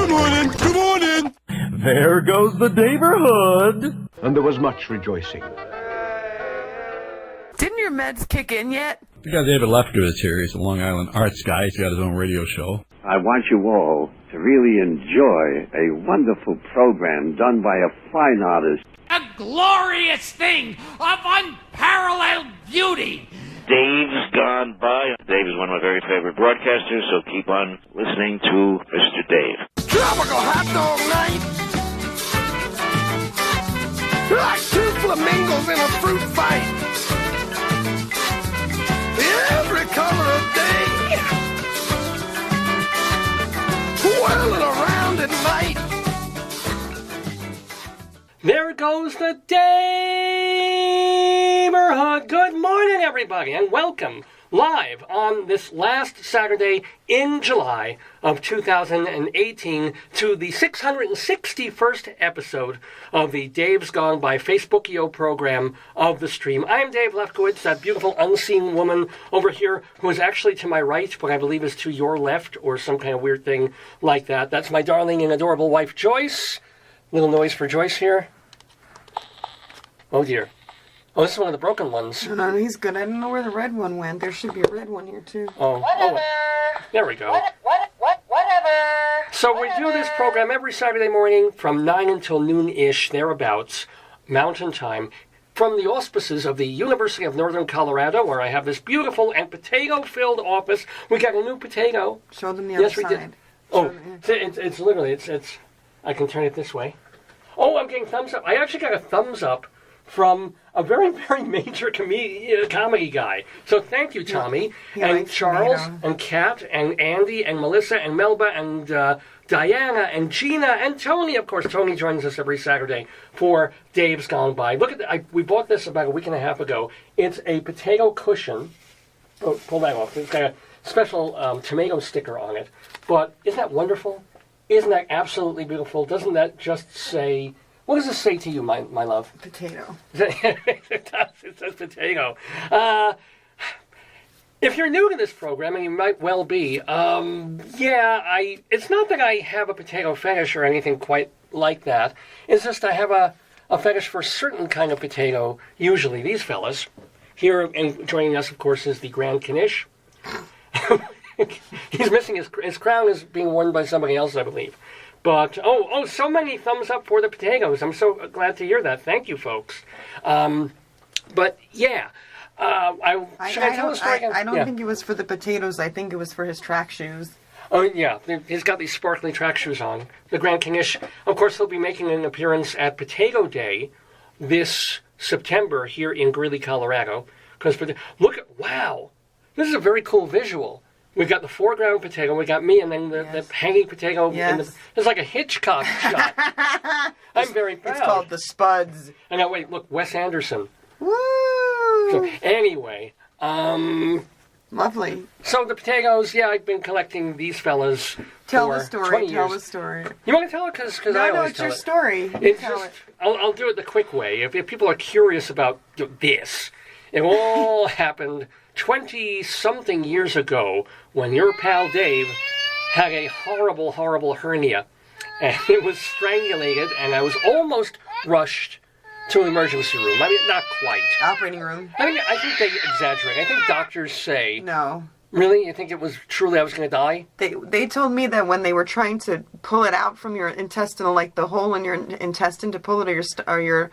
Good morning. Good morning. There goes the Daverhood. And there was much rejoicing. Didn't your meds kick in yet? We got David Lefkowitz here. He's a Long Island arts guy. He's got his own radio show. I want you all to really enjoy a wonderful program done by a fine artist. A glorious thing of unparalleled beauty. Dave's gone by. Dave is one of my very favorite broadcasters, so keep on listening to Mr. Dave. Tropical hot dog night. Like two flamingos in a fruit fight. Every color of day. Whirling around at night. There goes the Daverhood. Good morning, everybody, and welcome live on this last Saturday in July of 2018 to the 661st episode of the Dave's Gone By Facebookio program of the stream. I'm Dave Lefkowitz, that beautiful unseen woman over here who is actually to my right, but I believe is to your left, or some kind of weird thing like that. That's my darling and adorable wife, Joyce. Little noise for Joyce here. Oh, dear. Oh, this is one of the broken ones. No, he's good. I don't know where the red one went. There should be a red one here, too. Oh, there we go. Whatever. So we do this program every Saturday morning from 9 until noon-ish, thereabouts, Mountain Time, from the auspices of the University of Northern Colorado, where I have this beautiful and potato-filled office. We got a new potato. Show them the other side. Yes, we did. Oh, it's literally, I can turn it this way. Oh, I'm getting thumbs up. I actually got a thumbs up from a very, very major comedy guy. So thank you, Tommy, and Charles, and Kat, and Andy, and Melissa, and Melba, and Diana, and Gina, and Tony. Of course, Tony joins us every Saturday for Dave's Gone By. Look at we bought this about a week and a half ago. It's a potato cushion. Oh, pull that off. It's got a special tomato sticker on it. But isn't that wonderful? Isn't that absolutely beautiful? Doesn't that just say... What does this say to you, my love? Potato. It does. It says potato. If you're new to this program, and you might well be, it's not that I have a potato fetish or anything quite like that. It's just I have a fetish for a certain kind of potato, usually these fellas. Here, and joining us, of course, is the Grand Knish. He's missing his crown is being worn by somebody else, I believe. But, so many thumbs up for the potatoes. I'm so glad to hear that. Thank you, folks. Should I tell the story again? I don't think it was for the potatoes. I think it was for his track shoes. Oh, yeah. He's got these sparkly track shoes on. The Grand Knish, of course, he'll be making an appearance at Potato Day this September here in Greeley, Colorado. Wow. This is a very cool visual. We've got the foreground potato, we got me, and then the hanging potato. Yes. It's like a Hitchcock shot. I'm very proud. It's called the Spuds. I know, wait, look, Wes Anderson. Woo! So, anyway, lovely. So the potatoes, I've been collecting these fellas Tell for the story. 20 years. Tell the story. You want to tell it? Because I always tell it. No, it's your story. It's just, I'll do it the quick way. If people are curious about this, it all happened 20-something years ago when your pal Dave had a horrible, horrible hernia. And it was strangulated, and I was almost rushed to an emergency room. I mean, not quite. Operating room. I think they exaggerate. I think doctors say... No. Really? You think it was truly I was going to die? They told me that when they were trying to pull it out from your intestinal, like the hole in your intestine to pull it, or your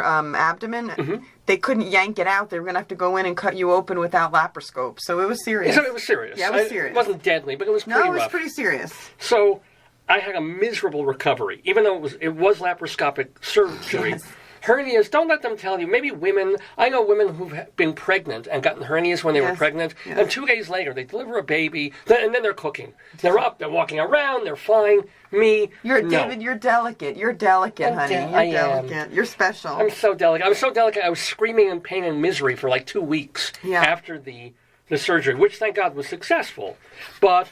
abdomen, they couldn't yank it out. They were going to have to go in and cut you open without laparoscope. So it was serious. So it was serious. Yeah, it was serious. It wasn't deadly, but it was pretty rough. No, it was pretty serious. So I had a miserable recovery, even though it was laparoscopic surgery. Yes. Hernias, don't let them tell you. Maybe women, I know women who've been pregnant and gotten hernias when they were pregnant, and 2 days later they deliver a baby, and then they're cooking. They're up, they're walking around, they're fine. Me, David, you're delicate. You're delicate, honey. You're delicate. You're special. I'm so delicate. I was so delicate, I was screaming in pain and misery for like 2 weeks after the surgery, which thank God was successful. But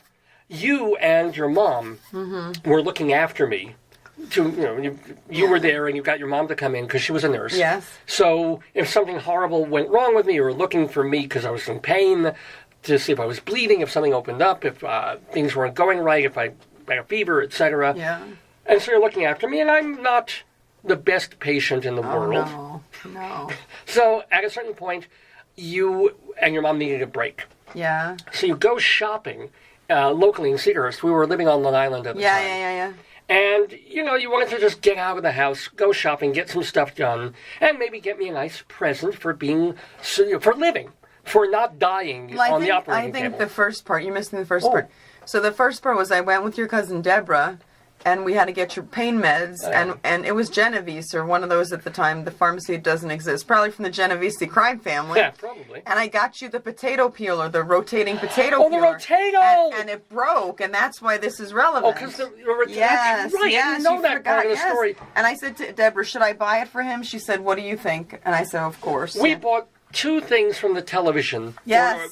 you and your mom were looking after me. You were there and you got your mom to come in because she was a nurse. Yes. So if something horrible went wrong with me, you were looking for me because I was in pain to see if I was bleeding, if something opened up, if things weren't going right, if I I got fever, etc. Yeah. And so you're looking after me, and I'm not the best patient in the world. No. So at a certain point, you and your mom needed a break. Yeah. So you go shopping locally in Cedarhurst. We were living on Long Island at the time. Yeah. And, you wanted to just get out of the house, go shopping, get some stuff done, and maybe get me a nice present for living, for not dying on the operating table. I think the first part, you're missing the first part. So the first part was I went with your cousin Deborah, and we had to get your pain meds, and it was Genovese, or one of those at the time. The pharmacy doesn't exist. Probably from the Genovese crime family. Yeah, probably. And I got you the potato peeler, the rotating potato peeler. Oh, the Rotato! And it broke, and that's why this is relevant. Oh, because that's right. I didn't know that part of the story. And I said to Deborah, should I buy it for him? She said, what do you think? And I said, of course. We bought 2 things from the television that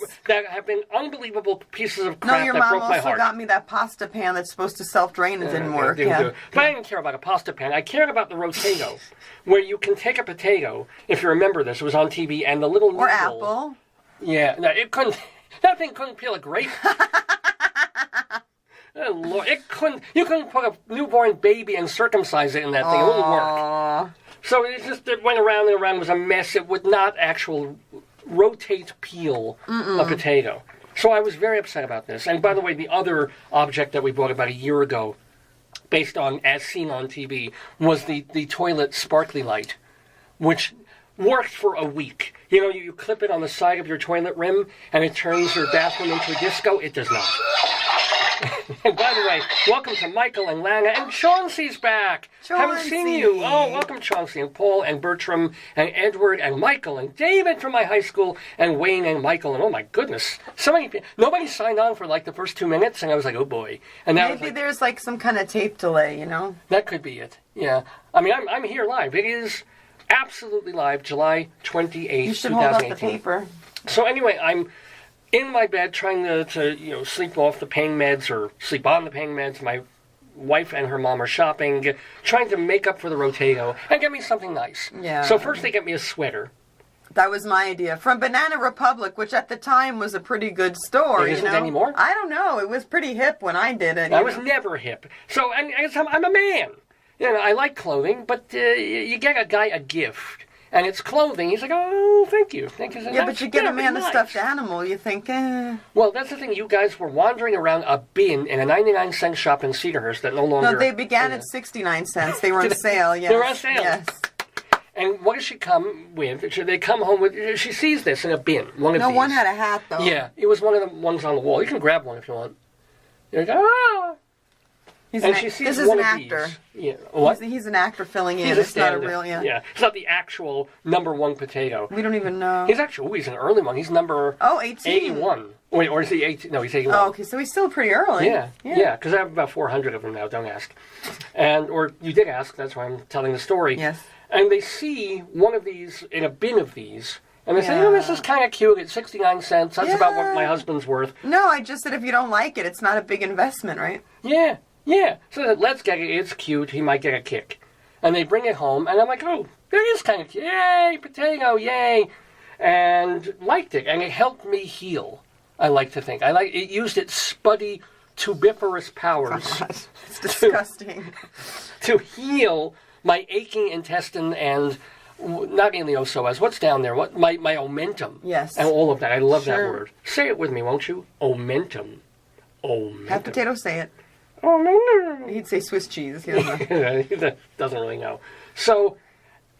have been unbelievable pieces of crap your that mom broke my also heart. got me that pasta pan that's supposed to self-drain and didn't work. But I didn't care about a pasta pan. I cared about the Rotato, where you can take a potato, if you remember this, it was on TV, and the little Or needle. apple. Yeah, no, it couldn't. That thing couldn't peel a grape. Oh, Lord, you couldn't put a newborn baby and circumcise it in that thing. It wouldn't work. So it went around and around. It was a mess. It would not rotate peel a potato. So I was very upset about this. And by the way, the other object that we bought about a year ago, based on As Seen on TV, was the toilet sparkly light, which worked for a week. You clip it on the side of your toilet rim, and it turns your bathroom into a disco. It does not. And by the way, welcome to Michael and Lana, and Chauncey's back. Haven't seen you. Oh, welcome Chauncey and Paul and Bertram and Edward and Michael and David from my high school and Wayne and Michael, and oh my goodness, so many people. Nobody signed on for like the first 2 minutes, and I was like, oh boy. And maybe there's like some kind of tape delay, That could be it. Yeah. I mean, I'm here live. It is absolutely live, July 28th, You should 2018. hold up the paper. So anyway, I'm in my bed trying to sleep off the pain meds or sleep on the pain meds. My wife and her mom are shopping, trying to make up for the Rotato and get me something nice. Yeah. So first they get me a sweater. That was my idea. From Banana Republic, which at the time was a pretty good store. It isn't anymore? I don't know. It was pretty hip when I did it. I was never hip. So I'm a man. I like clothing, but you get a guy a gift. And it's clothing. He's like, oh, thank you. Yeah, but you get a man a stuffed animal. You think, Well, that's the thing. You guys were wandering around a bin in a 99-cent shop in Cedarhurst that no longer... No, they began at 69 cents. They were on sale, yes. They were on sale. Yes. And what does she come with? They come home with... She sees this in a bin. One had a hat, though. Yeah, it was one of the ones on the wall. You can grab one if you want. You're like, ah! She sees this is one an of actor. These. Yeah. What? He's an actor filling in. He's It's not a real, Yeah. It's not the actual #1 potato. We don't even know. He's an early one. He's number 18. 81. Wait, or is he 18? No, he's 81. Oh, okay, so he's still pretty early. Yeah, because I have about 400 of them now, don't ask. Or you did ask, that's why I'm telling the story. Yes. And they see one of these in a bin of these, and they say, this is kind of cute, it's 69 cents, that's about what my husband's worth. No, I just said if you don't like it, it's not a big investment, right? Yeah. So let's get it, it's cute, he might get a kick. And they bring it home, and I'm like, oh, that is kind of cute, yay, potato, yay. And liked it, and it helped me heal, I like to think. It used its spuddy, tubiferous powers. Oh, God. It's disgusting. to heal my aching intestine and not ileosoas. What's down there? My omentum. Yes. And all of that. I love that word. Say it with me, won't you? Omentum. Have potato say it. Omentum. He'd say Swiss cheese. He doesn't know. He doesn't really know. So,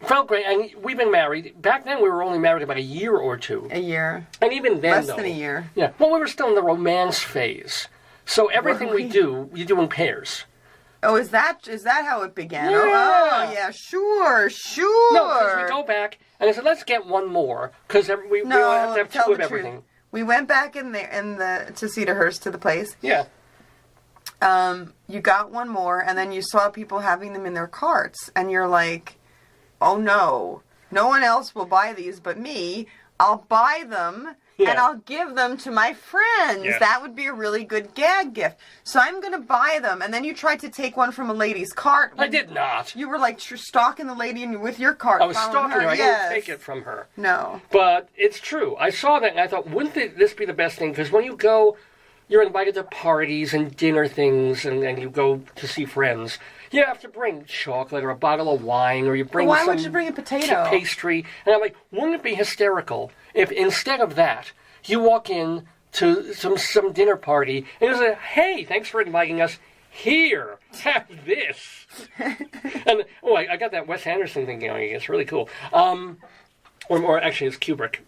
felt great. And we've been married. Back then, we were only married about a year or two. A year. And even then, Less than a year. Yeah. Well, we were still in the romance phase. So everything we do in pairs. Oh, is that how it began? Yeah. Oh, yeah, sure. No, because we go back, and I said, let's get one more, because we have to have two of everything. Truth. We went back to Cedarhurst, to the place. Yeah. You got one more, and then you saw people having them in their carts, and you're like, oh no one else will buy these but me. I'll buy them. Yeah. And I'll give them to my friends. Yeah. That would be a really good gag gift. So I'm going to buy them. And then you tried to take one from a lady's cart. I did not. You were like stalking the lady with your cart. I was stalking her. I didn't take it from her. No. But it's true. I saw that and I thought, wouldn't this be the best thing? Because when you go you're invited to parties and dinner things, and you go to see friends. You have to bring chocolate or a bottle of wine, or you bring Why would you bring a potato? Pastry. And I'm like, wouldn't it be hysterical if instead of that, you walk in to some dinner party and you say, hey, thanks for inviting us. Here, have this. And I got that Wes Anderson thing going. It's really cool. Or actually, it's Kubrick.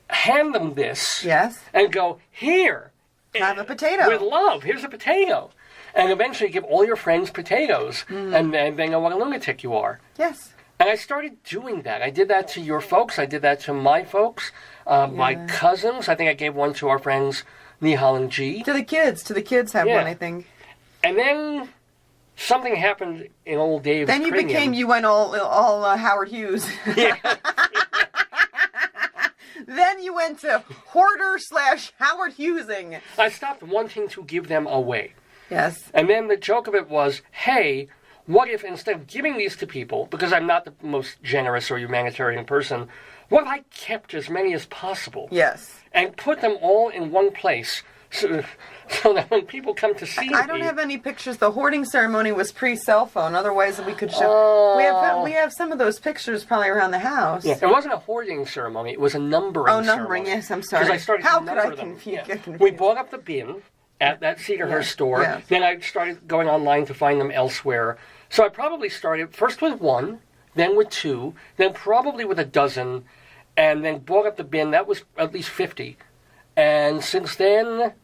Hand them this. Yes. And go, here. Have a potato. With love. Here's a potato. And eventually give all your friends potatoes. And they know what a lunatic you are. Yes. And I started doing that. I did that to your folks. I did that to my folks. My cousins. I think I gave one to our friends, Nihal and G. To the kids. Have one, I think. And then something happened in old Dave's Then you went all Howard Hughes. Yeah. Then you went to hoarder/Howard Hughesing. I stopped wanting to give them away. Yes. And then the joke of it was, hey, what if instead of giving these to people, because I'm not the most generous or humanitarian person, what if I kept as many as possible? Yes. And put them all in one place so that when people come to see me... I don't have any pictures. The hoarding ceremony was pre-cell phone. Otherwise, we could show... We have some of those pictures probably around the house. Yeah, it wasn't a hoarding ceremony. It was a numbering ceremony. Oh, numbering, yes, I'm sorry. Because I started How to could number I them. confuse? Yeah. We bought up the bin at that Cedarhurst store. Yes. Then I started going online to find them elsewhere. So I probably started first with 1, then with 2, then probably with a dozen, and then bought up the bin. That was at least 50. And since then,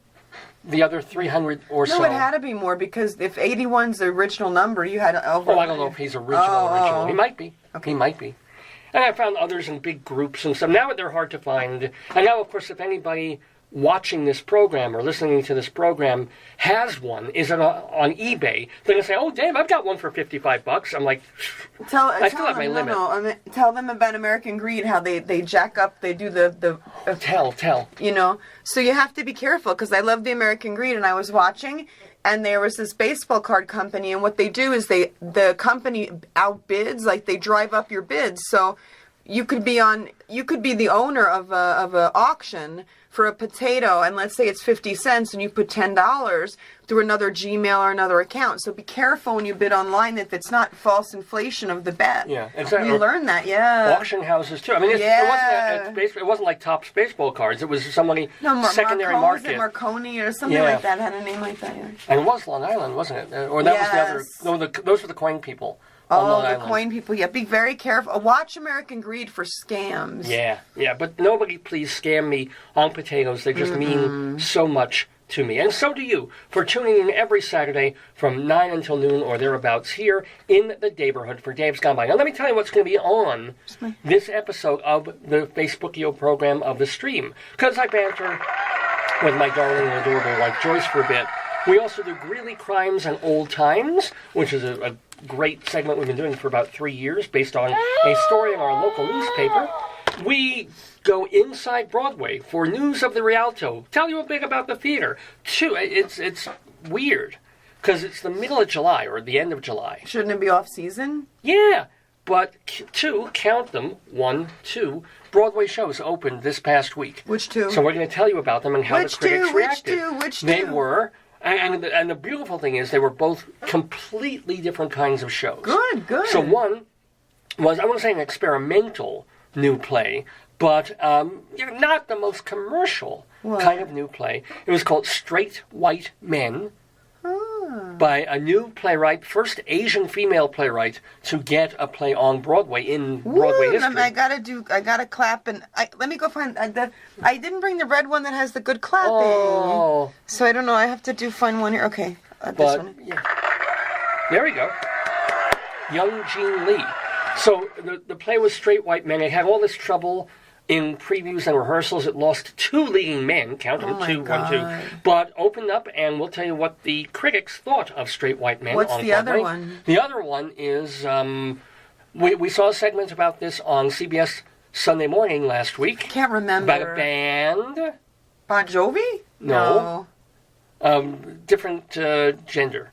the other 300 or so. No, it had to be more, because if 81's the original number, you had over... Oh, I don't know if he's original. He might be. Okay. He might be. And I found others in big groups and stuff. Now they're hard to find. And now, of course, if anybody watching this program or listening to this program has one, is it on eBay, they're going to say, oh, Dave, I've got one for $55. I'm like, I still have my limit. Tell them about American Greed, how they jack up, they do the Tell. You know, so you have to be careful, because I love the American Greed, and I was watching, and there was this baseball card company, and what they do is the company outbids, like they drive up your bids, so you could be the owner of a auction for a potato, and let's say it's 50 cents, and you put $10 through another Gmail or another account. So be careful when you bid online that it's not false inflation of the bet. Yeah, exactly. We learned that, yeah. Auction houses too. I mean, it wasn't like Topps baseball cards. It was somebody secondary market. Was it Marconi or something like that? Had a name like that. Yeah. And it was Long Island, wasn't it? Or that was the other. No, those were the coin people. Oh, the coin people. Yeah, be very careful. Watch American Greed for scams. Yeah, but nobody please scam me on potatoes. They just mean so much to me. And so do you, for tuning in every Saturday from 9 until noon or thereabouts here in the Daverhood for Dave's Gone By. Now, let me tell you what's going to be on this episode of the Facebookio program of the stream. Because I banter with my darling and adorable wife Joyce for a bit. We also do Greeley Crimes and Old Times, which is a great segment we've been doing for about 3 years based on a story in our local newspaper. We go inside Broadway for news of the Rialto, tell you a bit about the theater. It's weird, because it's the middle of July or the end of July. Shouldn't it be off season? Yeah, but 2, count them, 1, 2, Broadway shows opened this past week. Which 2? So we're going to tell you about them and how the critics reacted. Which 2? They were... And the beautiful thing is they were both completely different kinds of shows. Good. So one was, I want to say, an experimental new play, but not the most commercial kind of new play. It was called Straight White Men by a new playwright, first Asian female playwright to get a play on Broadway in Broadway history. I gotta clap, and let me go find I didn't bring the red one that has the good clapping. Oh. So I don't know. I have to find one here. Okay, this one. Yeah. There we go. Young Jean Lee. So the play was Straight White Men. It had all this trouble in previews and rehearsals. It lost 2 leading men, count them, 2, 1, 2, but opened up, and we'll tell you what the critics thought of Straight White Men. What's on the Broadway. other one? The other one is, we saw a segment about this on CBS Sunday Morning last week. Can't remember. About a band. Bon Jovi? No. Different gender.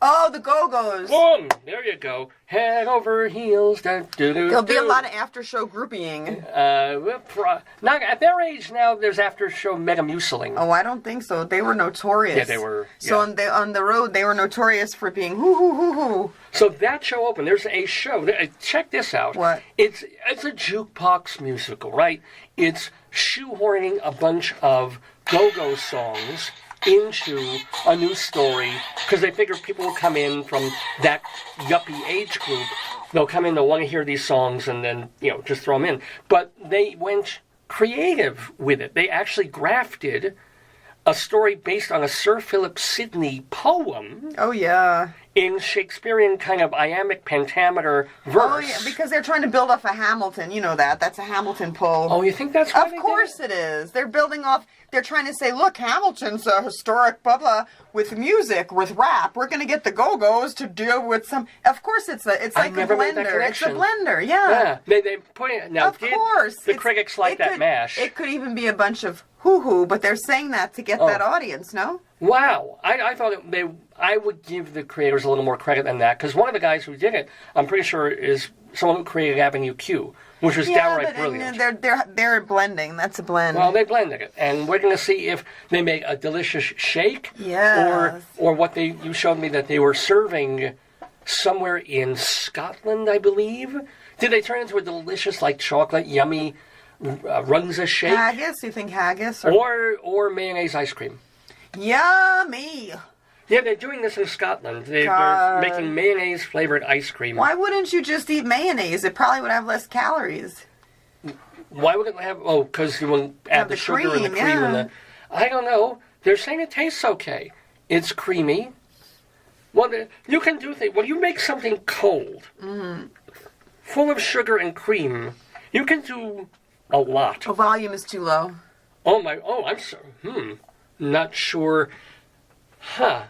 Oh, the Go-Go's. Boom! There you go. Head over heels. There'll be a lot of after-show grouping. Not at their age now. There's after-show Metamuciling. Oh, I don't think so. They were notorious. Yeah, they were. So on the road, they were notorious for being hoo-hoo-hoo-hoo. So that show opened. There's a show. Check this out. What? It's a jukebox musical, right? It's shoehorning a bunch of go-go songs into a new story because they figure people will come in from that yuppie age group. They'll come in, they'll want to hear these songs, and then, just throw them in. But they went creative with it. They actually grafted a story based on a Sir Philip Sidney poem. Oh, yeah. In Shakespearean kind of iambic pentameter verse. Oh, yeah, because they're trying to build off a Hamilton. You know that. That's a Hamilton pull. Oh, you think that's why? Of course it is. They're building off... They're trying to say, look, Hamilton's a historic blah, with music, with rap. We're going to get the Go-Go's to deal with some... Of course it's like a blender. It's a blender, yeah. Yeah, they put it... Now, of course. The critics like that mash. It could even be a bunch of hoo-hoo, but they're saying that to get that audience, no? Wow. I thought I would give the creators a little more credit than that, because one of the guys who did it, I'm pretty sure, is someone who created Avenue Q, which was downright brilliant. They're blending. That's a blend. Well, they blended it, and we're going to see if they make a delicious shake, or what you showed me that they were serving somewhere in Scotland, I believe. Did they turn into a delicious, chocolate, yummy runza shake? Haggis? You think haggis? Or mayonnaise ice cream? Yummy. Yeah, they're doing this in Scotland. They're making mayonnaise-flavored ice cream. Why wouldn't you just eat mayonnaise? It probably would have less calories. Why would it have... Oh, because you wouldn't add the sugar and the cream and the... I don't know. They're saying it tastes okay. It's creamy. Well, you can do things... When you make something cold, full of sugar and cream, you can do a lot. The volume is too low. I'm sorry. Not sure. Huh.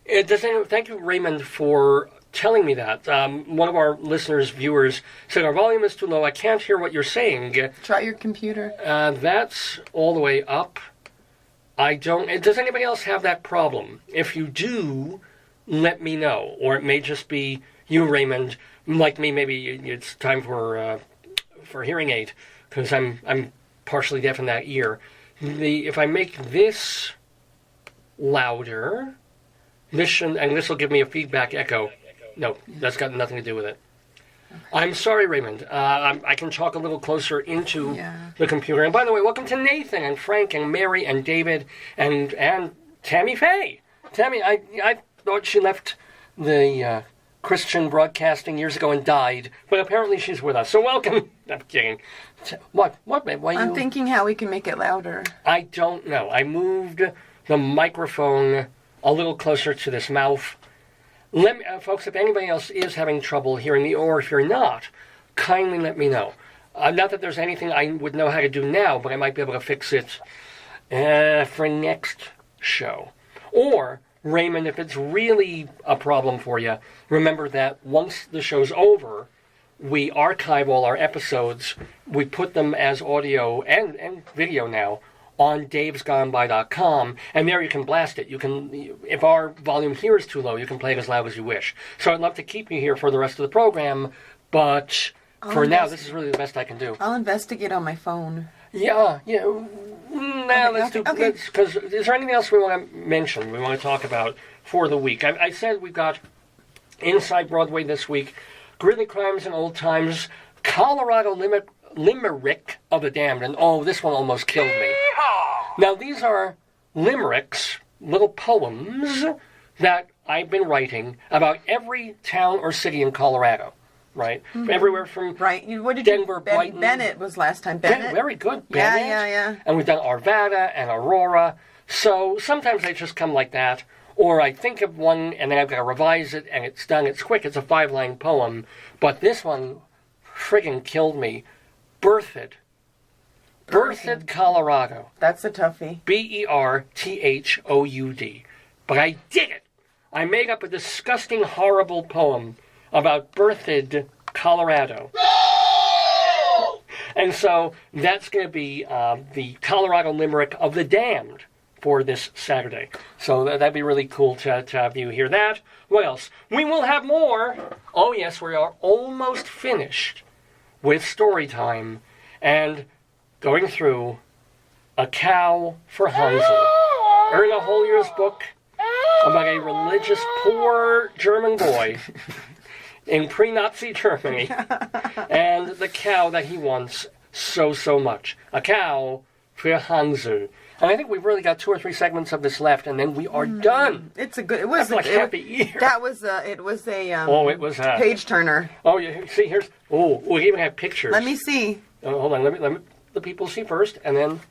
Thank you, Raymond, for telling me that. One of our listeners, viewers, said, our volume is too low. I can't hear what you're saying. Try your computer. That's all the way up. I don't... Does anybody else have that problem? If you do, let me know. Or it may just be you, Raymond. Like me, maybe it's time for hearing aid, because I'm partially deaf in that ear. If I make this louder, this will give me a feedback echo. No, that's got nothing to do with it. Okay. I'm sorry, Raymond. I can talk a little closer into the computer. And by the way, welcome to Nathan and Frank and Mary and David and Tammy Faye. Tammy, I thought she left the Christian broadcasting years ago and died, but apparently she's with us. So welcome. I'm kidding. What, man? I'm thinking how we can make it louder. I don't know. I moved the microphone a little closer to this mouth. Let me, folks, if anybody else is having trouble hearing me, or if you're not, kindly let me know. Not that there's anything I would know how to do now, but I might be able to fix it for next show. Or, Raymond, if it's really a problem for you, remember that once the show's over, we archive all our episodes. We put them as audio and video now on davesgoneby.com, and there you can blast it. You can, if our volume here is too low, you can play it as loud as you wish. So I'd love to keep you here for the rest of the program, but for now, this is really the best I can do. I'll investigate on my phone. Yeah. Let's do, because is there anything else we want to mention, we want to talk about for the week? I said we've got Inside Broadway this week, Greeley Crimes and Old Times, Colorado Limerick of the Damned, and this one almost killed me. Now, these are limericks, little poems that I've been writing about every town or city in Colorado, right? Mm-hmm. Everywhere from Denver, Brighton. Bennett was last time. Bennett? Very good. Bennett. Yeah. And we've done Arvada and Aurora. So sometimes they just come like that. Or I think of one and then I've got to revise it and it's done. It's quick. It's a 5-line poem. But this one friggin' killed me. Berthoud, Colorado. That's a toughie. Berthoud. But I did it. I made up a disgusting, horrible poem about Berthoud, Colorado. And so that's going to be the Colorado Limerick of the Damned for this Saturday. So that'd be really cool to have you hear that. What else? We will have more. Oh, yes, we are almost finished with Storytime and going through A Cow for Hansel. Erna Holyer's book about a religious poor German boy in pre-Nazi Germany and the cow that he wants so much. A Cow for Hansel. And I think we've really got 2 or 3 segments of this left, and then we are done. It's a good. It was like half a year. That was a. It was a. It was a page turner. Oh, yeah. See, here's. Oh, we even have pictures. Let me see. Hold on. Let me the people see first, and then.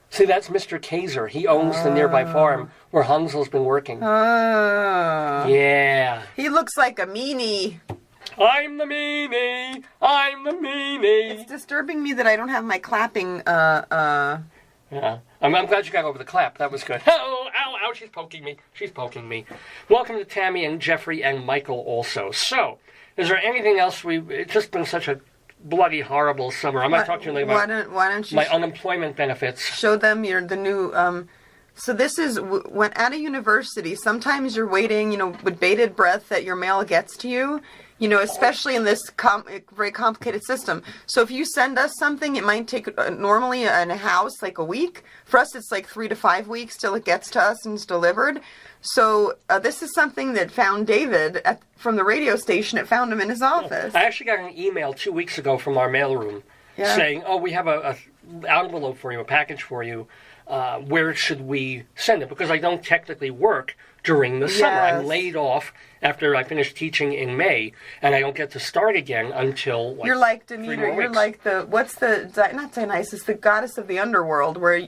See, that's Mr. Kaiser. He owns the nearby farm where Hansel's been working. Yeah. He looks like a meanie. I'm the meanie. I'm the meanie. It's disturbing me that I don't have my clapping. Yeah. I'm glad you got over the clap. That was good. Oh, ow, she's poking me. She's poking me. Welcome to Tammy and Jeffrey and Michael also. So, is there anything else? It's just been such a bloody horrible summer. I'm not talking to you about why don't you my unemployment benefits. Show them the new. So this is when at a university. Sometimes you're waiting, with bated breath that your mail gets to you. Especially in this very complicated system. So if you send us something, it might take normally in a house like a week. For us, it's like 3 to 5 weeks till it gets to us and it's delivered. So this is something that found David from the radio station. It found him in his office. I actually got an email 2 weeks ago from our mailroom saying, "Oh, we have a envelope for you, a package for you. Where should we send it? Because I don't technically work during the summer. I'm laid off after I finish teaching in May, and I don't get to start again until you're like Demeter. You're like not Dionysus, the goddess of the underworld, where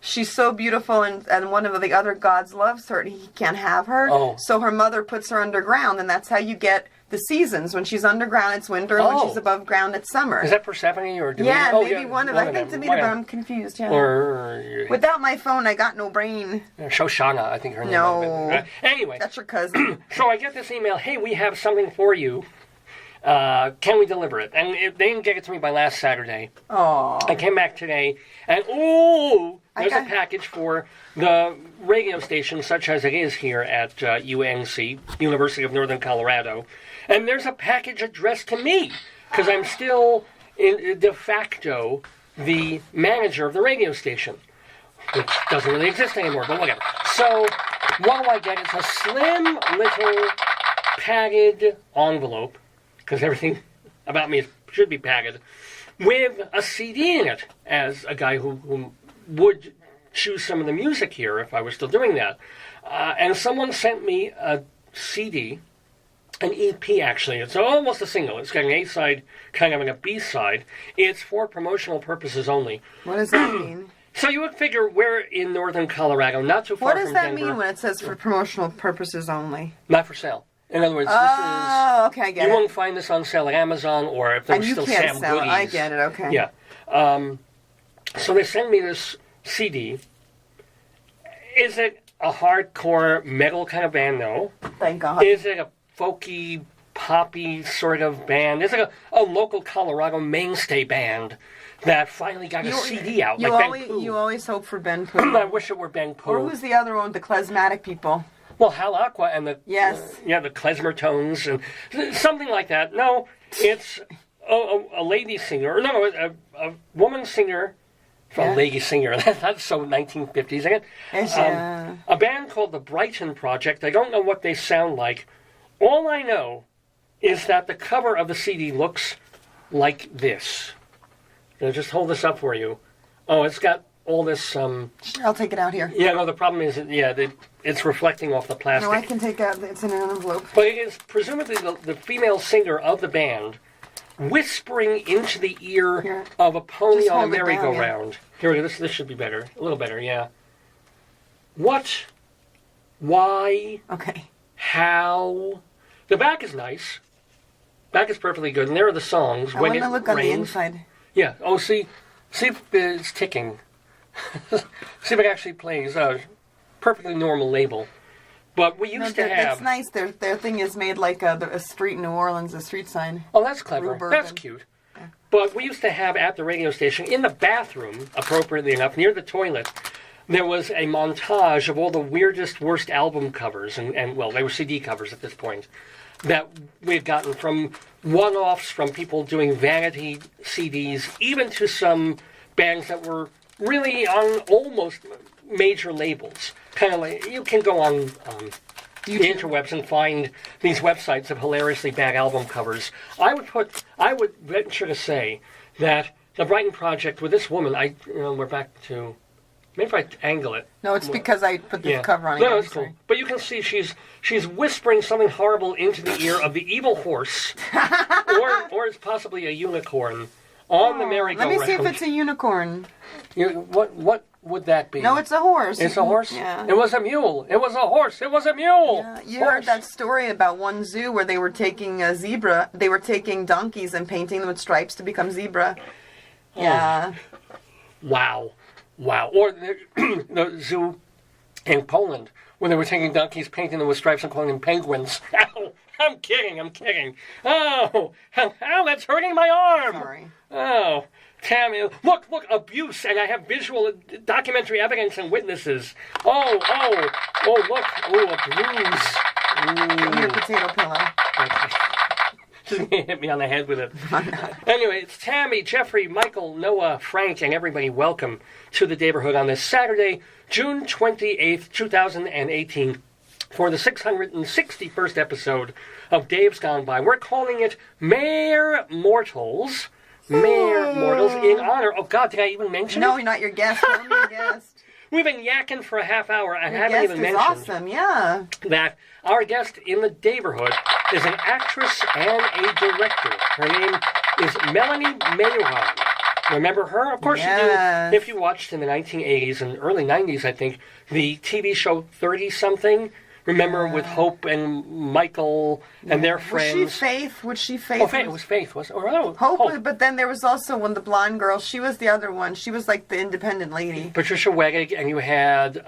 she's so beautiful, and one of the other gods loves her, and he can't have her. So her mother puts her underground, and that's how you get the seasons. When she's underground, it's winter, and when she's above ground, it's summer. Is that Persephone or Demeter? Yeah, maybe one of them. I think Demeter, but I'm confused. Yeah. Without my phone, I got no brain. Shoshana, I think her name. No. Anyway, that's your cousin. So I get this email. Hey, we have something for you. Can we deliver it? And they didn't get it to me by last Saturday. Oh. I came back today, and there's a package for the radio station, such as it is here at UNC, University of Northern Colorado. And there's a package addressed to me, because I'm still, de facto, the manager of the radio station, which doesn't really exist anymore, but whatever. So, what do I get? It's a slim little padded envelope, because everything about me should be padded, with a CD in it, as a guy who would choose some of the music here if I was still doing that. And someone sent me a CD, an EP actually. It's almost a single. It's got an A-side, kind of, and a B-side. It's for promotional purposes only. What does that mean? So you would figure we're in northern Colorado, not too far from Denver. What does that mean when it says for promotional purposes only? Not for sale. In other words, okay, I get it. You won't find this on sale at Amazon, or if there's still Sam Goodies. I get it, okay. Yeah. So they send me this CD. Is it a hardcore metal kind of band? No. Thank God. Is it a folky, poppy sort of band? Is it a local Colorado mainstay band that finally got a CD out, like Ben Pooh? You always hope for Ben Pooh. I wish it were Ben Pooh. Or who's the other one, the Klezmatic people? Well, Hal Aqua and the the klezmer tones and something like that. No, it's a lady singer. No, a woman singer. A lady singer. That's so 1950s, isn't it? A band called the Brighton Project. I don't know what they sound like. All I know is that the cover of the CD looks like this. I'll just hold this up for you. Oh, it's got all this... I'll take it out here. Yeah, no, the problem is, it's reflecting off the plastic. No, I can take out... It's in an envelope. But it is presumably the female singer of the band whispering into the ear of a pony on a merry-go-round. Here we go. This should be better. A little better, yeah. What? Why? Okay. How? The back is nice. Back is perfectly good. And there are the songs. I want to look on the inside. Yeah. Oh, see if it's ticking. See if it actually plays. Perfectly normal label. But we used to have... It's nice. Their thing is made like a street in New Orleans, a street sign. Oh, that's clever. That's cute. Yeah. But we used to have at the radio station, in the bathroom, appropriately enough, near the toilet, there was a montage of all the weirdest, worst album covers, and well, they were CD covers at this point, that we had gotten from one-offs, from people doing vanity CDs, even to some bands that were really on almost major labels. Kind of like, you can go on the interwebs and find these websites of hilariously bad album covers. I would venture to say that the Brighton Project with this woman, we're back to, maybe if I angle it. No, it's because I put the cover on it. No, it's cool. But you can see she's whispering something horrible into the ear of the evil horse, or it's possibly a unicorn on the merry-go-round. Let me see if it's a unicorn. What would that be? No, it's a horse. It's a horse? Yeah. It was a mule. It was a horse. It was a mule. Yeah. You heard that story about one zoo where they were taking a zebra. They were taking donkeys and painting them with stripes to become zebra. Yeah. Wow. Or the zoo in Poland, when they were taking donkeys, painting them with stripes and calling them penguins. Ow! I'm kidding. Oh, that's hurting my arm. Sorry. Oh, Tammy, look, abuse, and I have visual documentary evidence and witnesses. Oh, look, a bruise. Give me your potato pillow. Okay. She's going to hit me on the head with it. Anyway, it's Tammy, Jeffrey, Michael, Noah, Frank, and everybody. Welcome to the Daverhood on this Saturday, June 28th, 2018, for the 661st episode of Dave's Gone By. We're calling it MAYR Mortals. MAYR Mortals in honor. Oh, God, did I even mention it? No, you're not your guest. I'm your guest. We've been yakking for a half hour. I Your haven't guest even is mentioned awesome, yeah. that our guest in the Daverhood is an actress and a director. Her name is Melanie Mayron. Remember her? Of course Yes. you do. If you watched in the 1980s and early 90s, I think, the TV show 30-something. Remember with Hope and Michael and their friends. Was she Faith? Oh, Faith. It was Faith, was it? Or no, Hope, but then there was also the blonde girl. She was the other one. She was like the independent lady. Patricia Wegig, and you had, it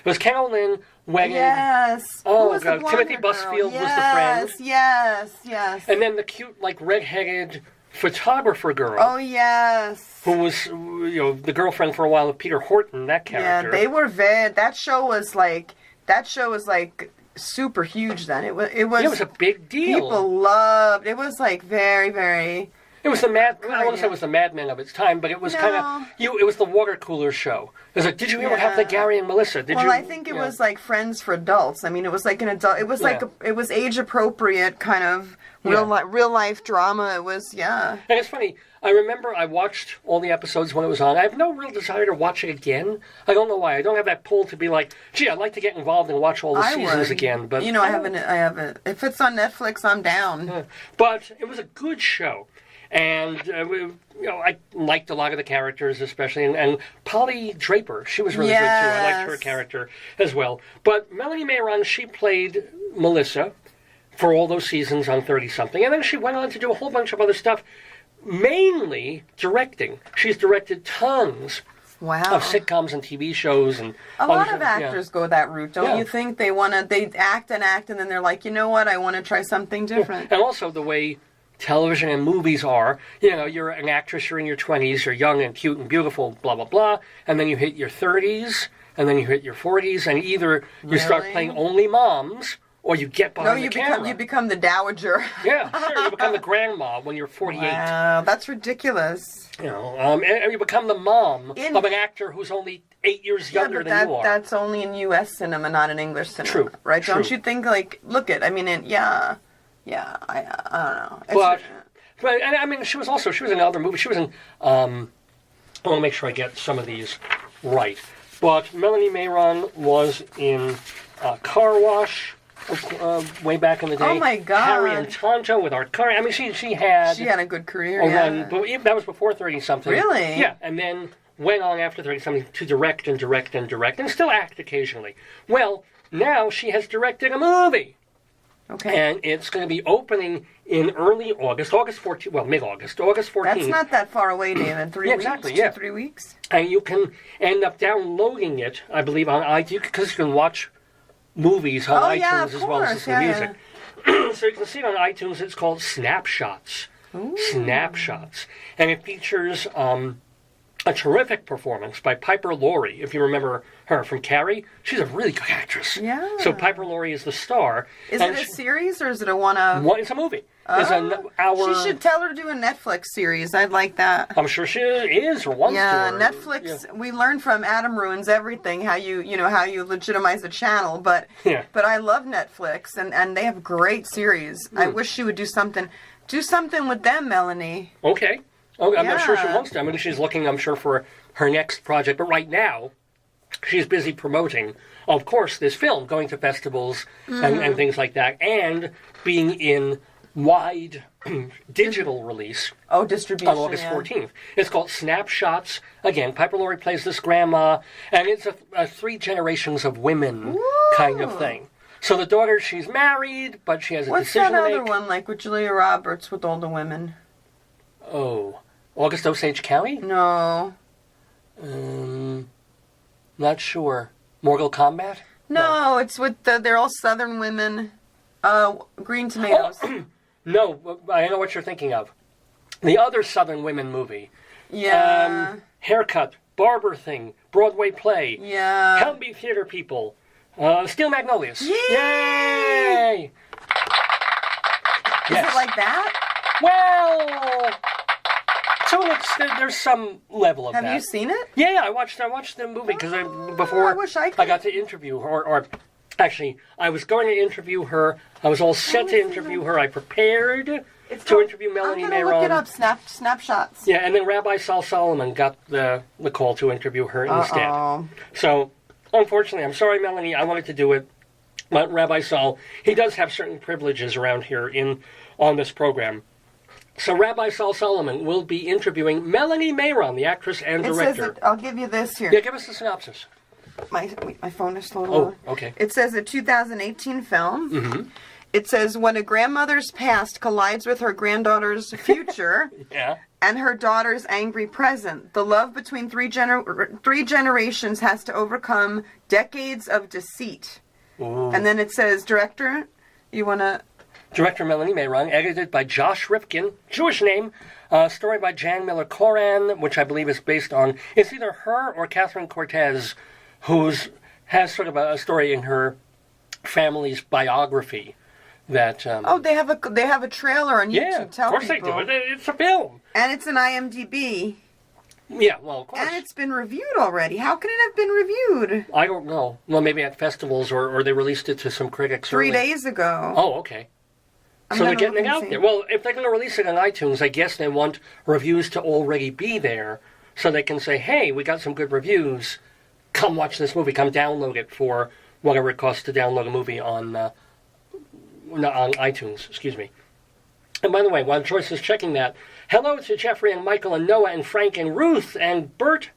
was Carolyn Wegig. Yes. Oh, Who was God. the Timothy blonde Busfield girl? was the friend. Yes. And then the cute, red-headed photographer girl. Oh, yes. Who was, the girlfriend for a while of Peter Horton, that character. Yeah, they were that show was like super huge then. It was a big deal. People loved it. Was like very, very. It was I want to say it was the Mad Men of its time, but it was kind of it was the water cooler show. It was like, did you ever have the Gary and Melissa? I think it was like Friends for adults. I mean, it was like an adult. It was like it was age appropriate kind of real life drama. It was And it's funny. I remember I watched all the episodes when it was on. I have no real desire to watch it again. I don't know why. I don't have that pull to be like, gee, I'd like to get involved and watch all the seasons again. But I haven't. If it's on Netflix, I'm down. Yeah. But it was a good show. And, I liked a lot of the characters, especially. And Polly Draper, she was really good, too. I liked her character as well. But Melanie Mayron, she played Melissa for all those seasons on 30-something. And then she went on to do a whole bunch of other stuff, mainly directing. She's directed tons of sitcoms and TV shows. And a lot of actors go that route, don't you think? They act, and then they're like, you know what, I want to try something different. And also the way television and movies are, you're an actress, you're in your 20s, you're young and cute and beautiful, blah, blah, blah, and then you hit your 30s, and then you hit your 40s, and either you start playing only moms, or you get behind the camera. You become the dowager. Yeah, sure, you become the grandma when you're 48. Wow, that's ridiculous. And you become the mom of an actor who's only 8 years younger than you are. That's only in U.S. cinema, not in English cinema. True. Right? True. Don't you think, I don't know. But I mean, she was in another movie. She was in, I want to make sure I get some of these right. But Melanie Mayron was in Car Wash way back in the day. Oh, my God. Harry and Tonto with Art Curry. I mean, she had a good career, but that was before 30-something. Really? Yeah, and then went on after 30-something to direct and still act occasionally. Well, now she has directed a movie. Okay. And it's going to be opening in early August 14th, mid-August, August 14th. That's not that far away, David. 3 weeks? Exactly, yeah. 3 weeks? And you can end up downloading it, I believe, on iTunes, because you can watch movies on iTunes as well as listen to music. Yeah. So you can see it on iTunes. It's called Snapshots. Ooh. Snapshots. And it features a terrific performance by Piper Laurie. If you remember her from Carrie, she's a really good actress. Yeah. So Piper Laurie is the star. Is it a series or is it a one-off? It's a movie. It's an hour. She should tell her to do a Netflix series. I'd like that. I'm sure she is or wants to. Yeah, Netflix. We learned from Adam Ruins Everything how you legitimize a channel, but I love Netflix and they have great series. I wish she would do something with them, Melanie. Okay. I'm not sure she wants to. I mean, she's looking, I'm sure, for her next project. But right now, she's busy promoting, of course, this film, going to festivals and things like that, and being in wide digital release distribution on August 14th. It's called Snapshots. Again, Piper Laurie plays this grandma, and it's a 3 generations of women kind of thing. So the daughter, she's married, but she has a decision to make. What's that other one, like with Julia Roberts with all the women? Oh, August Osage County? No. Not sure. Mortal Kombat? No, it's with they're all Southern women. Green Tomatoes. No, I know what you're thinking of. The other Southern women movie. Yeah. Haircut, Barber Thing, Broadway play. Yeah. Help me, theater people. Steel Magnolias. Yay! Yay! Is it like that? Well, there's some level of that. Have you seen it? Yeah, I watched the movie because before I wish I could. I got to interview her, or actually, I was going to interview her. I was all set to interview her. I prepared to interview Melanie Mayron. I'm going to look it up, snapshots. Yeah, and then Rabbi Saul Solomon got the call to interview her instead. So, unfortunately, I'm sorry, Melanie, I wanted to do it, but Rabbi Saul, he does have certain privileges around here on this program. So Rabbi Saul Solomon will be interviewing Melanie Mayron, the actress and director. I'll give you this here. Yeah, give us the synopsis. My phone is slow. Oh, okay. It says a 2018 film. Mm-hmm. It says when a grandmother's past collides with her granddaughter's future and her daughter's angry present, the love between three generations has to overcome decades of deceit. Ooh. And then it says, director, you want to... Director Melanie Mayron, edited by Josh Ripkin, Jewish name, story by Jan Miller-Koran, which I believe is based on, it's either her or Catherine Cortez, who has sort of a story in her family's biography that... they have a trailer on YouTube. Yeah, of course they do. It's a film. And it's an IMDb. Yeah, well, of course. And it's been reviewed already. How can it have been reviewed? I don't know. Well, maybe at festivals, or they released it to some critics 3 days ago. Oh, okay. So they're getting it out there. Well, if they're going to release it on iTunes, I guess they want reviews to already be there so they can say, hey, we got some good reviews. Come watch this movie. Come download it for whatever it costs to download a movie on iTunes. Excuse me. And by the way, while Joyce is checking that, hello to Jeffrey and Michael and Noah and Frank and Ruth and Bert.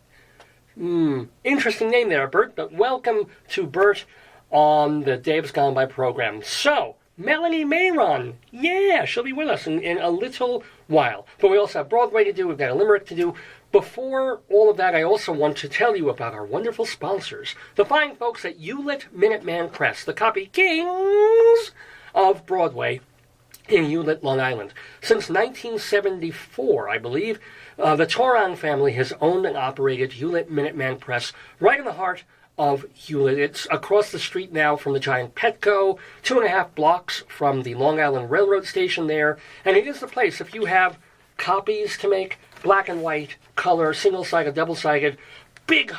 Interesting name there, Bert. But welcome to Bert on the Dave's Gone By program. So... Melanie Mayron, yeah, she'll be with us in a little while. But we also have Broadway to do, we've got a Limerick to do. Before all of that, I also want to tell you about our wonderful sponsors, the fine folks at Hewlett Minuteman Press, the copy kings of Broadway in Hewlett, Long Island. Since 1974, I believe, the Toran family has owned and operated Hewlett Minuteman Press right in the heart of Hewlett. It's across the street now from the giant Petco, 2.5 blocks from the Long Island Railroad station there, and it is the place, if you have copies to make, black and white, color, single-sided, double-sided, big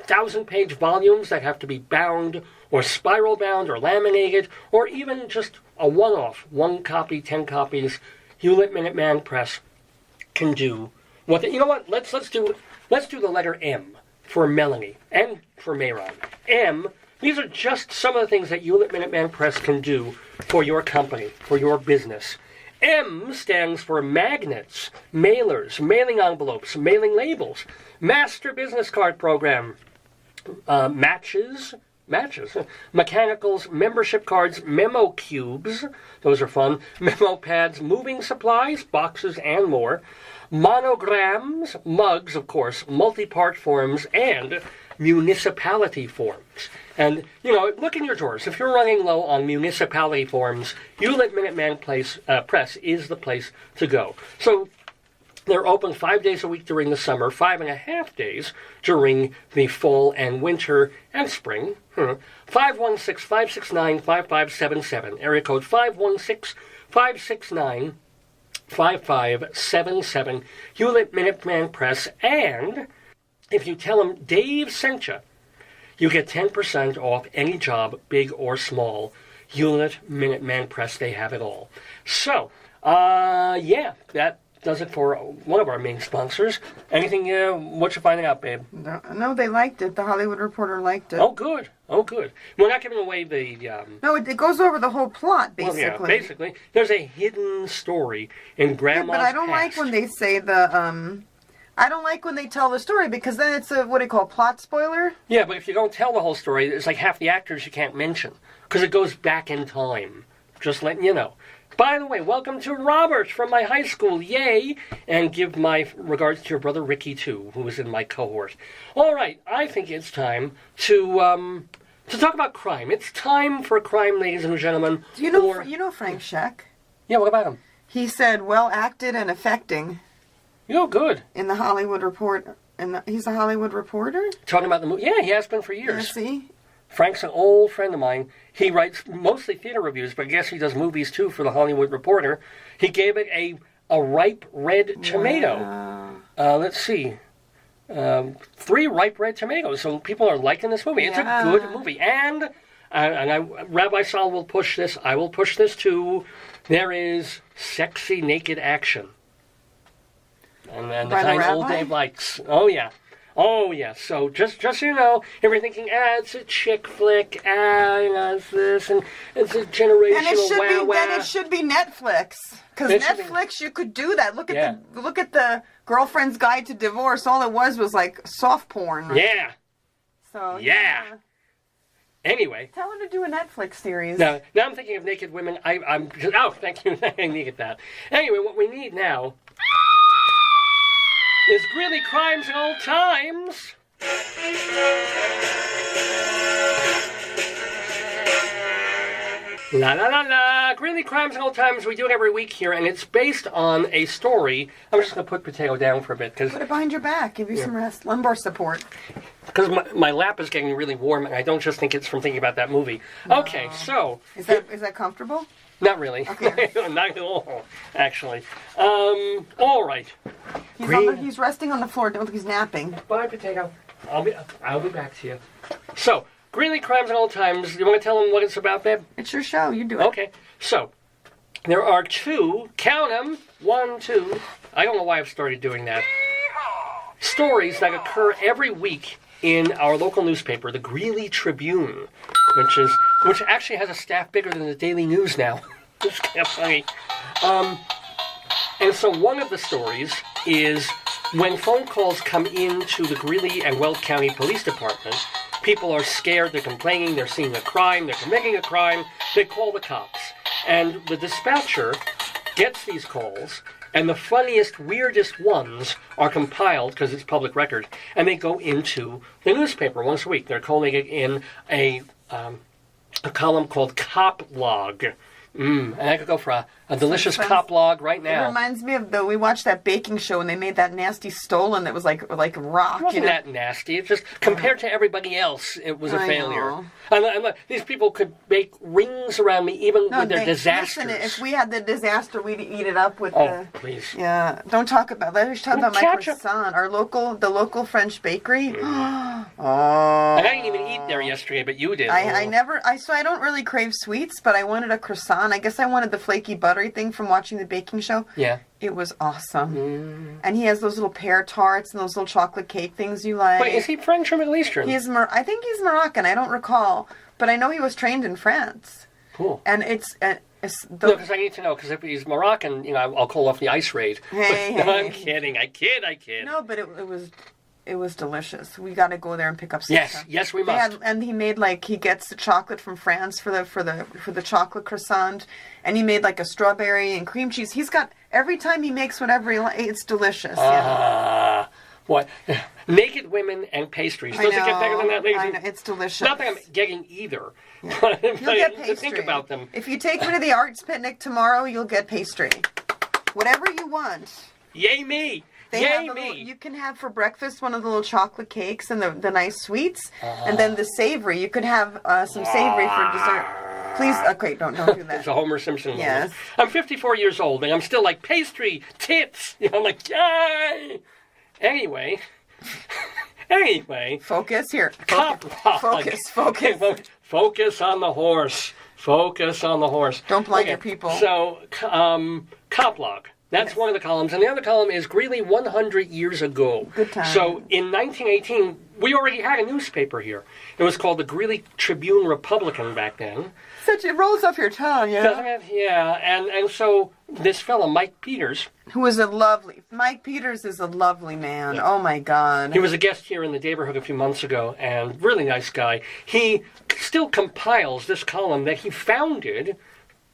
1,000-page volumes that have to be bound or spiral bound or laminated, or even just a one-off, 1 copy, 10 copies, Hewlett Minuteman Press can do. You know what? Let's do the letter M. For Melanie, and for Mayron. M, these are just some of the things that Hewlett Minuteman Press can do for your company, for your business. M stands for magnets, mailers, mailing envelopes, mailing labels, master business card program, matches, mechanicals, membership cards, memo cubes, those are fun, memo pads, moving supplies, boxes, and more. Monograms, mugs, of course, multi-part forms, and municipality forms. And, look in your drawers. If you're running low on municipality forms, Hewlett Minuteman Press is the place to go. So, They're open 5 days a week during the summer, 5.5 days during the fall and winter and spring. 516-569-5577. Area code 516-569-5577. Hewlett Minuteman Press. And if you tell them Dave sent you, you get 10% off any job, big or small. Hewlett Minuteman Press, they have it all. So, yeah, that does it for one of our main sponsors. Anything, what you finding out, babe? No, they liked it. The Hollywood Reporter liked it. Oh, good. Oh, good. We're not giving away the... No, it goes over the whole plot, basically. Well, yeah, basically. There's a hidden story in Grandma's but I don't past. like when they say the... I don't like when they tell the story, because then it's a, what do you call, plot spoiler? Yeah, but if you don't tell the whole story, it's like half the actors you can't mention, because it goes back in time. Just letting you know. By the way, welcome to Robert from my high school, yay! And give my regards to your brother Ricky, too, who was in my cohort. All right, I think it's time to talk about crime. It's time for crime, ladies and gentlemen. Do you know, you know Frank Scheck? Yeah, what about him? He said, well acted and affecting. Oh, good. In the Hollywood Report. He's a Hollywood Reporter? Talking about the movie. Yeah, he has been for years. Yeah, see? Frank's an old friend of mine. He writes mostly theater reviews, but I guess he does movies too for the Hollywood Reporter. He gave it a ripe red tomato. Wow. Let's see. 3 ripe red tomatoes. So people are liking this movie. It's a good movie. And Rabbi Sal will push this. I will push this too. There is sexy naked action. And the kind old Dave likes. Oh, yeah. Oh, yeah. So, just so you know, if you're thinking, it's a chick flick, it's this, and it's a generational then it should be Netflix. Because Netflix, you could do that. Look at the Girlfriend's Guide to Divorce. All it was like soft porn. Right? Yeah. So, yeah. Anyway. Tell her to do a Netflix series. Now I'm thinking of naked women. Thank you. I needed that. Anyway, what we need now is Greeley Crimes in Old Times. La la la la! Greeley Crimes in Old Times. We do it every week here, and it's based on a story. I'm just going to put Potato down for a bit. Put it behind your back. Give you some rest. Lumbar support. Because my lap is getting really warm, and I don't just think it's from thinking about that movie. No. Okay, so... Is that comfortable? Not really. Okay. Not at all, actually. All right. He's resting on the floor. Don't think he's napping. Bye, Potato. I'll be back to you. So, Greeley Crimes in Old Times. You want to tell them what it's about, babe? It's your show. You do it. Okay. So, there are 2, count them, 1, 2. I don't know why I've started doing that. Stories that occur every week in our local newspaper, the Greeley Tribune, which actually has a staff bigger than the Daily News now. It's kind of funny. And so one of the stories is when phone calls come into the Greeley and Weld County Police Department, people are scared, they're complaining, they're seeing a crime, they're committing a crime, they call the cops. And the dispatcher gets these calls, and the funniest, weirdest ones are compiled, because it's public record, and they go into the newspaper once a week. They're calling it in a column called Cop Log. And I could go for a delicious cop log right now. It reminds me of we watched that baking show and they made that nasty stollen that was like rock. It wasn't that nasty. It's just compared to everybody else, it was a failure. And these people could make rings around me even with their disasters. Listen, if we had the disaster, we'd eat it up with please. Yeah, don't talk about that. Let's talk about my croissant. The local French bakery. And I didn't even eat there yesterday, but you did. So I don't really crave sweets, but I wanted a croissant. I guess I wanted the flaky buttery thing from watching the baking show. Yeah. It was awesome. And he has those little pear tarts and those little chocolate cake things you like. Wait, is he French or Middle Eastern? I think he's Moroccan. I don't recall. But I know he was trained in France. Cool. And no, because I need to know, because if he's Moroccan, I'll call off the ice raid. I'm kidding. I kid. No, but it was delicious. We got to go there and pick up some stuff. Yes, we must. And he made he gets the chocolate from France for the chocolate croissant, and he made a strawberry and cream cheese. He's got every time he makes whatever he likes, it's delicious. What? Naked women and pastries. Does it get better than that, ladies? I know, it's delicious. Not that I'm getting either. Yeah. You'll get pastry. To think about them. If you take me to the arts picnic tomorrow, you'll get pastry. Whatever you want. Yay me! They Yay have a me! little, you can have for breakfast one of the little chocolate cakes and the nice sweets, and then the savory. You could have some savory for dessert. Please, okay, don't do that. It's a Homer Simpson moment. Yes. I'm 54 years old, and I'm still like, pastry, tits! You know, I'm like, yay! Anyway. Focus here. Cop Focus. Focus on the horse. Focus on the horse. Don't blind your people. So, cop log. That's one of the columns. And the other column is Greeley 100 years ago. Good time. So, in 1918, we already had a newspaper here. It was called the Greeley Tribune Republican back then. It rolls off your tongue, yeah. Doesn't it? Yeah. And so, this fellow, Mike Peters. Mike Peters is a lovely man. Yeah. Oh, my God. He was a guest here in the Daverhood a few months ago, and really nice guy. He still compiles this column that he founded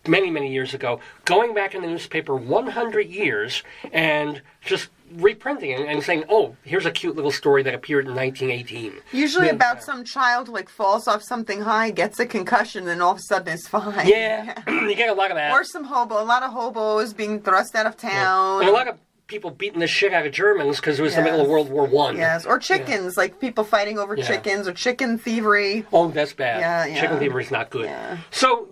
many, many years ago, going back in the newspaper 100 years and just reprinting it and saying, oh, here's a cute little story that appeared in 1918. Usually about some child who falls off something high, gets a concussion, and all of a sudden is fine. Yeah, you get a lot of that. Or a lot of hobos being thrust out of town. Yeah. And a lot of people beating the shit out of Germans because it was the middle of World War I. Yes, or chickens, like people fighting over chickens, or chicken thievery. Oh, that's bad. Yeah. Chicken thievery is not good. Yeah. So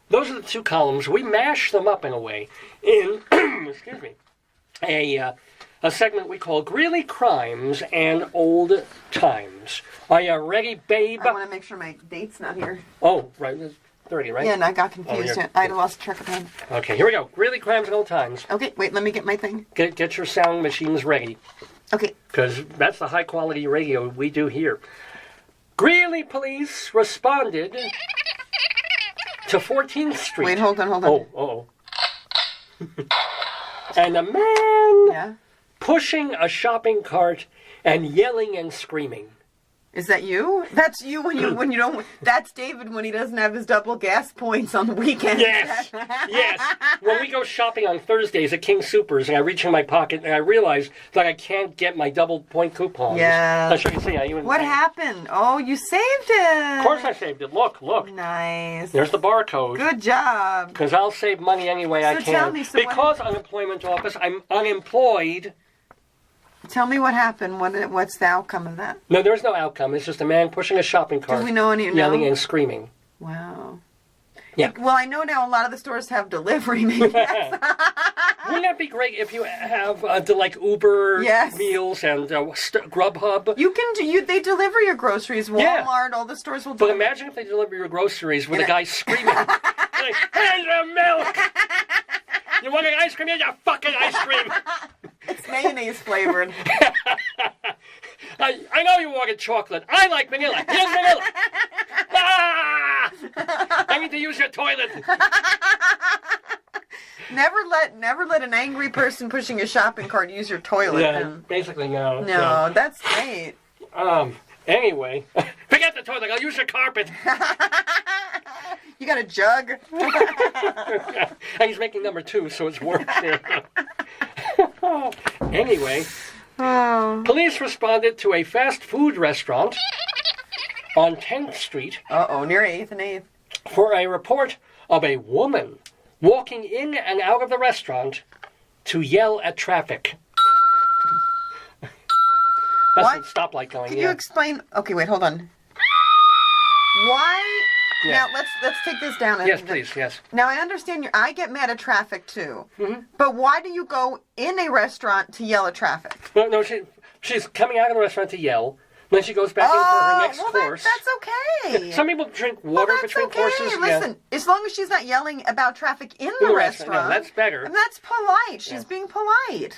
those are the two columns. We mash them up in a way in, excuse me, a segment we call Greeley Crimes and Old Times. Are you ready, babe? I want to make sure my date's not here. Oh, right. 30, right? Yeah, and I got confused. I lost track of time. Okay, here we go. Greeley Crimes and Old Times. Okay, wait, let me get my thing. Get your sound machines ready. Okay. Because that's the high-quality radio we do here. Greeley police responded to 14th Street. Wait, hold on. Oh. And a man pushing a shopping cart and yelling and screaming. Is that you? That's you when you don't. That's David when he doesn't have his double gas points on the weekend. Yes. When we go shopping on Thursdays at King Supers, and I reach in my pocket and I realize that I can't get my double point coupons. Yeah. I'll show you. See, what happened? Oh, you saved it. Of course I saved it. Look. Nice. There's the barcode. Good job. Because I'll save money any way I can. Tell me, because unemployment office, I'm unemployed. Tell me what happened. What's the outcome of that? No, there's no outcome. It's just a man pushing a shopping cart. Do we know any? Yelling and screaming. Wow. Yeah. Well, I know now a lot of the stores have delivery. Wouldn't that be great if you have Uber meals and Grubhub? You can they deliver your groceries. Walmart, all the stores will. But imagine if they deliver your groceries with a guy screaming, like, "Here's the milk! You want an ice cream? Here's your fucking ice cream!" It's mayonnaise flavored. I know you wanted chocolate. I like vanilla. Here's vanilla. I need to use your toilet. Never let an angry person pushing a shopping cart use your toilet. Yeah, basically no. No, that's great. Anyway, forget the toilet. I'll use your carpet. You got a jug? And he's making number 2, so it's worse. Anyway, police responded to a fast food restaurant on 10th Street. Near 8th and 8th. For a report of a woman walking in and out of the restaurant to yell at traffic. That's the stoplight going. Can you explain? Okay, wait, hold on. Why? Yeah. Now let's take this down. Yes, please. Yes. Now I understand I get mad at traffic too. Mm-hmm. But why do you go in a restaurant to yell at traffic? No, she's coming out of the restaurant to yell. Then she goes back in for her next course. That's okay. Some people drink water between courses. Listen, as long as she's not yelling about traffic in the restaurant. No, that's better. And that's polite. She's being polite.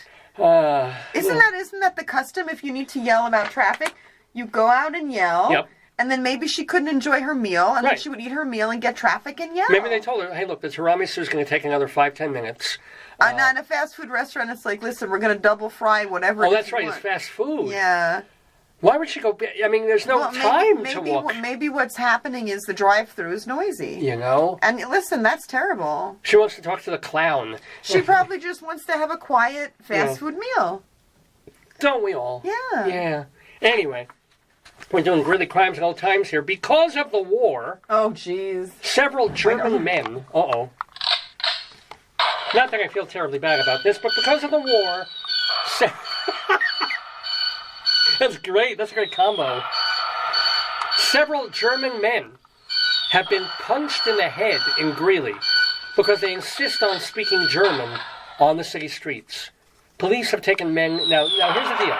Isn't that the custom? If you need to yell about traffic, you go out and yell. Yep. And then maybe she couldn't enjoy her meal, and then she would eat her meal and get traffic and yell. Maybe they told her, hey, look, the tiramisu is going to take another 5-10 minutes. Not in a fast food restaurant, it's like, listen, we're going to double fry whatever. Oh, that's right, it's fast food. Yeah. Why would she go? I mean, there's no time to walk. Maybe what's happening is the drive-thru is noisy. You know? And listen, that's terrible. She wants to talk to the clown. She probably just wants to have a quiet fast food meal. Don't we all? Yeah. Yeah. Anyway, we're doing Greeley Crimes and Old Times here. Because of the war... Oh, jeez. Several German men... Not that I feel terribly bad about this, but because of the war... That's great. That's a great combo. Several German men have been punched in the head in Greeley because they insist on speaking German on the city streets. Police have taken men... Now here's the deal.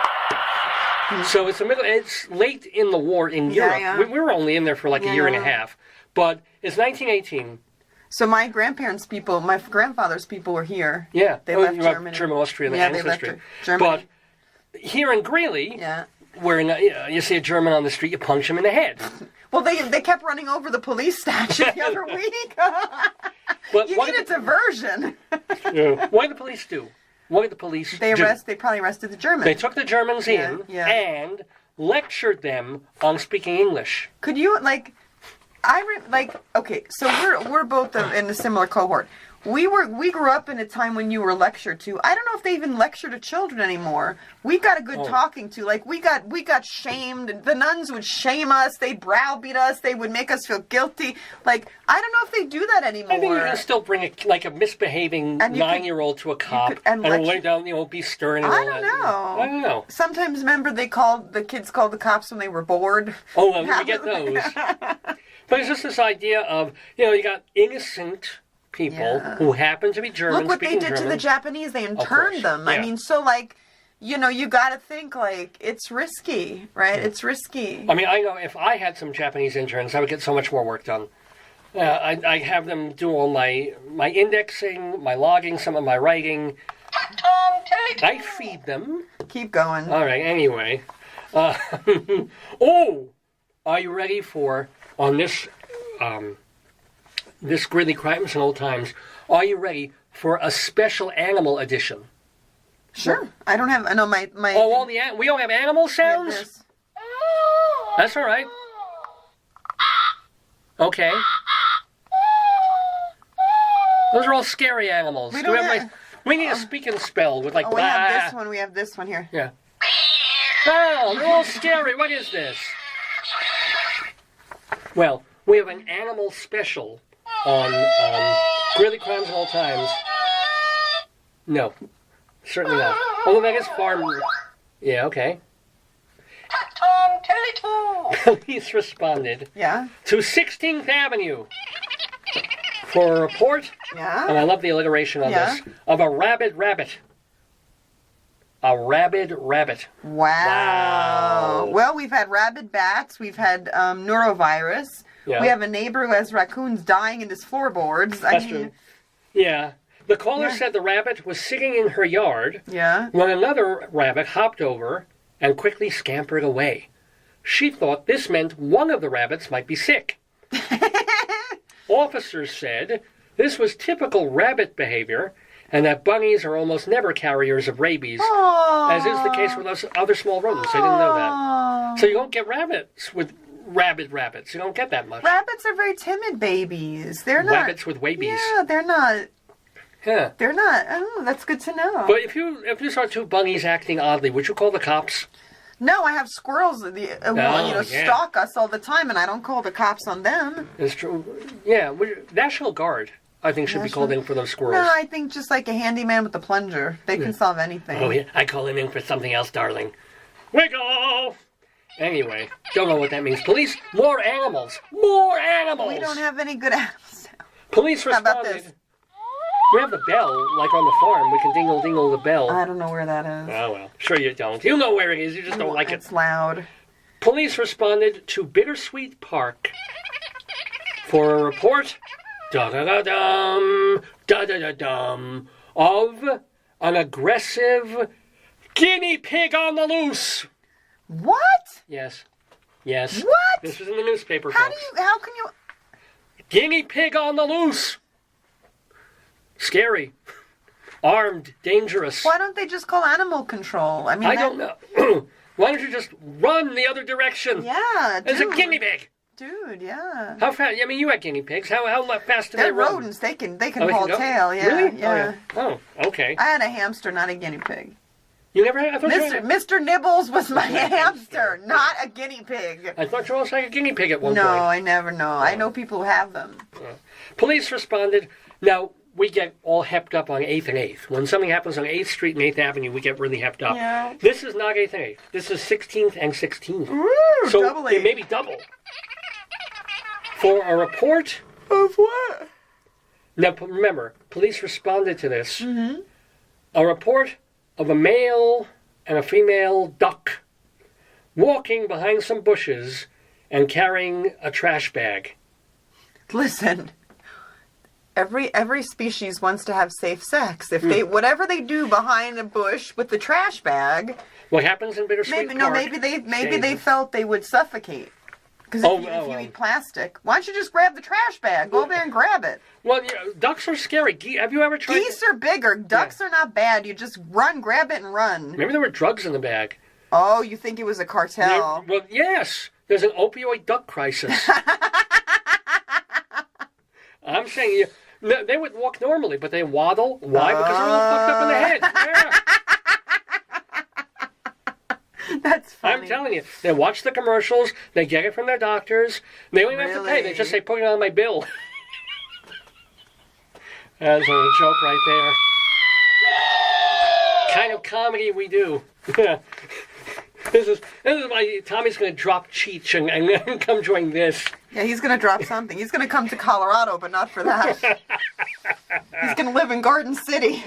So it's late in the war in Europe. Yeah. We were only in there for like a year and a half. But it's 1918. So my grandparents' people, my grandfather's people were here. Yeah. They left Germany. German, Austrian they left ancestry. Germany. But here in Greeley, yeah. where you see a German on the street, you punch him in the head. Well, they kept running over the police statue the other week. But you need a diversion. What did the police do? What did the police do? They probably arrested the Germans. They took the Germans in and lectured them on speaking English. Could you, okay, so we're both in a similar cohort. We grew up in a time when you were lectured to. I don't know if they even lecture to children anymore. We got a good talking to. Like we got shamed. The nuns would shame us. They'd browbeat us. They would make us feel guilty. Like I don't know if they do that anymore. I think you can still bring a misbehaving 9-year-old to a cop and lay down, be stern. And I don't know. Sometimes remember the kids called the cops when they were bored. Oh, we get those. But it's just this idea of you got innocent people who happen to be German. Look what they did to the Japanese. They interned them. Yeah. I mean, so you got to think it's risky, right? Yeah. It's risky. I mean, I know if I had some Japanese interns, I would get so much more work done. I have them do all my indexing, my logging, some of my writing. I feed them. Keep going. All right. Anyway, are you ready for on this? This Greeley Crimes and Old Times, are you ready for a special animal edition? Sure. I don't have... No, my... Oh, we don't have animal sounds? That's all right. Okay. Those are all scary animals. We need a speak and spell with we have this one. We have this one here. Yeah. Oh, they're all scary. What is this? Well, we have an animal special on Greeley Crimes and Old Times. No, certainly not. Although that is farm. Yeah, okay. Police responded to 16th Avenue for a report, and I love the alliteration on this, of a rabid rabbit. A rabid rabbit. Wow. Well, we've had rabid bats. We've had norovirus. Yeah. We have a neighbor who has raccoons dying in his floorboards. That's true. Yeah. The caller said the rabbit was sitting in her yard when another rabbit hopped over and quickly scampered away. She thought this meant one of the rabbits might be sick. Officers said this was typical rabbit behavior and that bunnies are almost never carriers of rabies, as is the case with other small rodents. I didn't know that. So you don't get rabbits with rabid rabbits. You don't get that much. Rabbits are very timid babies. They're not... Rabbits with wabies. Yeah, they're not... Yeah. They're not... Oh, that's good to know. But if you saw two bunnies acting oddly, would you call the cops? No, I have squirrels that stalk us all the time, and I don't call the cops on them. It's true. Yeah, National Guard, I think, should be called in for those squirrels. No, I think just like a handyman with a plunger. They can solve anything. Oh, yeah. I call him in for something else, darling. Wiggle! Anyway, don't know what that means. Police, more animals! More animals! We don't have any good animals. Police responded. How about this? We have the bell, like on the farm. We can dingle the bell. I don't know where that is. Oh, well. Sure you don't. You know where it is. You just don't like it. It's loud. Police responded to Bittersweet Park for a report da-da-da-dum, of an aggressive guinea pig on the loose. What? Yes. What? This was in the newspaper, How folks. how can you... Guinea pig on the loose. Scary. Armed. Dangerous. Why don't they just call animal control? I mean, I don't know. Why don't you just run the other direction? Yeah, dude. There's a guinea pig. Dude, yeah. How fast? I mean, you had guinea pigs. How fast do they They're run? rodents. They can haul tail. Yeah, Really? yeah. Oh, okay. I had a hamster, not a guinea pig. You never had? I thought you had... Mr. Nibbles was my hamster, not a guinea pig. I thought you also had a guinea pig at one point. No, I never know. I know people who have them. Police responded. Now, we get all hepped up on 8th and 8th. When something happens on 8th Street and 8th Avenue, we get really hepped up. Yeah. This is not 8th and 8th. This is 16th and 16th. Ooh, so doubly. it may be double. For a report... Of what? Now, remember, police responded to this. Mm-hmm. A report of a male and a female duck walking behind some bushes and carrying a trash bag. Listen, every species wants to have safe sex. If they whatever they do behind a bush with the trash bag, What happens in Bittersweet Park? maybe they felt they would suffocate. Because if you eat plastic, why don't you just grab the trash bag? Go over there and grab it. Well, ducks are scary. Have you ever tried? Geese are bigger. Ducks are not bad. You just grab it and run. Maybe there were drugs in the bag. Oh, you think it was a cartel? Well, yes. There's an opioid duck crisis. I'm saying they would walk normally, but they waddle. Why? Because they're all fucked up in the head. Yeah. That's funny. I'm telling you. They watch the commercials. They get it from their doctors. They don't even have to pay. They just say, put it on my bill. That's a joke right there. Kind of comedy we do. This is why Tommy's going to drop Cheech and come join this. Yeah, he's going to drop something. He's going to come to Colorado, but not for that. He's going to live in Garden City.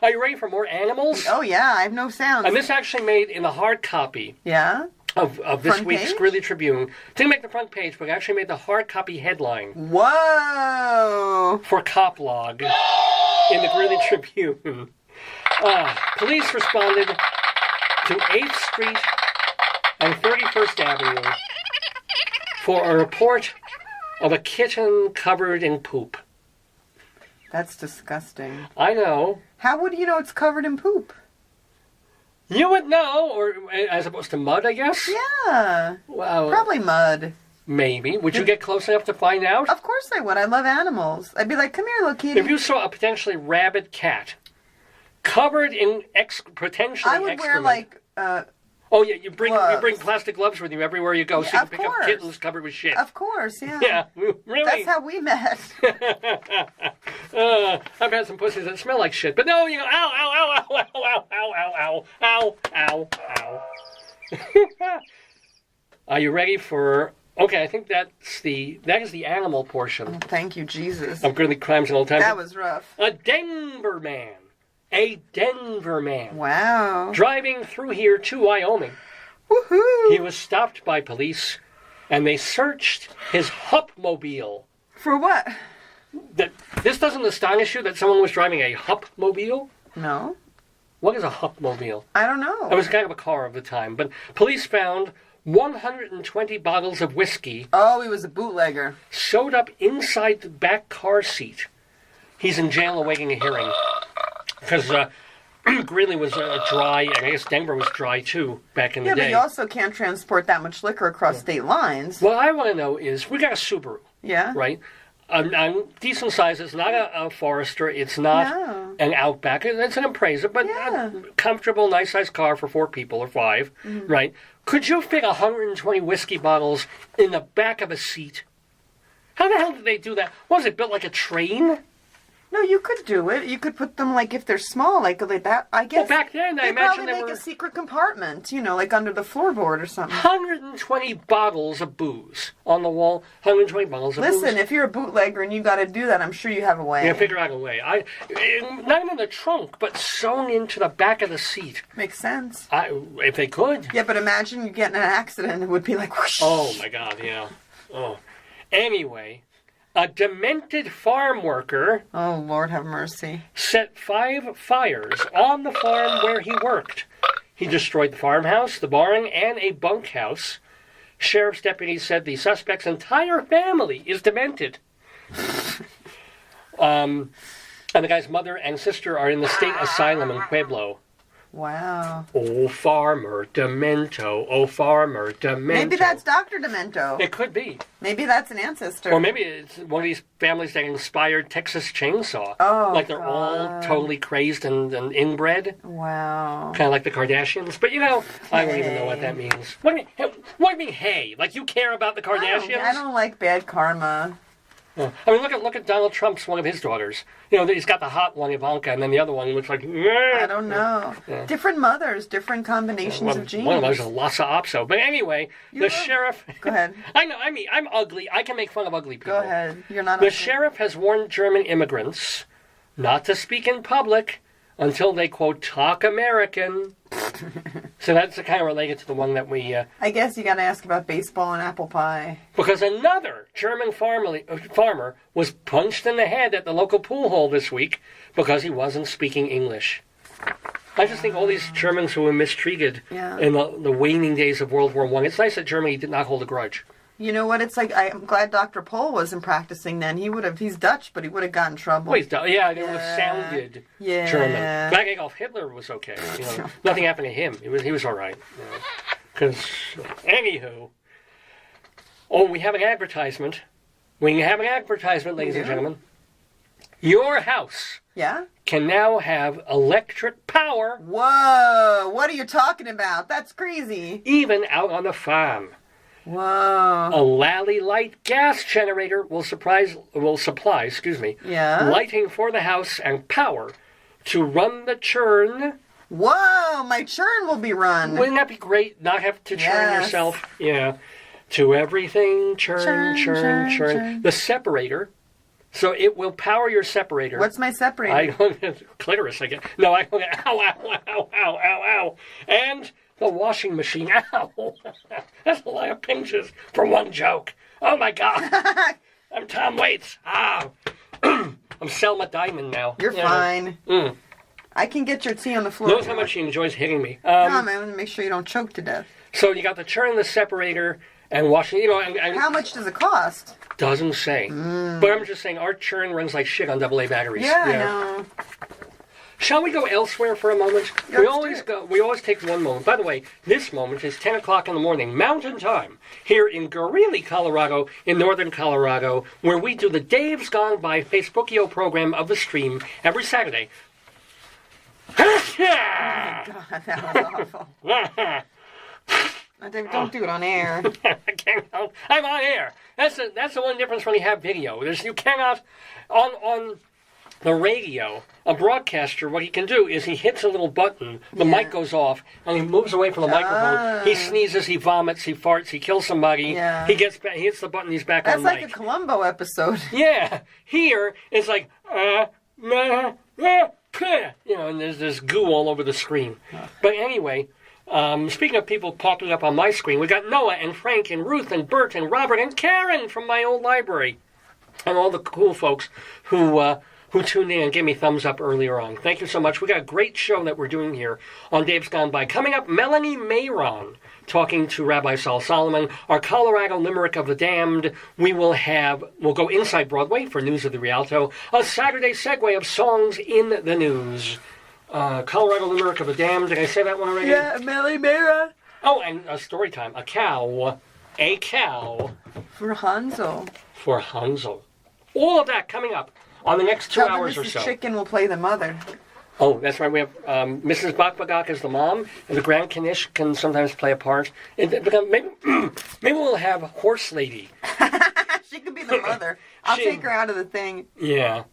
Are you ready for more animals? Oh, yeah. I have no sounds. And this actually made in the hard copy. Yeah? Of this Front week's page? Greeley Tribune. Didn't make the front page, but actually made the hard copy headline. Whoa! For Cop Log in the Greeley Tribune. Police responded to 8th Street and 31st Avenue for a report of a kitten covered in poop. That's disgusting. I know. How would you know it's covered in poop? You would know, or as opposed to mud, I guess? Yeah. Well, Probably mud. maybe. Would you get close enough to find out? Of course I would. I love animals. I'd be like, come here, little kitty. If you saw a potentially rabid cat covered in potentially I would wear, excrement. like, Oh yeah, you bring gloves. plastic gloves with you everywhere you go, so you can of pick up course. kittens covered with shit. Of course, yeah. Yeah, really. That's how we met. I've had some pussies that smell like shit, but no, you go, ow, ow, ow, ow, ow, ow, ow, ow, ow, ow. Are you ready for? Okay, I think that is the animal portion Thank you, Jesus. of Greeley Crimes in Old Time. That was rough. A Denver man. Wow. Driving through here to Wyoming. Woohoo! He was stopped by police, and they searched his Hupmobile. For what? This doesn't astonish you that someone was driving a Hupmobile? No. What is a Hupmobile? I don't know. It was kind of a car of the time, but police found 120 bottles of whiskey Oh, he was a bootlegger. sewed up inside the back car seat. He's in jail awaiting a hearing. Because Greeley was dry, and I guess Denver was dry too back in the Yeah, day. but you also can't transport that much liquor across state lines. What I want to know is, we got a Subaru, Yeah. right? Decent size. It's not a Forester. It's not an Outback. It's an Impreza, but a comfortable, nice-sized car for 4 people or 5, right? Could you fit 120 whiskey bottles in the back of a seat? How the hell did they do that? Was it built like a train? No, you could do it. You could put them, like, if they're small, like that. I guess. Well, back then, I they imagine probably they make were a secret compartment, like under the floorboard or something. 120 bottles of booze on the wall. 120 bottles of booze. Listen, if you're a bootlegger and you got to do that, I'm sure you have a way. Yeah, figure out a way. Not in the trunk, but sewn into the back of the seat. Makes sense. If they could. Yeah, but imagine you get in an accident, it would be like whoosh. Oh my God, yeah. Oh. Anyway, a demented farm worker Oh, Lord have mercy. set 5 fires on the farm where he worked. He destroyed the farmhouse, the barn, and a bunkhouse. Sheriff's deputies said the suspect's entire family is demented. And the guy's mother and sister are in the state asylum in Pueblo. Wow. Oh, Farmer Demento. Oh, Farmer Demento. Maybe that's Dr. Demento. It could be. Maybe that's an ancestor. Or maybe it's one of these families that inspired Texas Chainsaw. Oh, like they're all totally crazy and inbred. Wow. Kind of like the Kardashians. But, I don't even know what that means. What do you mean, hey? Like, you care about the Kardashians? I don't like bad karma. I mean, look at Donald Trump's one of his daughters. You know, he's got the hot one, Ivanka, and then the other one looks like. I don't know. Yeah. Different mothers, different combinations of genes. One of those is Lhasa Apso. But anyway, sheriff. Go ahead. I know. I mean, I'm ugly. I can make fun of ugly people. Go ahead. You're not. The sheriff has warned German immigrants not to speak in public until they, quote, talk American. So that's kind of related to the one that we... I guess you got to ask about baseball and apple pie. Because another German farmer was punched in the head at the local pool hall this week because he wasn't speaking English. I just think all these Germans who were mistreated in the waning days of World War I, it's nice that Germany did not hold a grudge. You know what? It's like, I'm glad Dr. Pohl wasn't practicing then. He's Dutch, but he would have gotten in trouble. Well, they would have sounded German. Black Adolf Hitler was okay. You know, nothing happened to him. He was all right. Because, anywho, we have an advertisement. We have an advertisement, ladies and gentlemen. Your house can now have electric power. Whoa! What are you talking about? That's crazy. Even out on the farm. Whoa. A Lally Light gas generator will supply lighting for the house and power to run the churn. Whoa, my churn will be run. Wouldn't that be great? Not have to churn yourself. Yeah. To everything, churn. The separator. So it will power your separator. What's my separator? Clitoris, I guess. No, ow. And the washing machine. Ow. That's a lot of pinches for one joke. Oh, my God. I'm Tom Waits. Ow. I'm Selma Diamond now. You're fine. I can get your tea on the floor. Notice how much she enjoys hitting me. No, man, I want to make sure you don't choke to death. So you got the churn, the separator, and washing. You know, and how much does it cost? Doesn't say. But I'm just saying, our churn runs like shit on AA batteries. Yeah, I know. Shall we go elsewhere for a moment? We always take one moment. By the way, this moment is 10 o'clock in the morning, Mountain Time, here in Greeley, Colorado, in northern Colorado, where we do the Dave's Gone By Facebookio program of the stream every Saturday. Oh my God, that was awful. Don't do it on air. I can't help. I'm on air. That's the one difference when you have video. You cannot on the radio. A broadcaster, what he can do is he hits a little button, the mic goes off, and he moves away from the microphone. He sneezes, he vomits, he farts, he kills somebody. Yeah. He gets back, he hits the button, he's back on mic. That's like a Columbo episode. Yeah. Here it's like you know, and there's this goo all over the screen. But anyway. Speaking of people popping up on my screen, we got Noah and Frank and Ruth and Bert and Robert and Karen from my old library, and all the cool folks who tuned in and gave me thumbs up earlier on. Thank you so much. We got a great show that we're doing here on Dave's Gone By. Coming up, Melanie Mayron talking to Rabbi Saul Solomon. Our Colorado Limerick of the Damned. We'll go inside Broadway for News of the Rialto. A Saturday segue of songs in the news. Colorado Limerick of the Damned. Did I say that one already? Yeah, Melanie Mayron. Oh, and StoryTime. A cow. For Hansel. All of that coming up on the next 2 hours or so. Mrs. Chicken will play the mother. Oh, that's right. We have Mrs. Bakbagak as the mom, and the Grand Knish can sometimes play a part. Maybe we'll have Horse Lady. She could be the mother. I'll take her out of the thing. Yeah.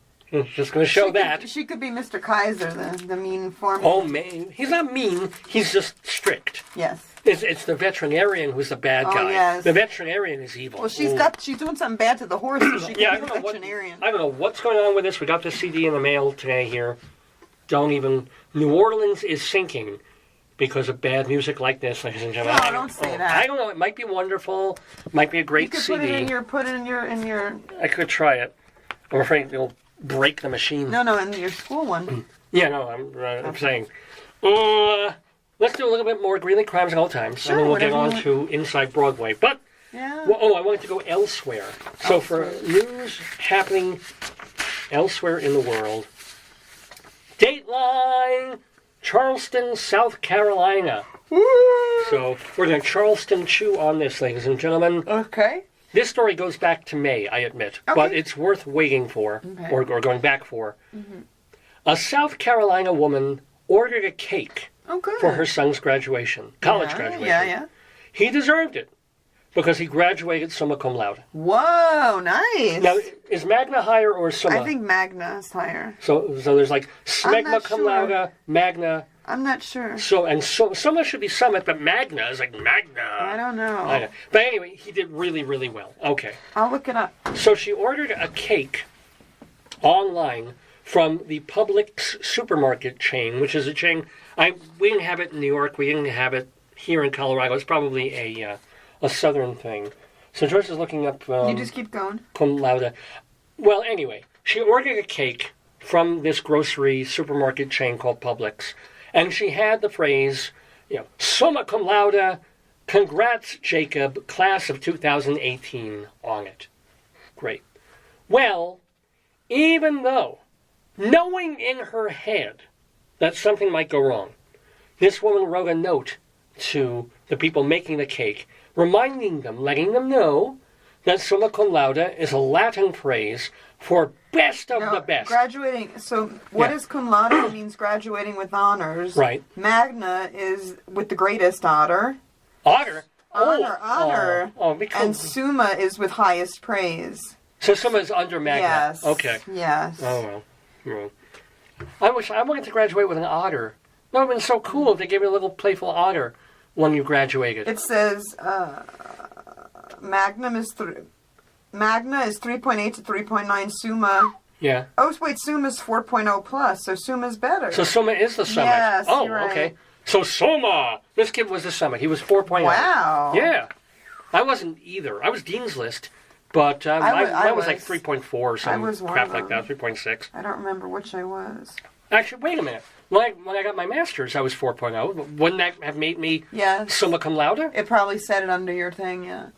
Just going to show that. She could be Mr. Kaiser, the mean foreman. Oh, man. He's not mean. He's just strict. Yes. It's the veterinarian who's the bad guy. Yes. The veterinarian is evil. Well, she's doing something bad to the horse, so she could be the veterinarian. I don't know what's going on with this. We got the CD in the mail today here. New Orleans is sinking because of bad music like this, ladies and gentlemen. No, don't say that. I don't know. It might be wonderful. It might be a great CD. You could put it in your... I could try it. I'm afraid it'll break the machine. No, in your school one. Yeah, no, I'm saying. Let's do a little bit more Greeley Crimes at All Times, sure, and then we'll get on to Inside Broadway. But, I wanted to go elsewhere. So for news happening elsewhere in the world, Dateline, Charleston, South Carolina. Woo! So we're going to Charleston chew on this, ladies and gentlemen. Okay. This story goes back to May, I admit, but it's worth waiting for, or going back for. Mm-hmm. A South Carolina woman ordered a cake for her son's graduation, college graduation. Yeah. He deserved it. because he graduated summa cum laude. Whoa, nice. Now, is magna higher or summa? I think magna is higher. So there's like smegma cum sure. laude, magna. I'm not sure. So summa should be summit, but magna is like magna. I don't know. I know. But anyway, he did really, really well. Okay. I'll look it up. So she ordered a cake online from the Publix supermarket chain, which is a chain. We didn't have it in New York. We didn't have it here in Colorado. It's probably a southern thing. So Joyce is looking up. You just keep going. Cum laude. Well, anyway, she ordered a cake from this grocery supermarket chain called Publix, and she had the phrase, "Summa cum laude, congrats, Jacob, class of 2018" on it. Great. Well, even though, knowing in her head that something might go wrong, this woman wrote a note to the people making the cake, reminding them, letting them know that summa cum laude is a Latin phrase for best of the best. Graduating. So what is cum laude? It means graduating with honors. Right. Magna is with the greatest honor. Honor? Honor. Because... And summa is with highest praise. So summa is under magna. Yes. Okay. Yes. Oh, well. I wanted to graduate with an otter. That would have been so cool if they gave me a little playful otter when you graduated. It says Magna is 3.8 to 3.9. Summa. Yeah. Oh wait, Summa is 4.0 plus, so Summa is better. So summa is the summit. Yes. Oh, you're right. Okay. So summa. This kid was the summit. He was 4.0. Wow. Yeah. I wasn't either. I was Dean's List, but I was like 3.4 or some crap like that. 3.6. I don't remember which I was. Actually, wait a minute. When I got my master's, I was 4.0. Wouldn't that have made me summa cum laude? It probably said it under your thing, yeah.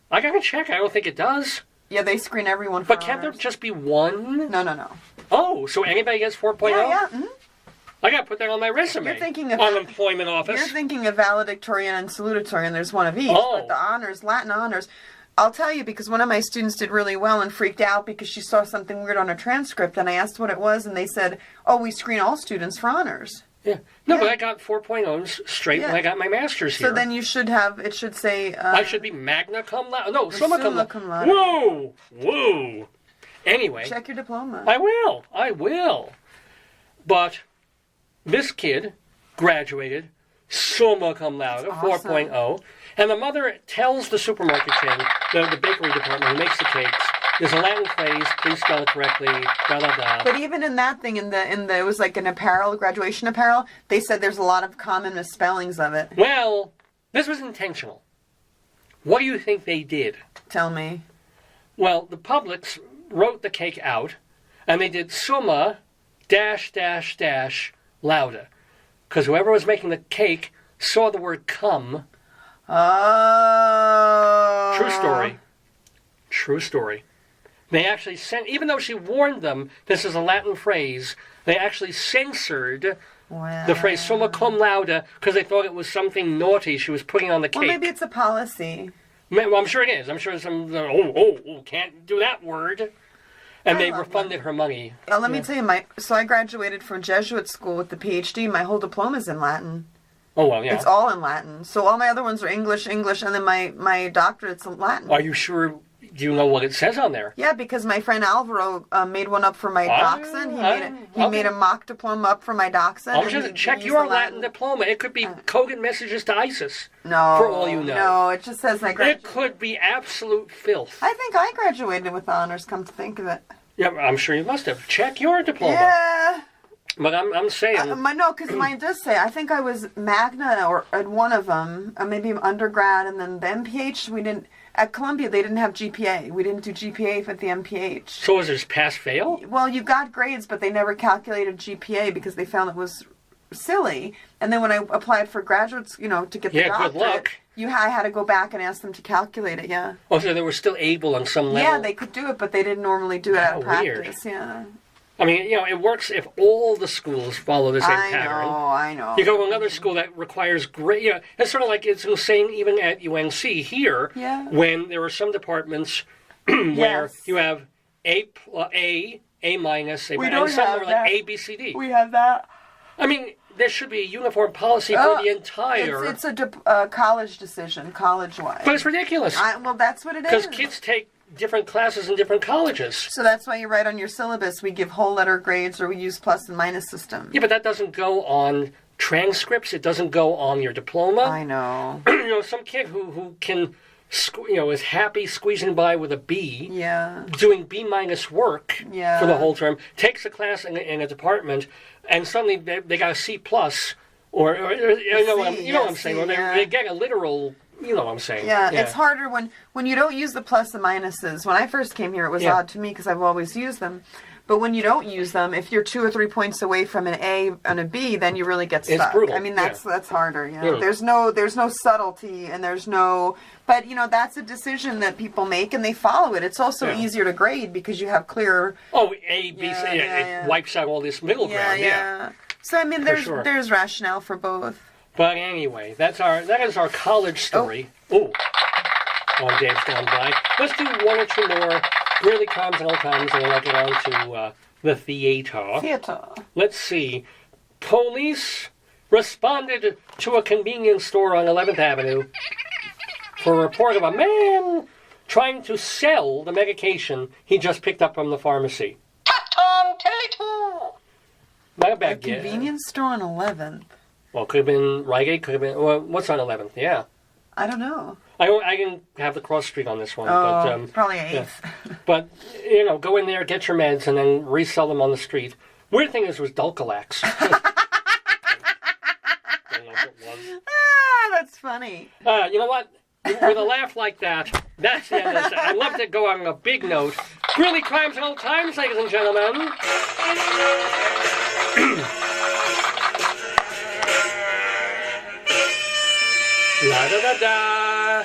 I gotta check. I don't think it does. Yeah, they screen everyone for But can't there just be one? No. Oh, so anybody gets 4.0? Yeah. Mm-hmm. I gotta put that on my resume. You're thinking of unemployment office. You're thinking of valedictorian and salutatorian. There's one of each. Oh. But the honors, Latin honors, I'll tell you because one of my students did really well and freaked out because she saw something weird on her transcript, and I asked what it was, and they said, "Oh, we screen all students for honors." Yeah. No, but I got 4.0s straight when I got my master's here. So then you should have, it should say... I should be magna cum laude. No, summa cum laude. Whoa! Anyway. Check your diploma. I will. But this kid graduated summa cum laude, 4.0. And the mother tells the supermarket chain, the bakery department who makes the cakes, there's a Latin phrase, please spell it correctly, da-da-da. But even in that thing, it was like an apparel, graduation apparel, they said there's a lot of common misspellings of it. Well, this was intentional. What do you think they did? Tell me. Well, the Publix wrote the cake out, and they did summa -- laude. Because whoever was making the cake saw the word cum. Oh. True story. They actually even though she warned them this is a Latin phrase, they actually censored the phrase summa cum laude because they thought it was something naughty she was putting on the cake. Well, maybe it's a policy. Well, I'm sure it is. I'm sure some, can't do that word. And they refunded her money. Let me tell you, so I graduated from Jesuit school with the PhD. My whole diploma's in Latin. Oh, well, yeah. It's all in Latin. So all my other ones are English, and then my doctorate's in Latin. Are you sure? Do you know what it says on there? Yeah, because my friend Alvaro made one up for my dachshund. He made a mock diploma up for my dachshund. I'm just check your Latin diploma. It could be coded messages to ISIS. No. For all you know. No, it just says I graduated. It could be absolute filth. I think I graduated with honors, come to think of it. Yeah, I'm sure you must have. Check your diploma. Yeah. But I'm saying... no, because mine does say, I think I was Magna or at one of them, maybe undergrad, and then the MPH, we didn't... At Columbia, they didn't have GPA. We didn't do GPA for the MPH. So was it pass-fail? Well, you got grades, but they never calculated GPA because they found it was silly. And then when I applied for graduates, to get the doctorate... good luck. I had to go back and ask them to calculate it, yeah. Oh, so they were still able on some level? Yeah, they could do it, but they didn't normally do it out of practice, yeah. I mean, it works if all the schools follow the same pattern. I know. You go to another school that requires great... it's sort of like it's saying even at UNC here, when there are some departments where you have A minus, and some are like A, B, C, D. We have that. I mean, there should be a uniform policy for the entire... It's a college decision, college-wide. But it's ridiculous. Well, that's what it is. Because kids take different classes in different colleges. So that's why you write on your syllabus, we give whole letter grades or we use plus and minus system. Yeah, but that doesn't go on transcripts. It doesn't go on your diploma. I know. Some kid who can... is happy squeezing by with a B, doing B- work for the whole term, takes a class in a department, and suddenly they got a C+, or you know what I'm saying, or they get a literal, you know what I'm saying. Yeah, it's harder when you don't use the plus and minuses. When I first came here, it was odd to me because I've always used them. But when you don't use them, if you're 2 or 3 points away from an A and a B, then you really get stuck. It's brutal. I mean, that's harder. You know? There's no subtlety, and there's no. But that's a decision that people make, and they follow it. It's also easier to grade because you have clear. Oh, A, B, C. It wipes out all this middle ground. Yeah. So I mean, there's rationale for both. But anyway, that is our college story. Oh. On Dave's Gone By. Let's do one or two more Greeley crimes and old times, and then I'll get on to the theater. Let's see. Police responded to a convenience store on 11th Avenue for a report of a man trying to sell the medication he just picked up from the pharmacy. Not a bad guess. Convenience store on 11th? Well, it could have been Rite Aid, could have been... Well, what's on 11th? Yeah. I don't know. I didn't have the cross street on this one. Oh, but, probably 8th. Yeah. But, go in there, get your meds, and then resell them on the street. Weird thing is, it was Dulcolax. I don't know if it was. That's funny. You know what? With a laugh like that, that's the end of this. I'd love to go on a big note. Greeley crimes and old times, ladies and gentlemen. La-da-da-da.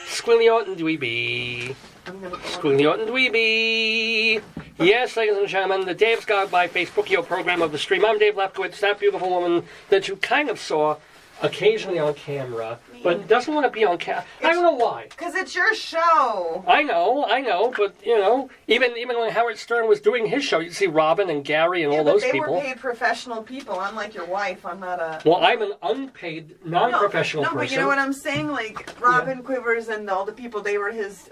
Squilliot and Dweeby. Squilliot and Dweeby. Yes, ladies and gentlemen, the Dave's Gone By Facebookio program of the stream. I'm Dave Lefkowitz, that beautiful woman that you kind of saw occasionally on camera, but doesn't want to be on camera. I don't know why. Because it's your show. I know, but, even when Howard Stern was doing his show, you'd see Robin and Gary and all those people. They were paid professional people, unlike your wife. I'm not a... Well, I'm an unpaid, non-professional person. No, but you know what I'm saying? Like, Robin Quivers and all the people, they were his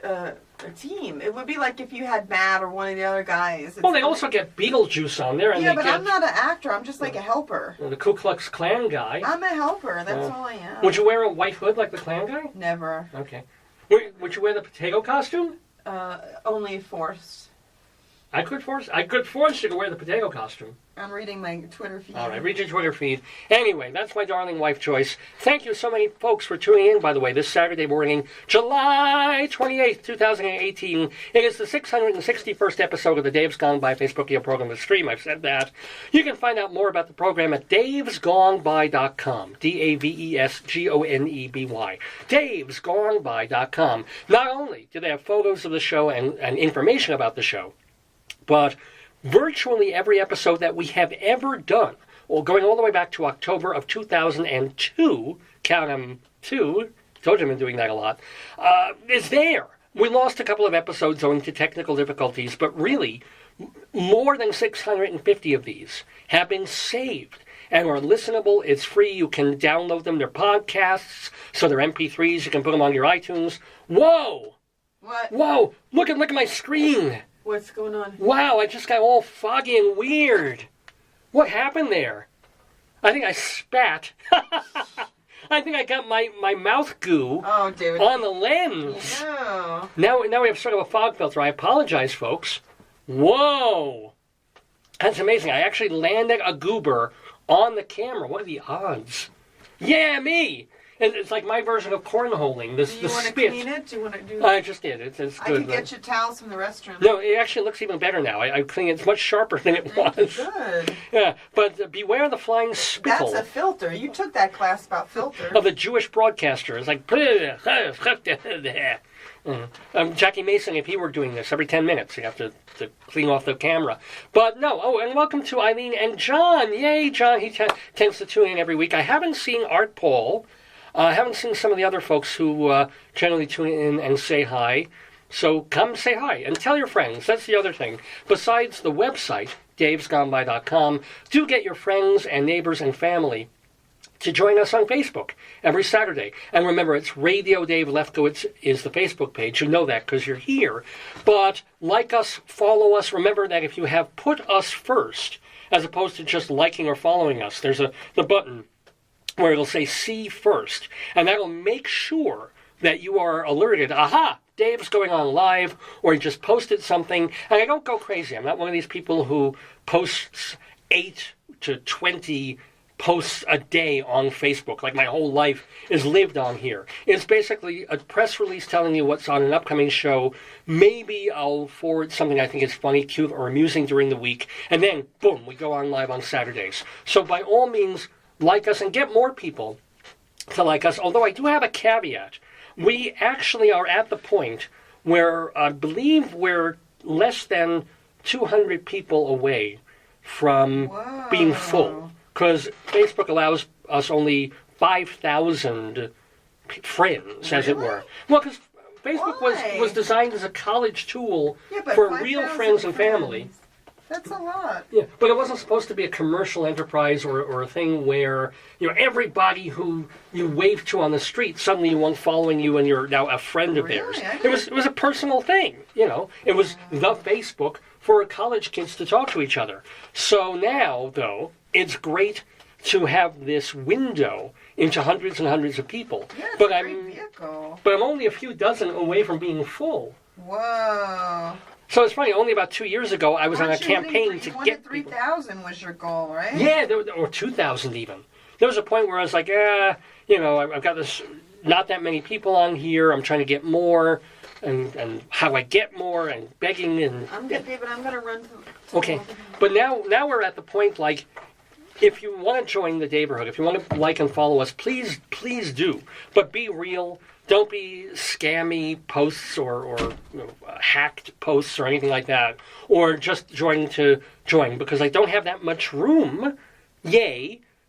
team. It would be like if you had Matt or one of the other guys. Well, they also get Beetlejuice on there. And but I'm not an actor. I'm just like a helper. The Ku Klux Klan guy. I'm a helper. That's all I am. Would you wear a white hood like the Klan guy? Never. Okay. Would you wear the potato costume? Only forced. I could force you to wear the potato costume. I'm reading my Twitter feed. All right, read your Twitter feed. Anyway, that's my darling wife, Joyce. Thank you so many folks for tuning in, by the way, this Saturday morning, July 28th, 2018. It is the 661st episode of the Dave's Gone By Facebookio program with stream. I've said that. You can find out more about the program at davesgoneby.com. DAVESGONEBY. davesgoneby.com. Not only do they have photos of the show and information about the show, but virtually every episode that we have ever done, well, going all the way back to October of 2002, count them 2, told you I've been doing that a lot, is there. We lost a couple of episodes owing to technical difficulties, but really, more than 650 of these have been saved and are listenable. It's free. You can download them. They're podcasts, so they're MP3s. You can put them on your iTunes. Whoa! What? Whoa! Look at my screen! What's going on? Wow, I just got all foggy and weird. What happened there? I think I spat. I think I got my mouth goo on the lens. Yeah. Now we have sort of a fog filter. I apologize, folks. Whoa. That's amazing. I actually landed a goober on the camera. What are the odds? Yeah, me. It's like my version of cornholing. Do you want to clean it? Do you want to do? I just did. It's good. I can get you towels from the restroom. No, it actually looks even better now. I clean it. It's much sharper than it was. Good. Yeah, but beware the flying spittle. That's a filter. You took that class about filter. Of the Jewish broadcaster. It's like... Jackie Mason, if he were doing this every 10 minutes, you have to clean off the camera. But no, and welcome to Eileen and John. Yay, John. He tends to tune in every week. I haven't seen Art Paul. I haven't seen some of the other folks who generally tune in and say hi. So come say hi and tell your friends. That's the other thing. Besides the website, davesgoneby.com, do get your friends and neighbors and family to join us on Facebook every Saturday. And remember, it's Radio Dave Lefkowitz is the Facebook page. You know that because you're here. But like us, follow us. Remember that if you have put us first, as opposed to just liking or following us, there's the button where it'll say see first. And that'll make sure that you are alerted. Aha! Dave's going on live, or he just posted something. And I don't go crazy. I'm not one of these people who posts 8 to 20 posts a day on Facebook. Like my whole life is lived on here. It's basically a press release telling you what's on an upcoming show. Maybe I'll forward something I think is funny, cute, or amusing during the week. And then, boom, we go on live on Saturdays. So by all means, like us and get more people to like us. Although I do have a caveat. We actually are at the point where I believe we're less than 200 people away from being full. Because Facebook allows us only 5,000 friends, as it were. Well, because Facebook was designed as a college tool for real friends and family. That's a lot. Yeah, but it wasn't supposed to be a commercial enterprise or a thing where, everybody who you wave to on the street, suddenly you want following you and you're now a friend of theirs. It was a personal thing, It was the Facebook for college kids to talk to each other. So now, though, it's great to have this window into hundreds and hundreds of people. Yeah, it's but a great vehicle. But I'm only a few dozen away from being full. Whoa. So it's funny, only about 2 years ago, I was on a campaign to get 3,000 was your goal, right? Yeah, or 2,000 even. There was a point where I was like, I've got this, not that many people on here, I'm trying to get more, and how I get more, and begging, and... I'm good, David, I'm going to run to... Okay, but now we're at the point, like, if you want to join the Daverhood, if you want to like and follow us, please do. But be real. Don't be scammy posts or hacked posts or anything like that. Or just join to join, because I don't have that much room,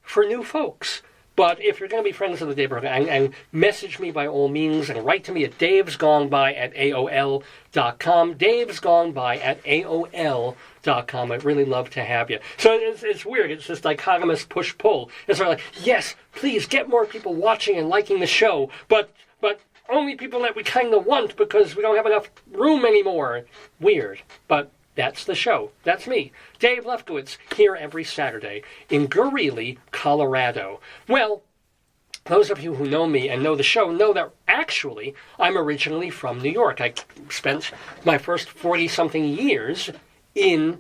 for new folks. But if you're going to be friends of the Daverhood, and message me by all means, and write to me at davesgoneby@aol.com, davesgoneby@aol.com. I'd really love to have you. So it's weird. It's this dichotomous push-pull. It's sort of like, yes, please get more people watching and liking the show, but only people that we kind of want because we don't have enough room anymore. Weird, but that's the show. That's me, Dave Lefkowitz, here every Saturday in Greeley, Colorado. Well, those of you who know me and know the show know that actually I'm originally from New York. I spent my first 40-something years in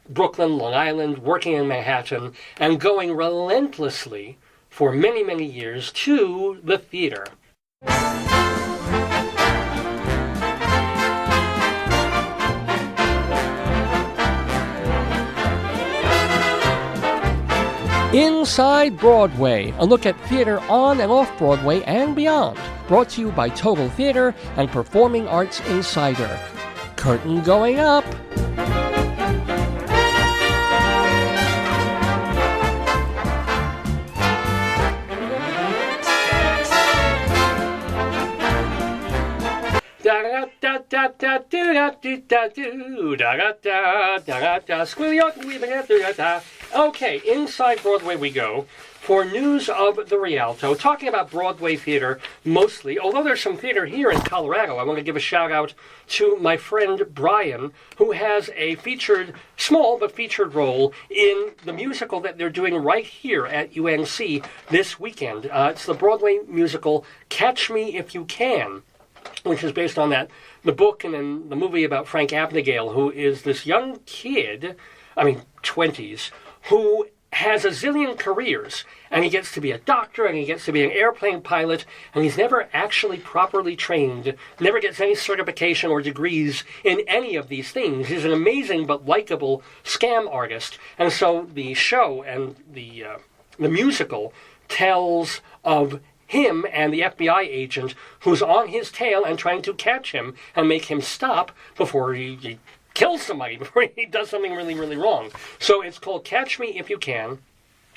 Brooklyn, Long Island, working in Manhattan, and going relentlessly for many, many years to the theater. Inside Broadway, a look at theater on and off Broadway and beyond. Brought to you by Total Theater and Performing Arts Insider. Curtain going up. Okay, inside Broadway we go for news of the Rialto, talking about Broadway theater mostly. Although there's some theater here in Colorado, I want to give a shout out to my friend Brian, who has a small but featured role in the musical that they're doing right here at UNC this weekend. It's the Broadway musical Catch Me If You Can, which is based on the book and then the movie about Frank Abagnale, who is this young kid, 20s, who has a zillion careers, and he gets to be a doctor, and he gets to be an airplane pilot, and he's never actually properly trained, never gets any certification or degrees in any of these things. He's an amazing but likable scam artist, and so the show and the musical tells of him and the FBI agent who's on his tail and trying to catch him and make him stop before he kills somebody, before he does something really, really wrong. So it's called Catch Me If You Can.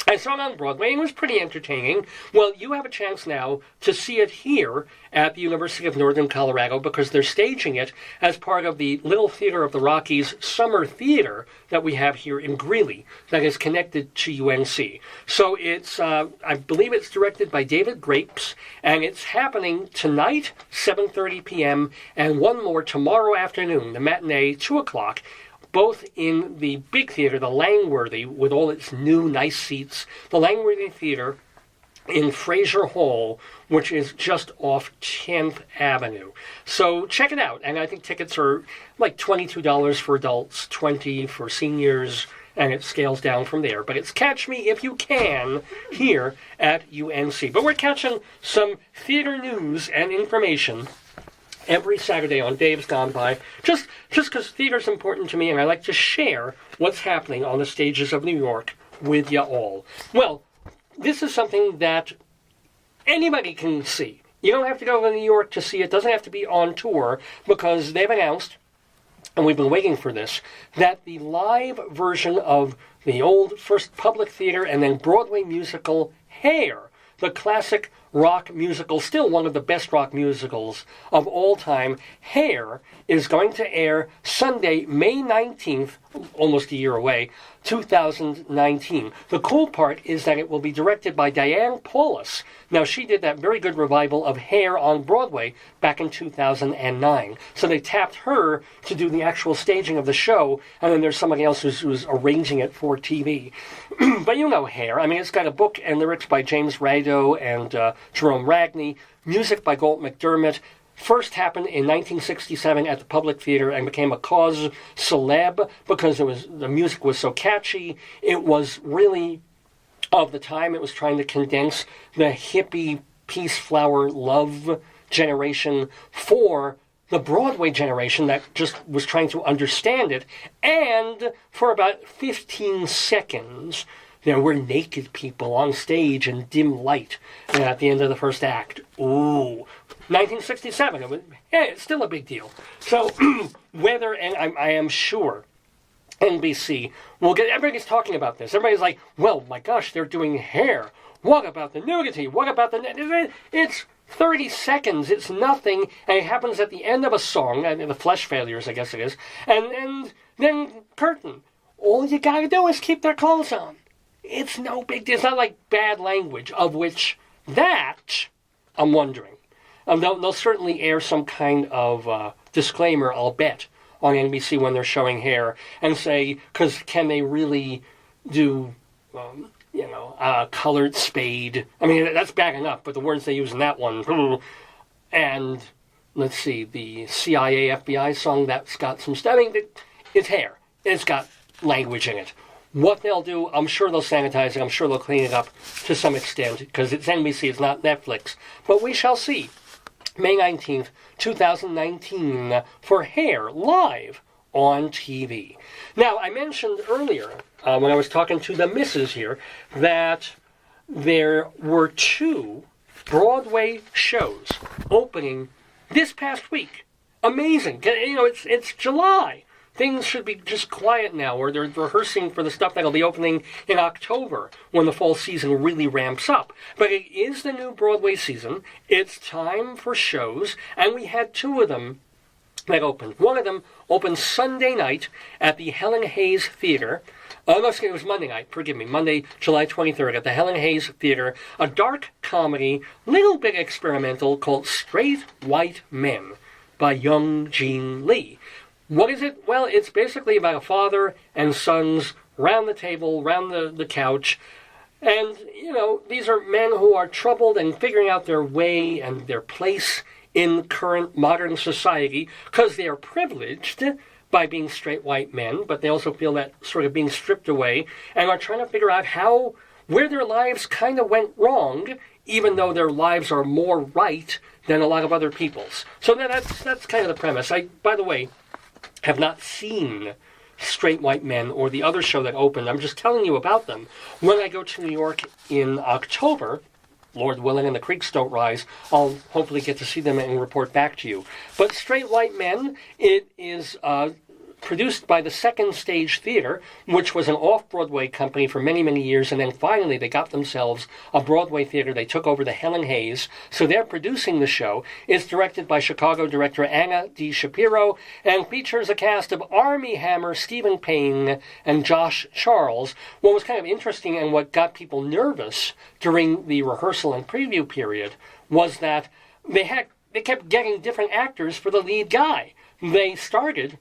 I saw it on Broadway, and it was pretty entertaining. Well, you have a chance now to see it here at the University of Northern Colorado because they're staging it as part of the Little Theater of the Rockies summer theater that we have here in Greeley that is connected to UNC. So it's, I believe it's directed by David Grapes, and it's happening tonight, 7:30 p.m., and one more tomorrow afternoon, the matinee, 2 o'clock, both in the big theater, the Langworthy, with all its new nice seats, the Langworthy Theater in Fraser Hall, which is just off 10th Avenue. So check it out. And I think tickets are like $22 for adults, $20 for seniors, and it scales down from there. But it's Catch Me If You Can here at UNC. But we're catching some theater news and information every Saturday on Dave's Gone By, just because theater's important to me, and I like to share what's happening on the stages of New York with you all. Well, this is something that anybody can see. You don't have to go to New York to see it. It doesn't have to be on tour, because they've announced, and we've been waiting for this, that the live version of the old first public theater and then Broadway musical Hair, the classic rock musical, still one of the best rock musicals of all time, Hair, is going to air Sunday, May 19th, almost a year away, 2019. The cool part is that it will be directed by Diane Paulus. Now, she did that very good revival of Hair on Broadway back in 2009. So they tapped her to do the actual staging of the show, and then there's somebody else who's arranging it for TV. But you know Hair. I mean, it's got a book and lyrics by James Rado and Jerome Ragney, music by Galt McDermott. First happened in 1967 at the Public Theater and became a cause celeb because the music was so catchy. It was really of the time. It was trying to condense the hippie, peace flower, love generation for the Broadway generation that just was trying to understand it. And for about 15 seconds, there were naked people on stage in dim light at the end of the first act. Ooh. 1967. It's still a big deal. So whether, and I am sure NBC will get, everybody's talking about this. Everybody's like, well, my gosh, they're doing Hair. What about the nudity? What about the... It's 30 seconds. It's nothing. And it happens at the end of a song, and the Flesh Failures, I guess it is. And then curtain. All you gotta do is keep their clothes on. It's no big deal. It's not like bad language, of which that, I'm wondering. They'll certainly air some kind of disclaimer, I'll bet, on NBC when they're showing Hair, and say, because can they really do, colored spade? I mean, that's bad enough, but the words they use in that one, and let's see, the CIA FBI song that's got some stuff. I mean, it's Hair. It's got language in it. What they'll do, I'm sure they'll sanitize it. I'm sure they'll clean it up to some extent, because it's NBC, it's not Netflix. But we shall see. May 19th, 2019, for Hair, live on TV. Now, I mentioned earlier, when I was talking to the missus here, that there were 2 Broadway shows opening this past week. Amazing. You know, it's July. Things should be just quiet now, or they're rehearsing for the stuff that'll be opening in October when the fall season really ramps up. But it is the new Broadway season. It's time for shows, and we had 2 of them that opened. One of them opened Sunday night at the Helen Hayes Theater. No, it was Monday night, forgive me, Monday, July 23rd, at the Helen Hayes Theater, a dark comedy, little bit experimental, called Straight White Men by Young Jean Lee. What is it? Well, it's basically about a father and sons round the table, round the couch. And, these are men who are troubled and figuring out their way and their place in current modern society because they are privileged by being straight white men, but they also feel that sort of being stripped away and are trying to figure out where their lives kind of went wrong, even though their lives are more right than a lot of other people's. So that's kind of the premise. By the way, have not seen Straight White Men or the other show that opened. I'm just telling you about them. When I go to New York in October, Lord willing and the creeks don't rise, I'll hopefully get to see them and report back to you. But Straight White Men, it is produced by the Second Stage Theater, which was an off-Broadway company for many, many years, and then finally they got themselves a Broadway theater. They took over the Helen Hayes, so they're producing the show. It's directed by Chicago director Anna D. Shapiro and features a cast of Armie Hammer, Stephen Payne, and Josh Charles. What was kind of interesting and what got people nervous during the rehearsal and preview period was that they kept getting different actors for the lead guy. They started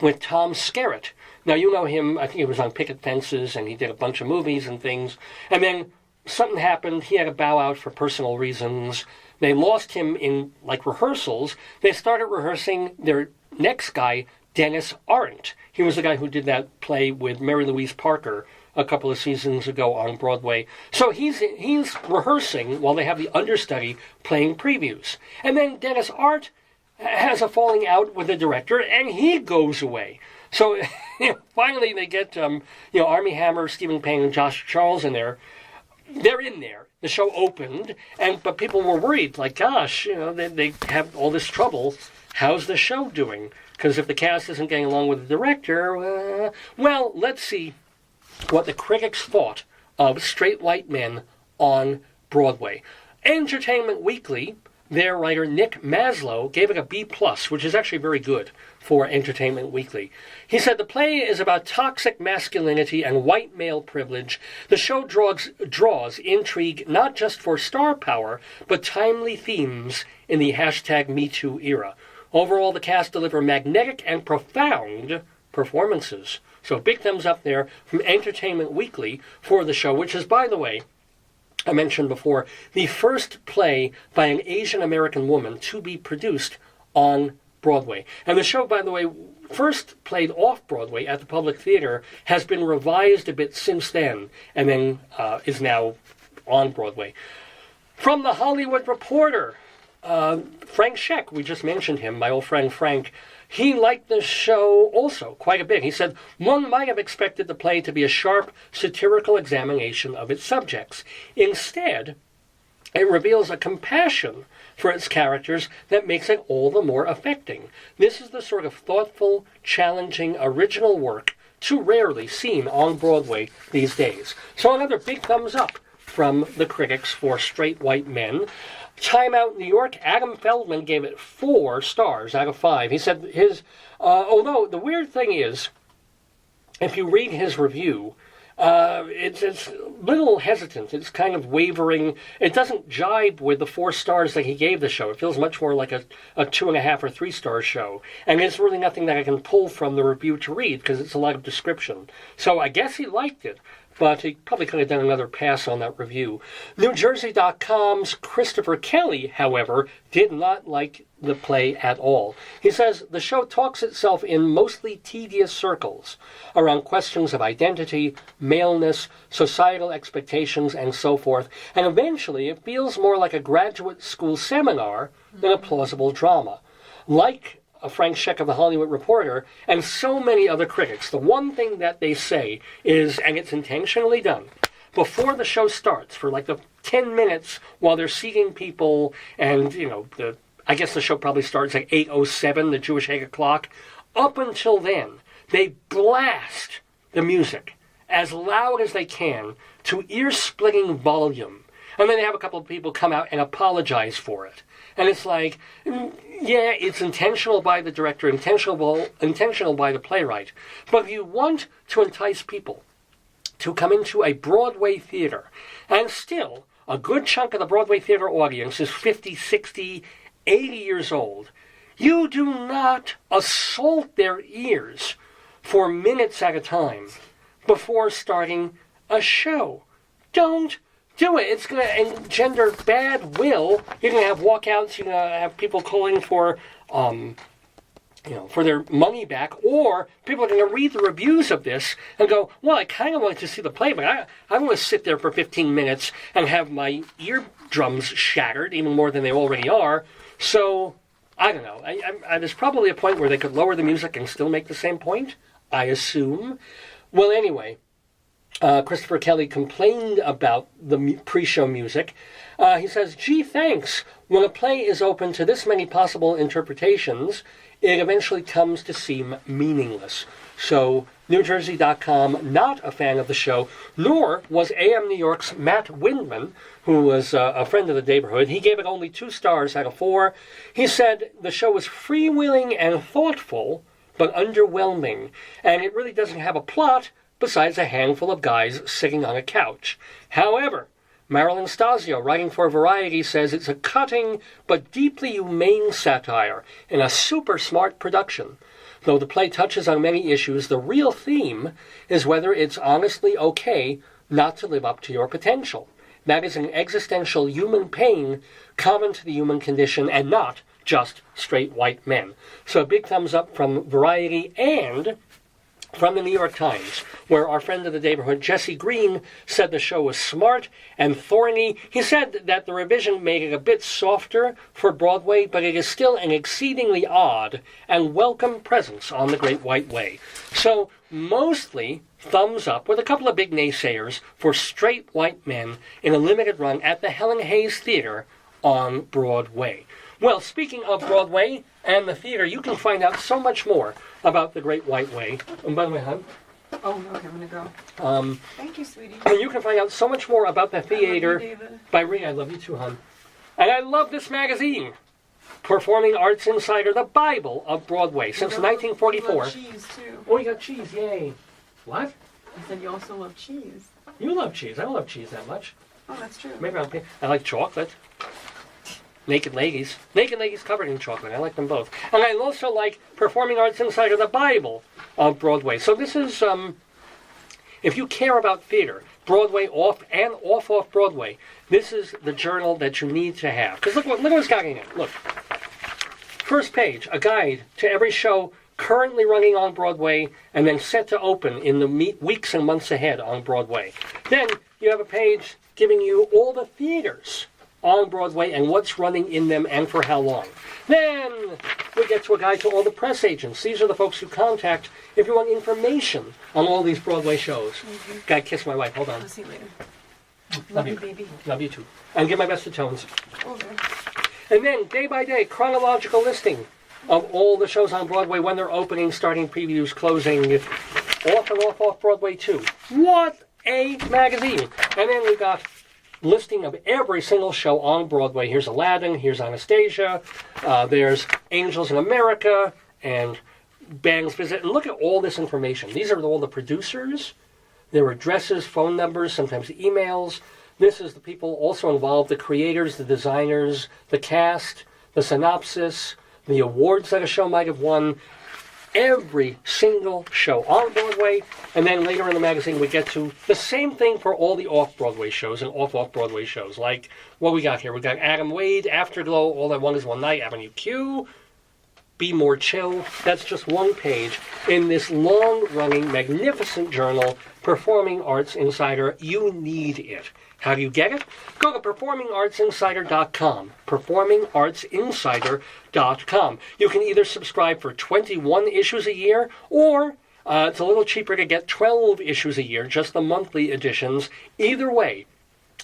with Tom Skerritt. Now, you know him, I think he was on Picket Fences, and he did a bunch of movies and things. And then something happened. He had to bow out for personal reasons. They lost him in, rehearsals. They started rehearsing their next guy, Dennis Arendt. He was the guy who did that play with Mary Louise Parker a couple of seasons ago on Broadway. So he's rehearsing while they have the understudy playing previews. And then Dennis Arendt has a falling out with the director, and he goes away. So finally they get Armie Hammer, Stephen Payne, and Josh Charles in there. They're in there. The show opened, but people were worried, gosh, they have all this trouble. How's the show doing? Because if the cast isn't getting along with the director, well, let's see what the critics thought of Straight White Men on Broadway. Entertainment Weekly, their writer Nick Maslow gave it a B+, which is actually very good for Entertainment Weekly. He said the play is about toxic masculinity and white male privilege. The show draws intrigue not just for star power, but timely themes in the #MeToo era. Overall, the cast deliver magnetic and profound performances. So big thumbs up there from Entertainment Weekly for the show, which is, by the way, I mentioned before, the first play by an Asian American woman to be produced on Broadway. And the show, by the way, first played off-Broadway at the Public Theater, has been revised a bit since then, and then is now on Broadway. From The Hollywood Reporter, Frank Scheck, we just mentioned him, my old friend Frank, he liked the show also quite a bit. He said, one might have expected the play to be a sharp, satirical examination of its subjects. Instead, it reveals a compassion for its characters that makes it all the more affecting. This is the sort of thoughtful, challenging, original work too rarely seen on Broadway these days. So another big thumbs up from the critics for Straight White Men. Time Out New York, Adam Feldman gave it 4 stars out of 5. He said although the weird thing is, if you read his review, it's a little hesitant. It's kind of wavering. It doesn't jibe with the 4 stars that he gave the show. It feels much more like a 2.5 or 3-star show. And it's really nothing that I can pull from the review to read, because it's a lot of description. So I guess he liked it, but he probably could have done another pass on that review. NewJersey.com's Christopher Kelly, however, did not like the play at all. He says the show talks itself in mostly tedious circles around questions of identity, maleness, societal expectations, and so forth, and eventually it feels more like a graduate school seminar than a plausible drama. Like Frank Scheck of The Hollywood Reporter, and so many other critics, the one thing that they say is, and it's intentionally done, before the show starts, for the 10 minutes while they're seating people, and, I guess the show probably starts at 8:07, the Jewish Hager clock, up until then, they blast the music as loud as they can to ear-splitting volume. And then they have a couple of people come out and apologize for it. And it's yeah, it's intentional by the director, intentional by the playwright. But if you want to entice people to come into a Broadway theater, and still, a good chunk of the Broadway theater audience is 50, 60, 80 years old, you do not assault their ears for minutes at a time before starting a show. Don't do it. It's going to engender bad will. You're going to have walkouts. You're going to have people calling for, for their money back. Or people are going to read the reviews of this and go, well, I kind of want to see the play, but I want to sit there for 15 minutes and have my eardrums shattered, even more than they already are. So, I don't know. There's probably a point where they could lower the music and still make the same point, I assume. Well, anyway, Christopher Kelly complained about the pre-show music. He says, gee, thanks. When a play is open to this many possible interpretations, it eventually comes to seem meaningless. So, NewJersey.com, not a fan of the show, nor was AM New York's Matt Windman, who was a friend of the Daverhood. He gave it only 2 stars out of 4. He said the show was freewheeling and thoughtful, but underwhelming, and it really doesn't have a plot besides a handful of guys sitting on a couch. However, Marilyn Stasio, writing for Variety, says it's a cutting but deeply humane satire in a super smart production. Though the play touches on many issues, the real theme is whether it's honestly okay not to live up to your potential. That is an existential human pain common to the human condition and not just straight white men. So a big thumbs up from Variety and from the New York Times, where our friend of the Daverhood, Jesse Green, said the show was smart and thorny. He said that the revision made it a bit softer for Broadway, but it is still an exceedingly odd and welcome presence on the Great White Way. So, mostly thumbs up, with a couple of big naysayers, for straight white men in a limited run at the Helen Hayes Theater on Broadway. Well, speaking of Broadway and the theater, you can find out so much more about the Great White Way. And by the way, hon. Oh, okay, I'm going to go. Thank you, sweetie. And you can find out so much more about the theater I love you, David. by reading. I love you too, hon. And I love this magazine, Performing Arts Insider, the Bible of Broadway, since 1944. You love cheese, too. Oh, you got cheese, yay. What? I said you also love cheese. You love cheese. I don't love cheese that much. Oh, that's true. Maybe I like chocolate. Naked Ladies. Naked Ladies covered in chocolate. I like them both. And I also like Performing Arts Insider, the Bible of Broadway. So this is, if you care about theater, Broadway off and off Broadway, this is the journal that you need to have. Because look what's got in it. Look. First page, a guide to every show currently running on Broadway and then set to open in the weeks and months ahead on Broadway. Then you have a page giving you all the theaters on Broadway and what's running in them and for how long. Then we get to a guide to all the press agents. These are the folks you contact if you want information on all these Broadway shows. Mm-hmm. Gotta kiss my wife. Hold on. I'll see you later. Love you, baby. Love you too. And give my best to Tones. Okay. And then, day by day, chronological listing of all the shows on Broadway, when they're opening, starting previews, closing, off and off Broadway too. What a magazine! And then we got listing of every single show on Broadway. Here's Aladdin, here's Anastasia, there's Angels in America, and Bang's Visit. And look at all this information. These are all the producers, their addresses, phone numbers, sometimes emails. This is the people also involved, the creators, the designers, the cast, the synopsis, the awards that a show might have won. Every single show on Broadway, and then later in the magazine we get to the same thing for all the off-Broadway shows and off-Broadway shows. Like, what we got here? We got Adam Wade, Afterglow, All I Want Is One Night, Avenue Q, Be More Chill. That's just one page in this long-running, magnificent journal, Performing Arts Insider. You need it. How do you get it? Go to performingartsinsider.com. Performingartsinsider.com. You can either subscribe for 21 issues a year, or it's a little cheaper to get 12 issues a year, just the monthly editions. Either way,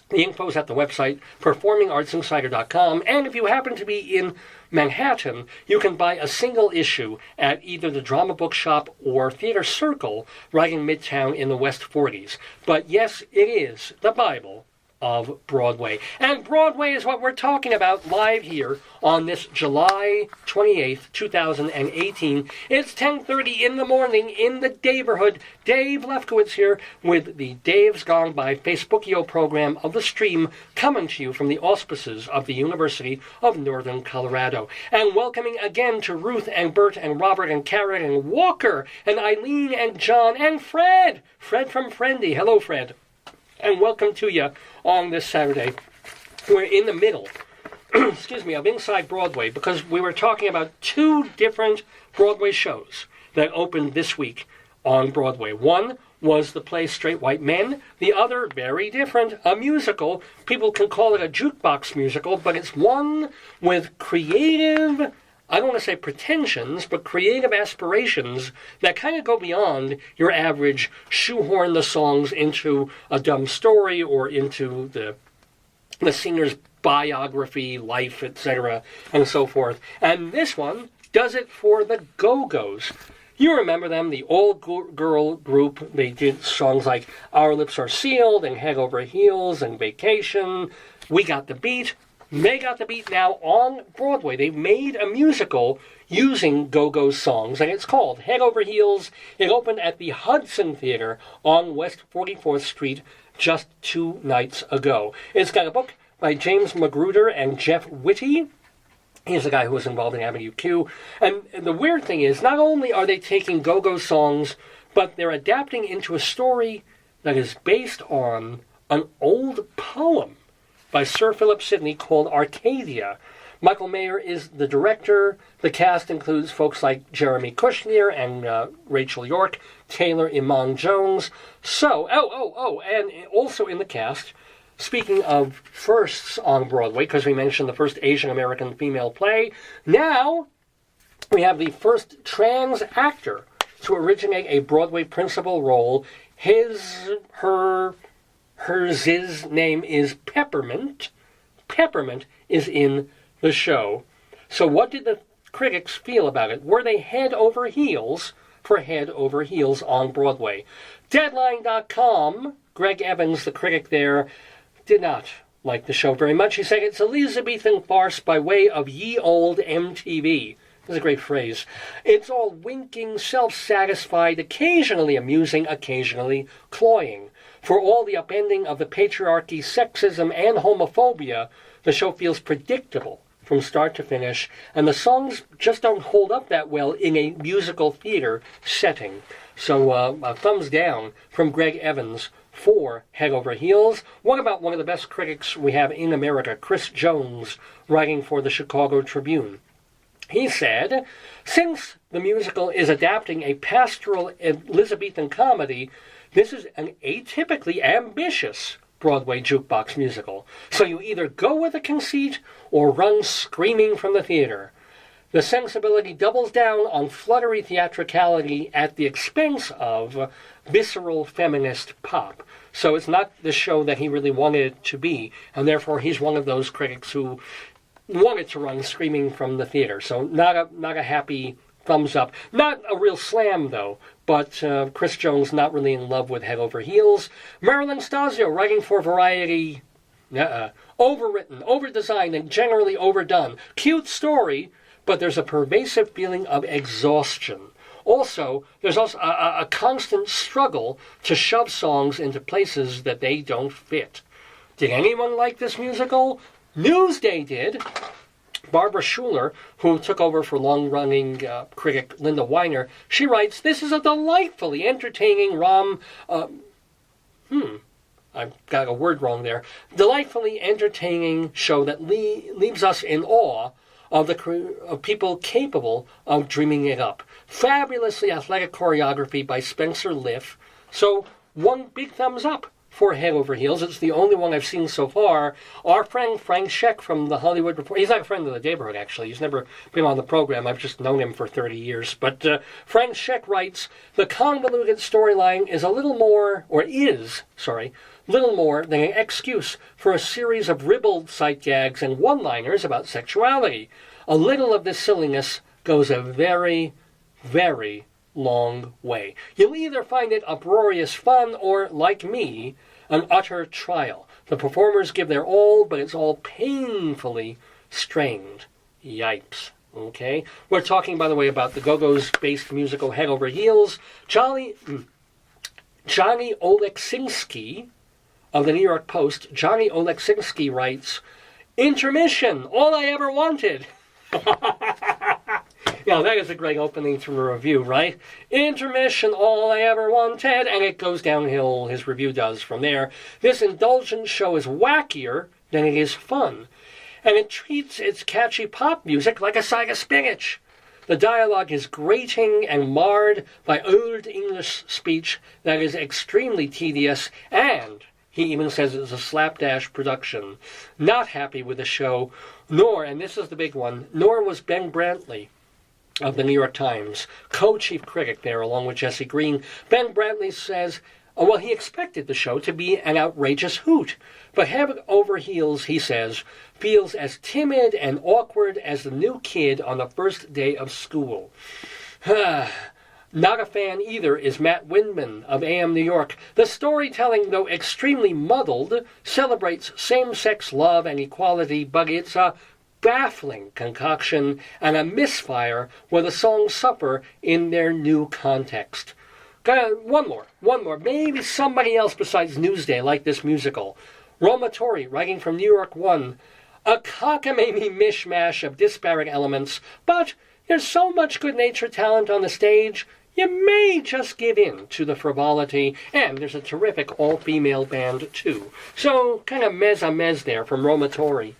the info is at the website, performingartsinsider.com. And if you happen to be in Manhattan, you can buy a single issue at either the Drama Bookshop or Theater Circle right in Midtown in the West 40s. But yes, it is the Bible of Broadway. And Broadway is what we're talking about live here on this July 28th, 2018. It's 10:30 in the morning in the Daverhood. Dave Lefkowitz here with the Dave's Gone By Facebookio program of the stream, coming to you from the auspices of the University of Northern Colorado. And welcoming again to Ruth and Bert and Robert and Karen and Walker and Eileen and John and Fred. Fred from Friendy. Hello, Fred. And welcome to you on this Saturday. We're in the middle, of Inside Broadway, because we were talking about 2 different Broadway shows that opened this week on Broadway. One was the play Straight White Men. The other, very different, a musical. People can call it a jukebox musical, but it's one with creative, I don't want to say pretensions, but creative aspirations that kind of go beyond your average shoehorn the songs into a dumb story or into the the singer's biography, life, etc., and so forth. And this one does it for the Go-Go's. You remember them, the all-girl group. They did songs like Our Lips Are Sealed and Head Over Heels and Vacation. We Got the Beat. They got the beat now on Broadway. They've made a musical using Go-Go's songs, and it's called Head Over Heels. It opened at the Hudson Theater on West 44th Street just 2 nights ago. It's got a book by James Magruder and Jeff Whitty. He's the guy who was involved in Avenue Q. And the weird thing is, not only are they taking Go-Go songs, but they're adapting into a story that is based on an old poem by Sir Philip Sidney called Arcadia. Michael MAYR is the director. The cast includes folks like Jeremy Kushner and Rachel York, Taylor Iman Jones. So, and also in the cast, speaking of firsts on Broadway, because we mentioned the first Asian American female play, now we have the first trans actor to originate a Broadway principal role. His name is Peppermint. Peppermint is in the show. So what did the critics feel about it? Were they head over heels for Head Over Heels on Broadway? Deadline.com, Greg Evans, the critic there, did not like the show very much. He said it's Elizabethan farce by way of ye old MTV. That's a great phrase. It's all winking, self-satisfied, occasionally amusing, occasionally cloying. For all the upending of the patriarchy, sexism, and homophobia, the show feels predictable from start to finish, and the songs just don't hold up that well in a musical theater setting. So a thumbs down from Greg Evans for Head Over Heels. What about one of the best critics we have in America, Chris Jones, writing for the Chicago Tribune? He said, since the musical is adapting a pastoral Elizabethan comedy, this is an atypically ambitious Broadway jukebox musical. So you either go with the conceit or run screaming from the theater. The sensibility doubles down on fluttery theatricality at the expense of visceral feminist pop. So it's not the show that he really wanted it to be, and therefore he's one of those critics who wanted to run screaming from the theater. So not a happy thumbs up. Not a real slam, though, but Chris Jones not really in love with Head Over Heels. Marilyn Stasio, writing for Variety, overwritten, overdesigned, and generally overdone. Cute story, but there's a pervasive feeling of exhaustion. Also, there's also a constant struggle to shove songs into places that they don't fit. Did anyone like this musical? Newsday did. Barbara Schuler, who took over for long-running critic Linda Weiner, she writes, this is a delightfully entertaining I've got a word wrong there. Delightfully entertaining show that leaves us in awe of people capable of dreaming it up. Fabulously athletic choreography by Spencer Liff. So, one big thumbs up for Head Over Heels. It's the only one I've seen so far. Our friend Frank Scheck from the Hollywood Reporter, he's not a friend of the Daverhood, actually. He's never been on the program. I've just known him for 30 years. But Frank Scheck writes, the convoluted storyline is little more than an excuse for a series of ribald sight gags and one-liners about sexuality. A little of this silliness goes a very, very long way. You'll either find it uproarious fun or, like me, an utter trial. The performers give their all, but it's all painfully strained. Yipes. Okay? We're talking, by the way, about the Go-Go's based musical Head Over Heels. Johnny Oleksinsky of the New York Post, Johnny Oleksinsky writes, intermission, all I ever wanted. Yeah, that is a great opening to a review, right? Intermission, all I ever wanted, and it goes downhill, his review does, from there. This indulgent show is wackier than it is fun, and it treats its catchy pop music like a sack of spinach. The dialogue is grating and marred by old English speech that is extremely tedious, and he even says it's a slapdash production. Not happy with the show, nor, and this is the big one, nor was Ben Brantley of the New York Times, co-chief critic there, along with Jesse Green. Ben Brantley says, Well, he expected the show to be an outrageous hoot. But Head Over Heels, he says, feels as timid and awkward as the new kid on the first day of school. Not a fan either is Matt Windman of AM New York. The storytelling, though extremely muddled, celebrates same-sex love and equality, but it's a baffling concoction and a misfire where the songs suffer in their new context. One more. Maybe somebody else besides Newsday like this musical. Roma Torrey, writing from New York One. A cockamamie mishmash of disparate elements, but there's so much good-natured talent on the stage, you may just give in to the frivolity, and there's a terrific all-female band, too. So, kind of mez-a-mez there from Roma Torrey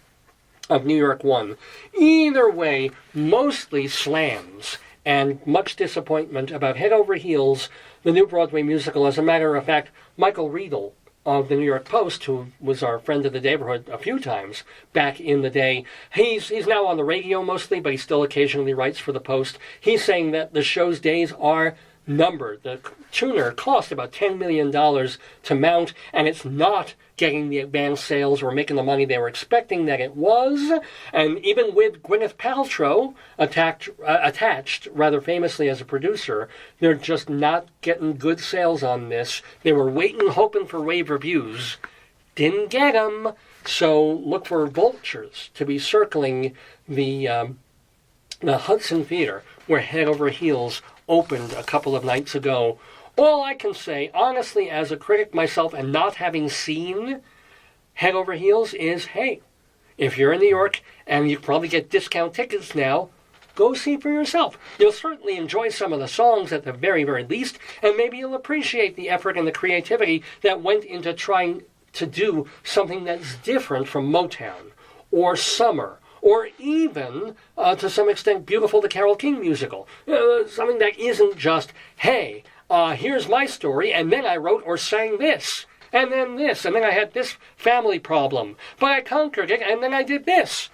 of New York One. Either way, mostly slams, and much disappointment about Head Over Heels, the new Broadway musical. As a matter of fact, Michael Riedel of the New York Post, who was our friend of the Daverhood a few times back in the day. He's now on the radio mostly, but he still occasionally writes for the Post. He's saying that the show's days are numbered. The tuner cost about $10 million to mount, and it's not getting the advance sales or making the money they were expecting that it was. And even with Gwyneth Paltrow attached rather famously as a producer, they're just not getting good sales on this. They were waiting, hoping for rave reviews. Didn't get them. So look for vultures to be circling the Hudson Theater, where Head Over Heels opened a couple of nights ago. All I can say, honestly, as a critic myself and not having seen Head Over Heels is, hey, if you're in New York and you probably get discount tickets now, go see for yourself. You'll certainly enjoy some of the songs at the very, very least, and maybe you'll appreciate the effort and the creativity that went into trying to do something that's different from Motown or Summer, or even, to some extent, Beautiful the Carole King musical. Something that isn't just, hey, here's my story, and then I wrote or sang this, and then this, and then I had this family problem, but I conquered it, and then I did this.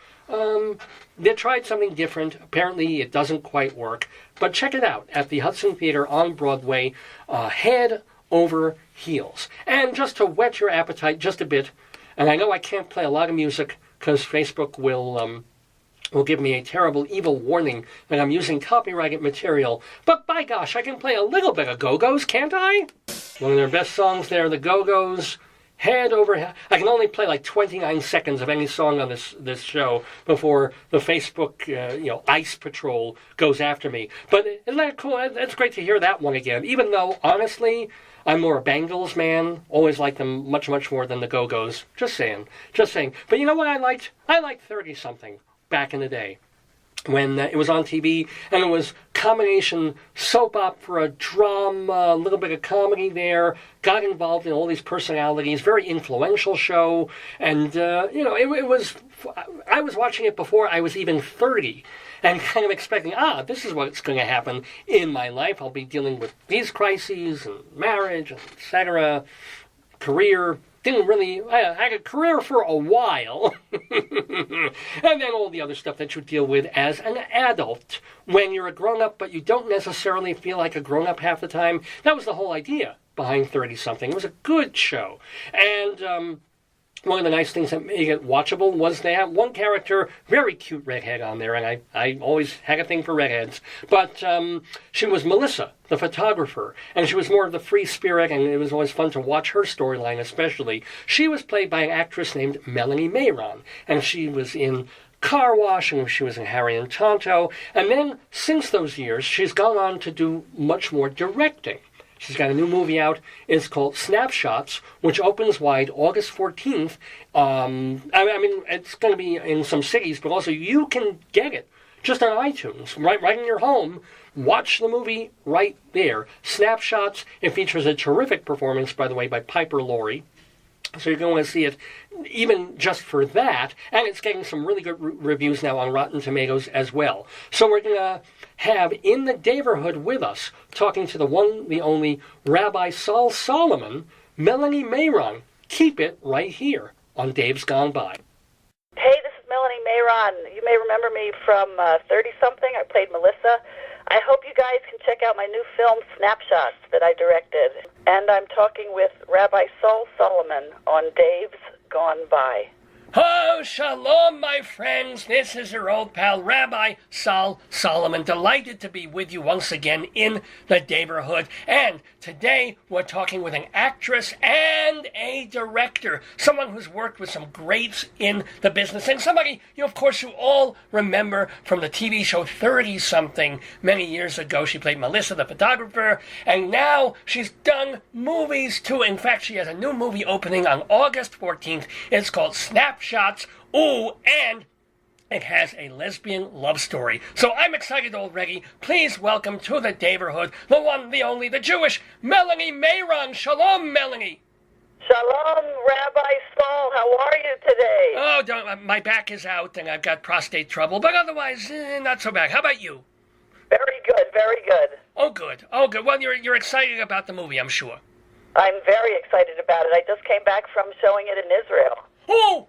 They tried something different. Apparently it doesn't quite work, but check it out at the Hudson Theater on Broadway, Head Over Heels. And just to whet your appetite just a bit, and I know I can't play a lot of music because Facebook will give me a terrible, evil warning that I'm using copyrighted material. But by gosh, I can play a little bit of Go-Go's, can't I? One of their best songs there, the Go-Go's, Head Over Heels. I can only play like 29 seconds of any song on this show before the Facebook, ICE patrol goes after me. But isn't that cool? It's great to hear that one again, even though, honestly, I'm more a Bangles man. Always liked them much, much more than the Go-Go's. Just saying. But you know what I liked? I liked 30-something back in the day when it was on TV, and it was combination soap opera, drama, a little bit of comedy there, got involved in all these personalities, very influential show, and, it was, I was watching it before I was even 30, and kind of expecting, this is what's going to happen in my life. I'll be dealing with these crises, and marriage, etc., career. Didn't really, I had a career for a while, and then all the other stuff that you deal with as an adult when you're a grown-up, but you don't necessarily feel like a grown-up half the time. That was the whole idea behind 30-something. It was a good show, and one of the nice things that made it watchable was they had one character, very cute redhead on there, and I always had a thing for redheads, but she was Melissa, the photographer, and she was more of the free spirit, and it was always fun to watch her storyline especially. She was played by an actress named Melanie Mayron, and she was in Car Wash, and she was in Harry and Tonto, and then since those years, she's gone on to do much more directing. She's got a new movie out. It's called Snapshots, which opens wide August 14th. It's going to be in some cities, but also you can get it just on iTunes, right in your home. Watch the movie right there. Snapshots. It features a terrific performance, by the way, by Piper Laurie. So you're going to see it even just for that. And it's getting some really good reviews now on Rotten Tomatoes as well. So we're going to have in the Daverhood with us, talking to the one, the only Rabbi Saul Solomon, Melanie Mayron. Keep it right here on Dave's Gone By. Hey, this is Melanie Mayron. You may remember me from 30-something. I played Melissa. I hope you guys can check out my new film, Snapshots, that I directed. And I'm talking with Rabbi Saul Solomon on Dave's Gone By. Oh, shalom, my friends. This is your old pal, Rabbi Saul Solomon. Delighted to be with you once again in the Daverhood. And today we're talking with an actress and a director, someone who's worked with some greats in the business, and somebody, of course, you all remember from the TV show 30-something many years ago. She played Melissa, the photographer, and now she's done movies too. In fact, she has a new movie opening on August 14th. It's called Snapshots. Ooh, and it has a lesbian love story. So I'm excited already. Please welcome to the Daverhood, the one, the only, the Jewish Melanie Mayron. Shalom, Melanie. Shalom, Rabbi Saul. How are you today? Oh, my back is out and I've got prostate trouble, but otherwise, not so bad. How about you? Very good, very good. Oh, good. Oh, good. Well, you're excited about the movie, I'm sure. I'm very excited about it. I just came back from showing it in Israel. Oh!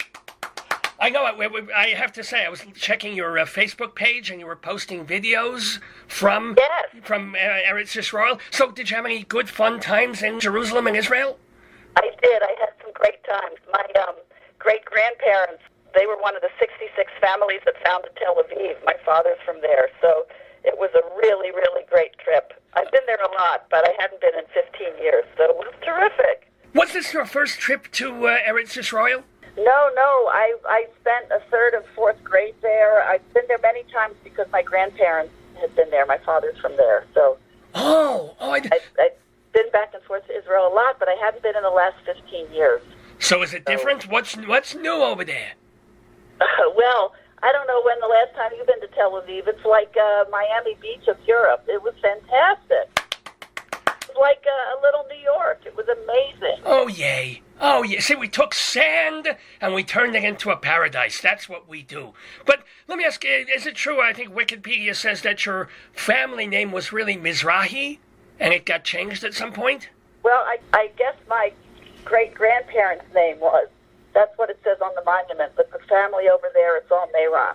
I know. I have to say, I was checking your Facebook page, and you were posting videos from Eretz Yisrael. So, did you have any good, fun times in Jerusalem and Israel? I did. I had some great times. My great-grandparents, they were one of the 66 families that founded Tel Aviv. My father's from there, so it was a really, really great trip. I've been there a lot, but I hadn't been in 15 years, so it was terrific. Was this your first trip to Eretz Yisrael? No. I spent a third of fourth grade there. I've been there many times because my grandparents had been there. My father's from there, so. I've been back and forth to Israel a lot, but I hadn't been in the last 15 years. So is it different? What's new over there? Well, I don't know when the last time you've been to Tel Aviv. It's like Miami Beach of Europe. It was fantastic. It was like a little New York. It was amazing. Oh, yay. Oh, yeah. See, we took sand and we turned it into a paradise. That's what we do. But let me ask, is it true? I think Wikipedia says that your family name was really Mizrahi and it got changed at some point? Well, I guess my great-grandparents' name was. That's what it says on the monument. But the family over there, it's all Mayron.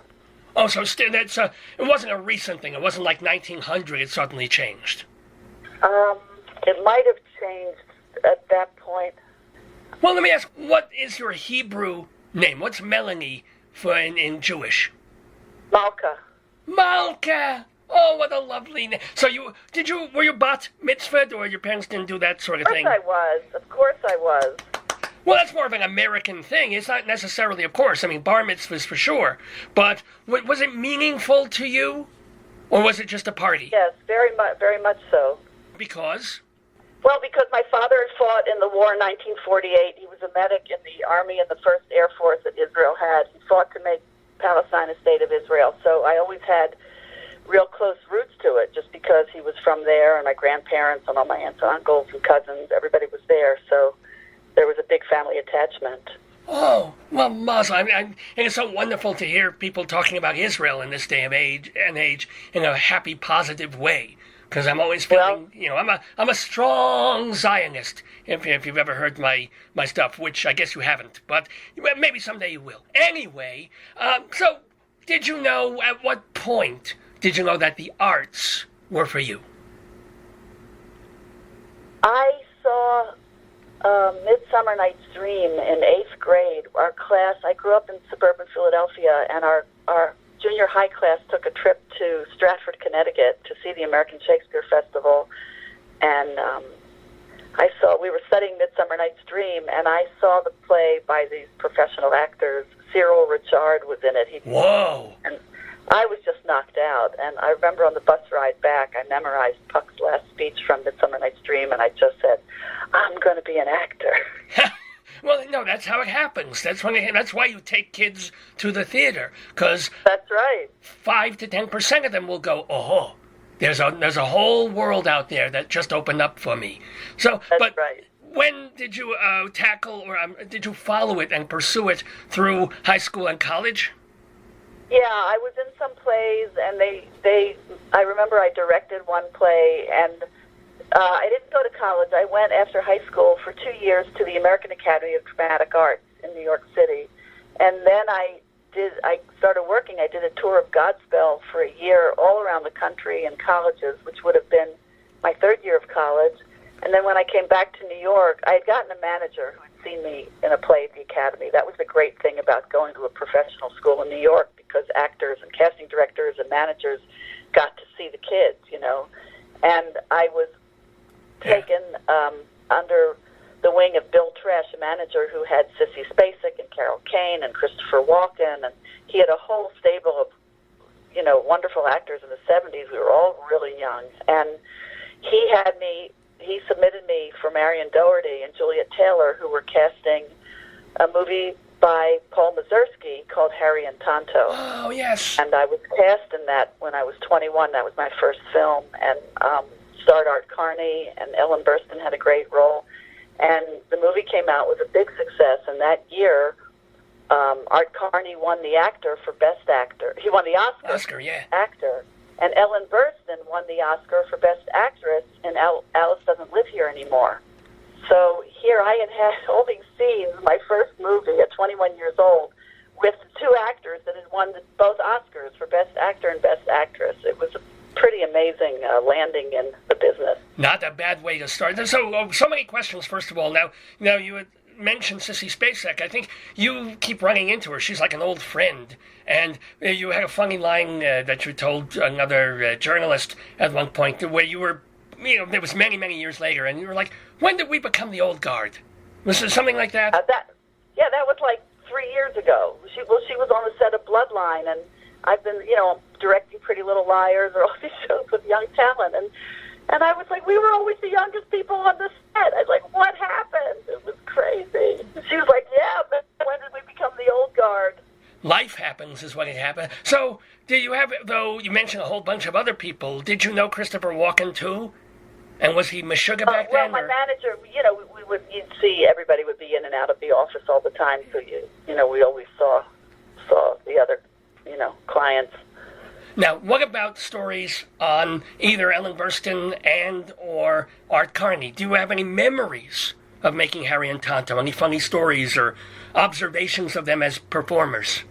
Oh, so still, it wasn't a recent thing. It wasn't like 1900. It suddenly changed. It might have changed at that point. Well, let me ask, what is your Hebrew name? What's Melanie for in Jewish? Malka. Malka! Oh, what a lovely name. So were you bat mitzvahed, or your parents didn't do that sort of thing? Of course I was. Well, that's more of an American thing. It's not necessarily, of course. I mean, bar mitzvahs for sure. But was it meaningful to you? Or was it just a party? Yes, very much so. Because? Well, because my father had fought in the war in 1948. He was a medic in the Army and the 1st Air Force that Israel had. He fought to make Palestine a state of Israel. So I always had real close roots to it just because he was from there, and my grandparents and all my aunts and uncles and cousins, everybody was there. So there was a big family attachment. Oh, well, Mazel. And it's so wonderful to hear people talking about Israel in this day of age in a happy, positive way. Because I'm always feeling, I'm a strong Zionist, if you've ever heard my stuff, which I guess you haven't, but maybe someday you will. Anyway, so did you know, at what point did you know that the arts were for you? I saw Midsummer Night's Dream in 8th grade. Our class, I grew up in suburban Philadelphia, and our junior high class took a trip to Stratford, Connecticut to see the American Shakespeare Festival, and we were studying Midsummer Night's Dream, and I saw the play by these professional actors. Cyril Richard was in it. Whoa! And I was just knocked out, and I remember on the bus ride back, I memorized Puck's last speech from Midsummer Night's Dream, and I just said, I'm going to be an actor. Well, no, that's how it happens. That's why you take kids to the theater, because that's right. 5 to 10% of them will go, oh, there's a whole world out there that just opened up for me. So, that's right. When did you tackle or did you follow it and pursue it through high school and college? Yeah, I was in some plays, and I remember I directed one play, and I didn't go to college. I went after high school for 2 years to the American Academy of Dramatic Arts in New York City, and then I I started working. I did a tour of Godspell for a year all around the country in colleges, which would have been my third year of college. And then when I came back to New York, I had gotten a manager who had seen me in a play at the Academy. That was the great thing about going to a professional school in New York, because actors and casting directors and managers got to see the kids, you know. And I was taken under the wing of Bill Trash, a manager who had Sissy Spacek and Carol Kane and Christopher Walken, and he had a whole stable of, you know, wonderful actors in the 70s. We were all really young, and he submitted me for Marion Doherty and Juliet Taylor, who were casting a movie by Paul Mazursky called Harry and Tonto. Oh, yes. And I was cast in that when I was 21. That was my first film, and starred Art Carney, and Ellen Burstyn had a great role. And the movie came out with a big success, and that year, Art Carney won the actor for Best Actor. He won the Oscar, actor, and Ellen Burstyn won the Oscar for Best Actress in Alice Doesn't Live Here Anymore. So here I had all these scenes, my first movie at 21 years old, with two actors that had won both Oscars for Best Actor and Best Actress. It was a pretty amazing landing in the business. Not a bad way to start. So many questions, first of all. Now you had mentioned Sissy Spacek. I think you keep running into her. She's like an old friend. And you had a funny line that you told another journalist at one point where you were, you know, it was many, many years later, and you were like, when did we become the old guard? Was it something like that? That was like 3 years ago. She was on the set of Bloodline, and I've been, you know, directing Pretty Little Liars or all these shows with young talent, and I was like, we were always the youngest people on the set. I was like, what happened? It was crazy. She was like, yeah, but when did we become the old guard? Life happens is what it happened. So, did you have, though you mentioned a whole bunch of other people, did you know Christopher Walken too? And was he Meshuggah back then? Well, my manager, you know, you'd see everybody would be in and out of the office all the time, so you know, we always saw the other, you know, clients. Now, what about stories on either Ellen Burstyn and or Art Carney? Do you have any memories of making Harry and Tonto? Any funny stories or observations of them as performers?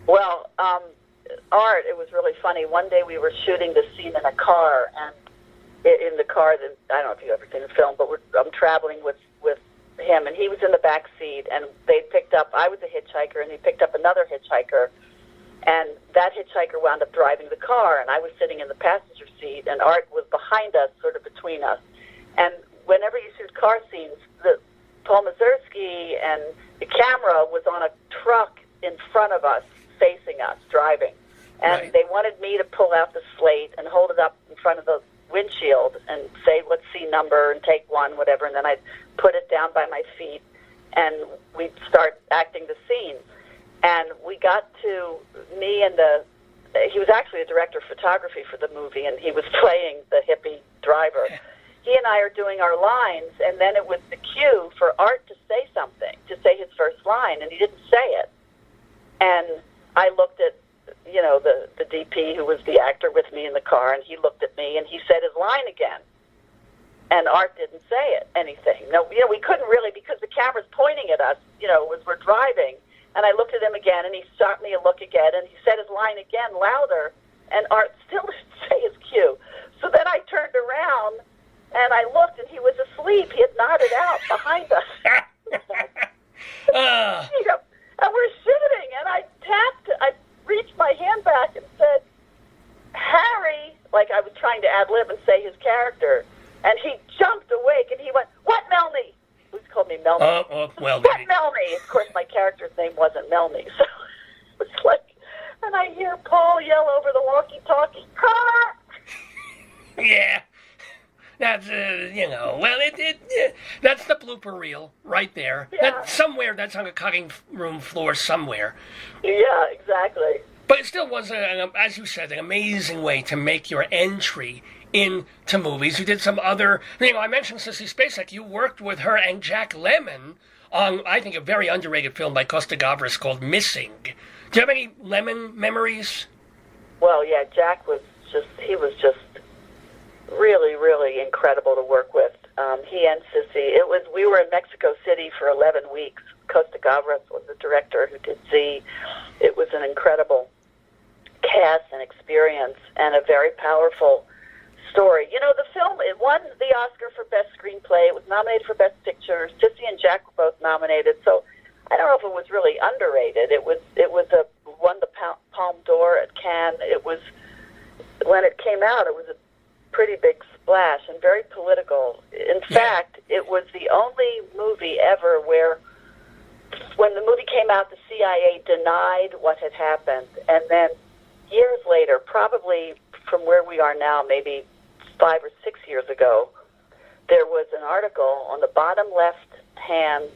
Well, Art, it was really funny. One day we were shooting the scene in a car, and in the car, that I don't know if you've ever seen the film, but I'm traveling with him, and he was in the back seat, and they picked up, I was a hitchhiker, and he picked up another hitchhiker, and that hitchhiker wound up driving the car, and I was sitting in the passenger seat, and Art was behind us, sort of between us. And whenever you shoot car scenes, Paul Mazursky and the camera was on a truck in front of us, facing us, driving. And They wanted me to pull out the slate and hold it up in front of the windshield and say, let's see number and take one, whatever, and then I'd put it down by my feet, and we'd start acting the scene. And we got to me and he was actually a director of photography for the movie, and he was playing the hippie driver. He and I are doing our lines, and then it was the cue for Art to say something, to say his first line, and he didn't say it. And I looked at, you know, the DP who was the actor with me in the car, and he looked at me, and he said his line again. And Art didn't say anything. No, you know, we couldn't really, because the camera's pointing at us, you know, as we're driving. And I looked at him again, and he shot me a look again, and he said his line again, louder, and Art still didn't say his cue. So then I turned around, and I looked, and he was asleep. He had nodded out behind us. You know, and we're shooting, and I reached my hand back and said, Harry, like I was trying to ad-lib and say his character, and he jumped awake, and he went, what, Melanie? Who's called me Melanie? Well, what, Melanie? Of course, my character's name wasn't Melanie, so it was like, and I hear Paul yell over the walkie-talkie, car! Yeah. That's, you know, well, that's the blooper reel right there. Yeah. Somewhere that's on a cutting room floor somewhere. Yeah, exactly. But it still was, as you said, an amazing way to make your entry into movies. You did some other, you know, I mentioned Sissy Spacek. You worked with her and Jack Lemmon on, I think, a very underrated film by Costa Gavras called Missing. Do you have any Lemmon memories? Well, yeah, Jack was just really, really incredible to work with. He and Sissy. We were in Mexico City for 11 weeks Costa-Gavras was the director who did Z. It was an incredible cast and experience and a very powerful story. You know, the film, it won the Oscar for Best Screenplay. It was nominated for Best Picture. Sissy and Jack were both nominated. So I don't know if it was really underrated. It won the Palme d'Or at Cannes. It was, when it came out, it was a pretty big splash and very political. In fact, it was the only movie ever where, when the movie came out, the CIA denied what had happened. And then years later, probably from where we are now, maybe 5 or 6 years ago, there was an article on the bottom left hand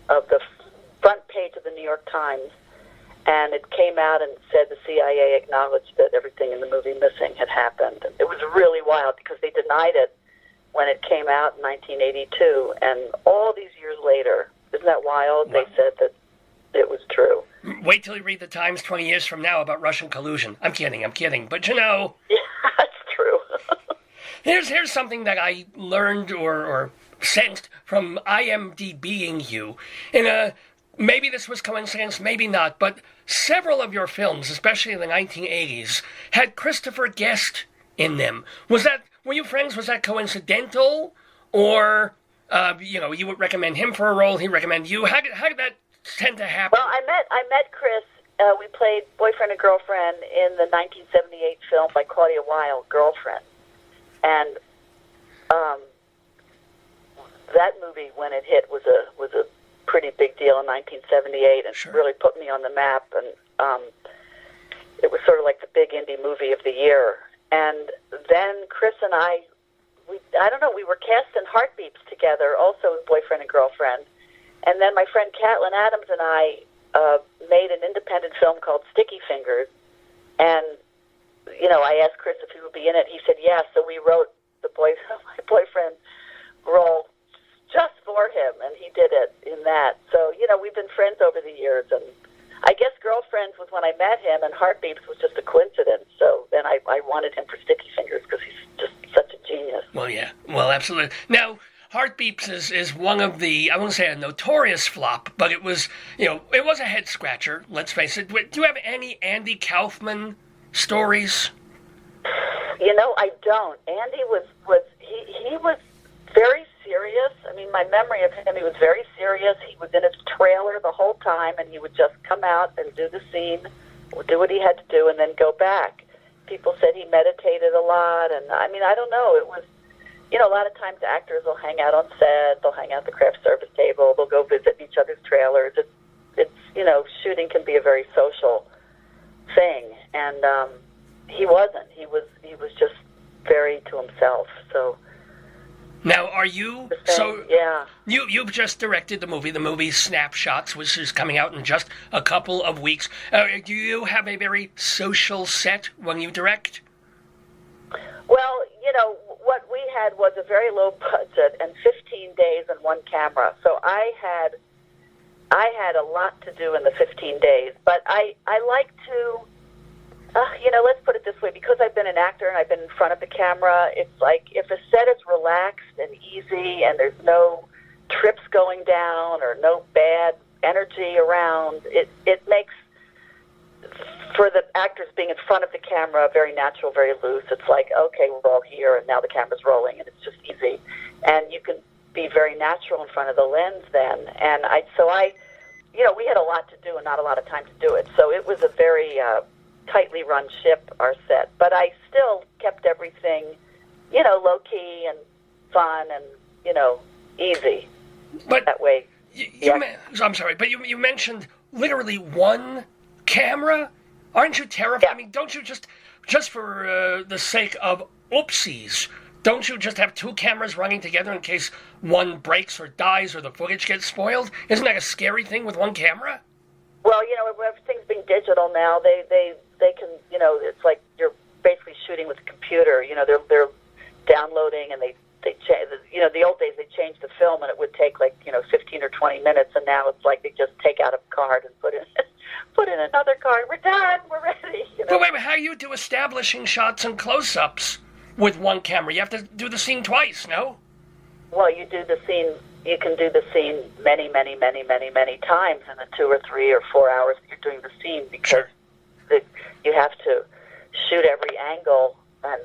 of the front page of the New York Times, and it came out and said the CIA acknowledged that everything in the movie Missing had happened. It was really wild because they denied it when it came out in 1982, and all these years later, isn't that wild? They said that it was true. Wait till you read the Times 20 years from now about Russian collusion. I'm kidding. But you know... Yeah, that's true. Here's something that I learned or sensed from IMDbing you. Maybe this was coincidence, maybe not, but several of your films, especially in the 1980s, had Christopher Guest in them. Were you friends? Was that coincidental? Or, you would recommend him for a role, he'd recommend you? How did that tend to happen? Well, I met Chris. We played boyfriend and girlfriend in the 1978 film by Claudia Weil, Girlfriend. And that movie, when it hit, was a pretty big deal in 1978, and really put me on the map. And it was sort of like the big indie movie of the year. And then Chris and I don't know, we were cast in Heartbeats together, also as boyfriend and girlfriend. And then my friend Catelyn Adams and I made an independent film called Sticky Fingers. And, I asked Chris if he would be in it. He said yes, so we wrote my boyfriend role just for him, and he did it in that. So, we've been friends over the years, and I guess Girlfriends was when I met him, and Heartbeats was just a coincidence. So then I wanted him for Sticky Fingers because he's just such a genius. Well, yeah. Well, absolutely. Now, Heartbeats is one of the, I won't say a notorious flop, but it was, it was a head-scratcher, let's face it. Do you have any Andy Kaufman stories? I don't. Andy was very serious. I mean, my memory of him, he was very serious. He was in his trailer the whole time, and he would just come out and do the scene, do what he had to do, and then go back. People said he meditated a lot, and I don't know. It was, a lot of times actors will hang out on set, they'll hang out at the craft service table, they'll go visit each other's trailers. It's shooting can be a very social thing, and he wasn't. He was just very to himself. So. Now, are you... Yeah. You've just directed the movie Snapshots, which is coming out in just a couple of weeks. Do you have a very social set when you direct? Well, what we had was a very low budget and 15 days and one camera. So I had a lot to do in the 15 days. But I like to... let's put it this way, because I've been an actor and I've been in front of the camera, it's like if a set is relaxed and easy and there's no trips going down or no bad energy around, it makes, for the actors being in front of the camera, very natural, very loose. It's like, okay, we're all here and now the camera's rolling and it's just easy. And you can be very natural in front of the lens then. And we had a lot to do and not a lot of time to do it. So it was a very... tightly run ship, our set, but I still kept everything, low-key and fun and, easy. But that way. I'm sorry, but you mentioned literally one camera? Aren't you terrified? Yeah. I mean, don't you just for the sake of oopsies, don't you just have two cameras running together in case one breaks or dies or the footage gets spoiled? Isn't that a scary thing with one camera? Well, everything's being digital now. They can, it's like you're basically shooting with a computer. They're downloading and they change. The old days they changed the film and it would take 15 or 20 minutes, and now it's like they just take out a card and put in another card. We're done. We're ready. But wait, how you do establishing shots and close-ups with one camera? You have to do the scene twice, no? Well, you do the scene you can do the scene many, many, many, many, many times in the 2 or 3 or 4 hours that you're doing the scene, because you have to shoot every angle and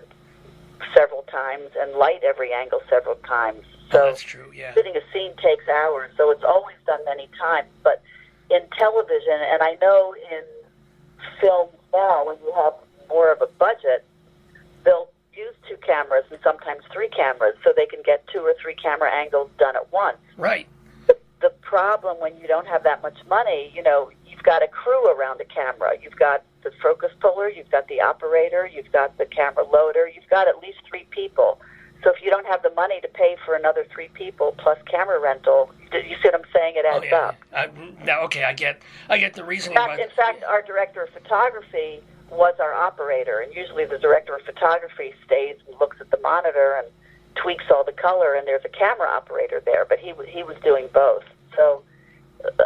several times and light every angle several times. So that's true, yeah. Shooting a scene takes hours, so it's always done many times. But in television, and I know in film now, when you have more of a budget, they'll use 2 cameras and sometimes 3 cameras so they can get 2 or 3 camera angles done at once. Right. The problem when you don't have that much money, you know, you've got a crew around the camera. You've got the focus puller, you've got the operator, you've got the camera loader, you've got at least 3 people. So if you don't have the money to pay for another 3 people plus camera rental, you see what I'm saying? It adds up. Okay, I get the reasoning. In fact, our director of photography was our operator, and usually the director of photography stays and looks at the monitor and tweaks all the color, and there's a camera operator there, but he was doing both. So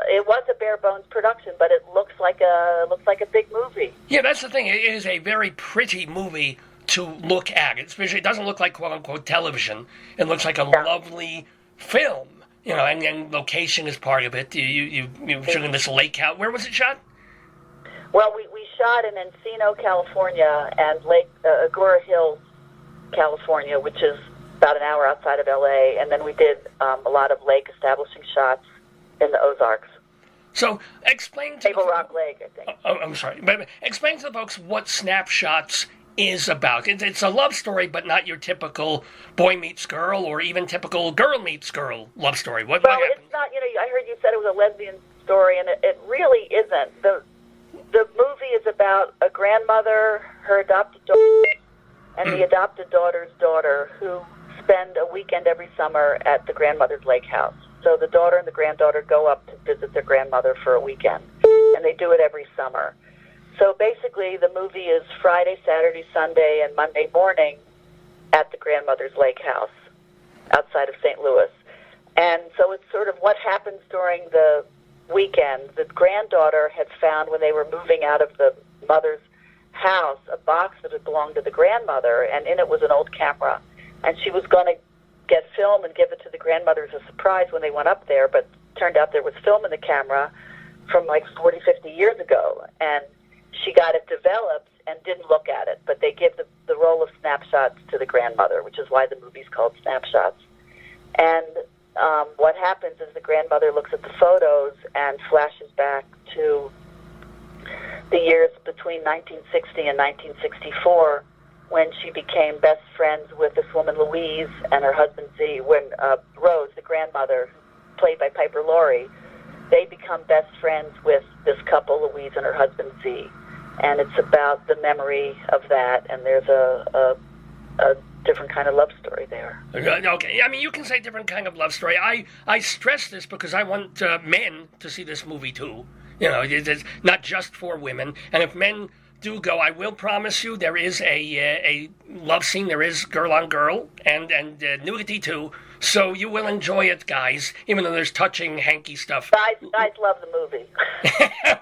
it was a bare bones production, but it looks like a big movie. Yeah, that's the thing. It is a very pretty movie to look at. It doesn't look like quote unquote television. It looks like a lovely film. You know, and location is part of it. You shot in this lake house. Where was it shot? Well, we shot in Encino, California, and Lake Agora Hills, California, which is about an hour outside of L.A., and then we did a lot of lake establishing shots in the Ozarks. So explain to Table Rock Lake, I think. I'm sorry. But explain to the folks what Snapshots is about. It's a love story, but not your typical boy meets girl or even typical girl meets girl love story. What happens? It's not, I heard you said it was a lesbian story, and it really isn't. The movie is about a grandmother, her adopted daughter, and the adopted daughter's daughter, who spend a weekend every summer at the grandmother's lake house. So the daughter and the granddaughter go up to visit their grandmother for a weekend, and they do it every summer. So basically, the movie is Friday, Saturday, Sunday, and Monday morning at the grandmother's lake house outside of St. Louis. And so it's sort of what happens during the weekend. The granddaughter had found, when they were moving out of the mother's house, a box that had belonged to the grandmother, and in it was an old camera. And she was going to get film and give it to the grandmother as a surprise when they went up there, but turned out there was film in the camera from like 40, 50 years ago. And she got it developed and didn't look at it, but they give the role of Snapshots to the grandmother, which is why the movie's called Snapshots. And what happens is the grandmother looks at the photos and flashes back to the years between 1960 and 1964, when she became best friends with this woman Louise and her husband Z. When Rose, the grandmother, played by Piper Laurie, they become best friends with this couple, Louise and her husband Z. And it's about the memory of that, and there's a different kind of love story there. Okay, I mean, you can say different kind of love story. I stress this because I want men to see this movie too. You know, it's not just for women. And if men do go, I will promise you there is a love scene. There is girl on girl and nudity too. So you will enjoy it, guys, even though there's touching, hanky stuff. Guys love the movie.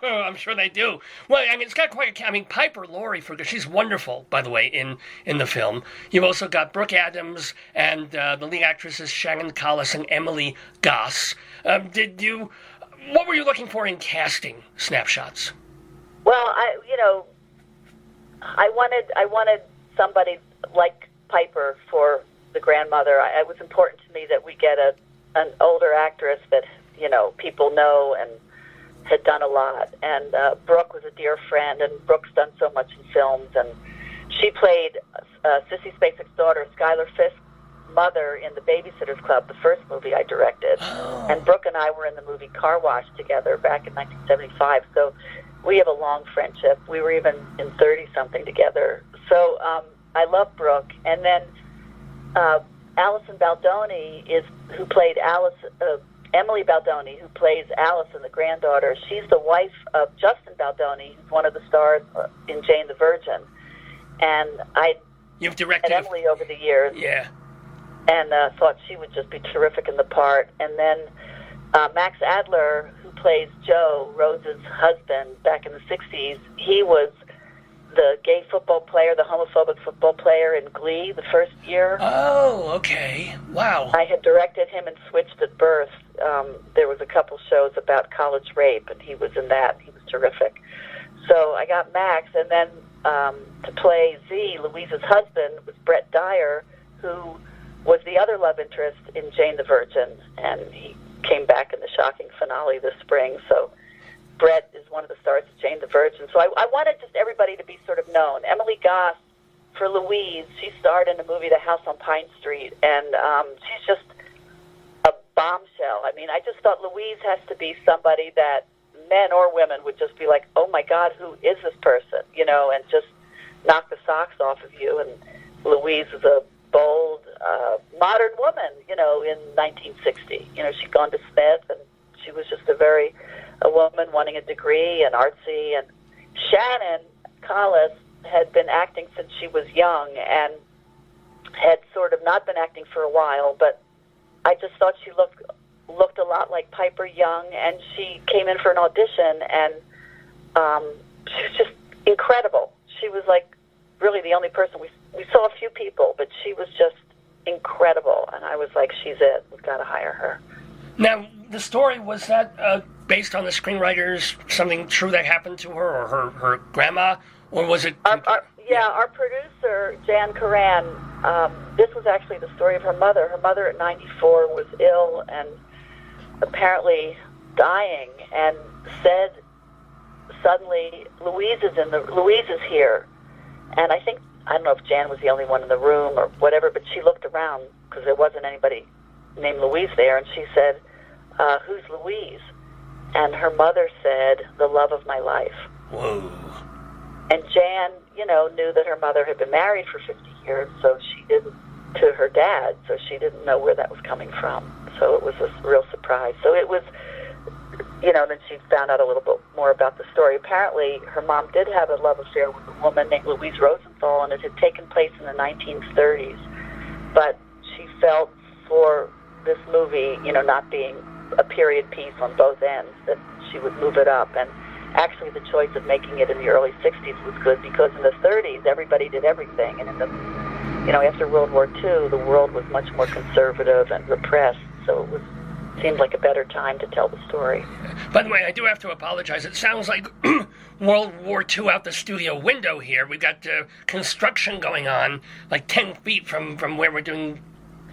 I'm sure they do. Well, I mean, it's got quite a... I mean, Piper Laurie, she's wonderful, by the way, in the film. You've also got Brooke Adams and the lead actresses Shannon Collis and Emily Goss. What were you looking for in casting Snapshots? Well, I wanted somebody like Piper for the grandmother. It was important to me that we get an older actress that people know and had done a lot. And Brooke was a dear friend, and Brooke's done so much in films. And she played Sissy Spacek's daughter, Skylar Fisk's mother, in The Babysitter's Club, the first movie I directed. Oh. And Brooke and I were in the movie Car Wash together back in 1975. So we have a long friendship. We were even in 30-something together. So I love Brooke. And then Allison Baldoni who played Emily Baldoni, who plays Allison, the granddaughter. She's the wife of Justin Baldoni, who's one of the stars in Jane the Virgin. And You've directed Emily over the years. Yeah. And thought she would just be terrific in the part. And then Max Adler, who plays Joe, Rose's husband, back in the 60s, he was the gay football player, the homophobic football player in Glee the first year. Oh, okay. Wow. I had directed him in Switched at Birth. There was a couple shows about college rape, and he was in that. He was terrific. So I got Max, and then to play Z, Louise's husband, was Brett Dyer, who was the other love interest in Jane the Virgin, and he came back in the shocking finale this spring. So Brett is one of the stars of Jane the Virgin. So I wanted just everybody to be sort of known. Emily Goss, for Louise, she starred in the movie The House on Pine Street, and she's just a bombshell. I mean, I just thought Louise has to be somebody that men or women would just be like, oh my God, who is this person? You know, and just knock the socks off of you. And Louise is a bold, modern woman, you know, in 1960. You know, she'd gone to Smith, and she was just a woman wanting a degree and artsy. And Shannon Collis had been acting since she was young and had sort of not been acting for a while, but I just thought she looked a lot like Piper Young, and she came in for an audition, and she was just incredible. She was like really the only person. We saw a few people, but she was just incredible, and I was like, she's it. We've got to hire her. Now, the story, was that based on the screenwriters, something true that happened to her, or her grandma, or was it... Our producer, Jan Karan, this was actually the story of her mother. Her mother at 94 was ill and apparently dying, and said suddenly, Louise is here. And I don't know if Jan was the only one in the room or whatever, but she looked around because there wasn't anybody named Louise there, and she said, who's Louise? And her mother said, the love of my life. Whoa. And Jan, you know, knew that her mother had been married for 50 years, so she didn't, to her dad, so she didn't know where that was coming from. So it was a real surprise. So it was, you know, then she found out a little bit more about the story. Apparently, her mom did have a love affair with a woman named Louise Rosenthal, and it had taken place in the 1930s. But she felt for this movie, you know, not being a period piece on both ends, that she would move it up. And actually, the choice of making it in the early 60s was good, because in the 30s, everybody did everything. And in the, you know, after World War II, the world was much more conservative and repressed. So it seemed like a better time to tell the story. By the way, I do have to apologize. It sounds like World War II out the studio window here. We've got construction going on like 10 feet from where we're doing,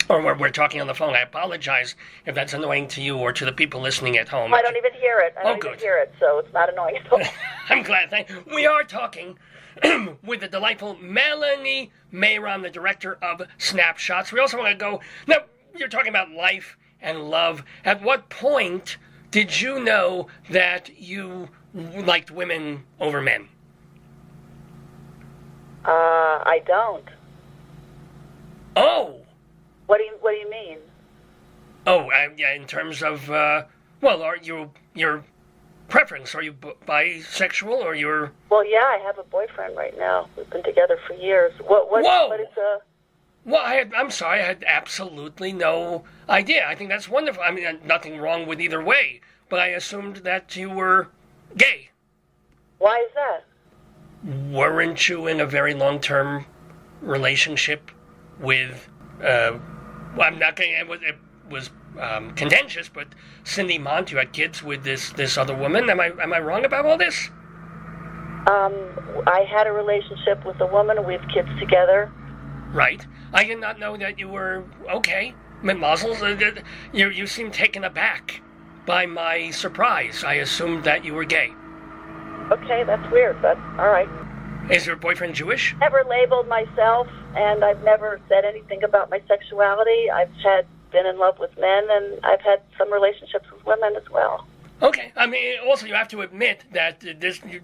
or where we're talking on the phone. I apologize if that's annoying to you or to the people listening at home. I don't even hear it. I don't even hear it, so it's not annoying at all. I'm glad. We are talking with the delightful Melanie Mayron, the director of Snapshots. We also want to go... Now, you're talking about life and love. At what point did you know that you liked women over men? I don't. Oh! What do you mean? Oh, yeah, in terms of, are your preference, are you bisexual, or you're... Well, yeah, I have a boyfriend right now. We've been together for years. Whoa! What is Well, I'm sorry, I had absolutely no idea. I think that's wonderful. I mean, nothing wrong with either way, but I assumed that you were gay. Why is that? Weren't you in a very long-term relationship with, I'm not going to, it was contentious, but Cindy Mont, you had kids with this other woman. Am I wrong about all this? I had a relationship with a woman. We have kids together. Right. I did not know that you were okay. Mazel, you seem taken aback by my surprise. I assumed that you were gay. Okay, that's weird, but all right. Is your boyfriend Jewish? Never labeled myself, and I've never said anything about my sexuality. I've been in love with men, and I've had some relationships with women as well. Okay. I mean, also, you have to admit that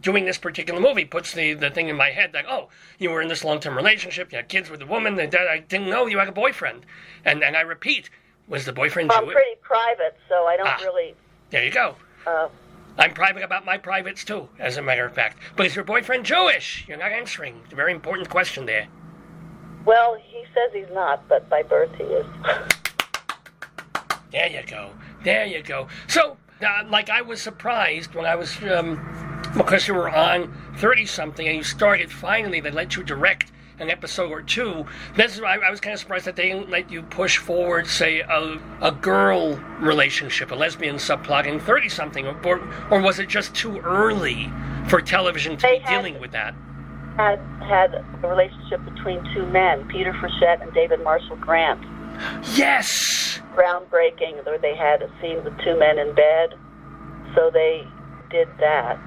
doing this particular movie puts the thing in my head that, oh, you were in this long-term relationship, you had kids with a woman, and I didn't know you had a boyfriend. And I repeat, was the boyfriend Jewish? I'm pretty private, so I don't really... There you go. I'm private about my privates, too, as a matter of fact. But is your boyfriend Jewish? You're not answering. It's a very important question there. Well, he says he's not, but by birth he is. There you go. So... like, I was surprised when I was because you were on 30-something and you started finally, they let you direct an episode or two. I was kind of surprised that they didn't let you push forward, say, a girl relationship, a lesbian subplot in 30-something, or was it just too early for television to be dealing with that? Had a relationship between two men, Peter Frechette and David Marshall Grant. Yes! Groundbreaking, where they had a scene with two men in bed, so they did that.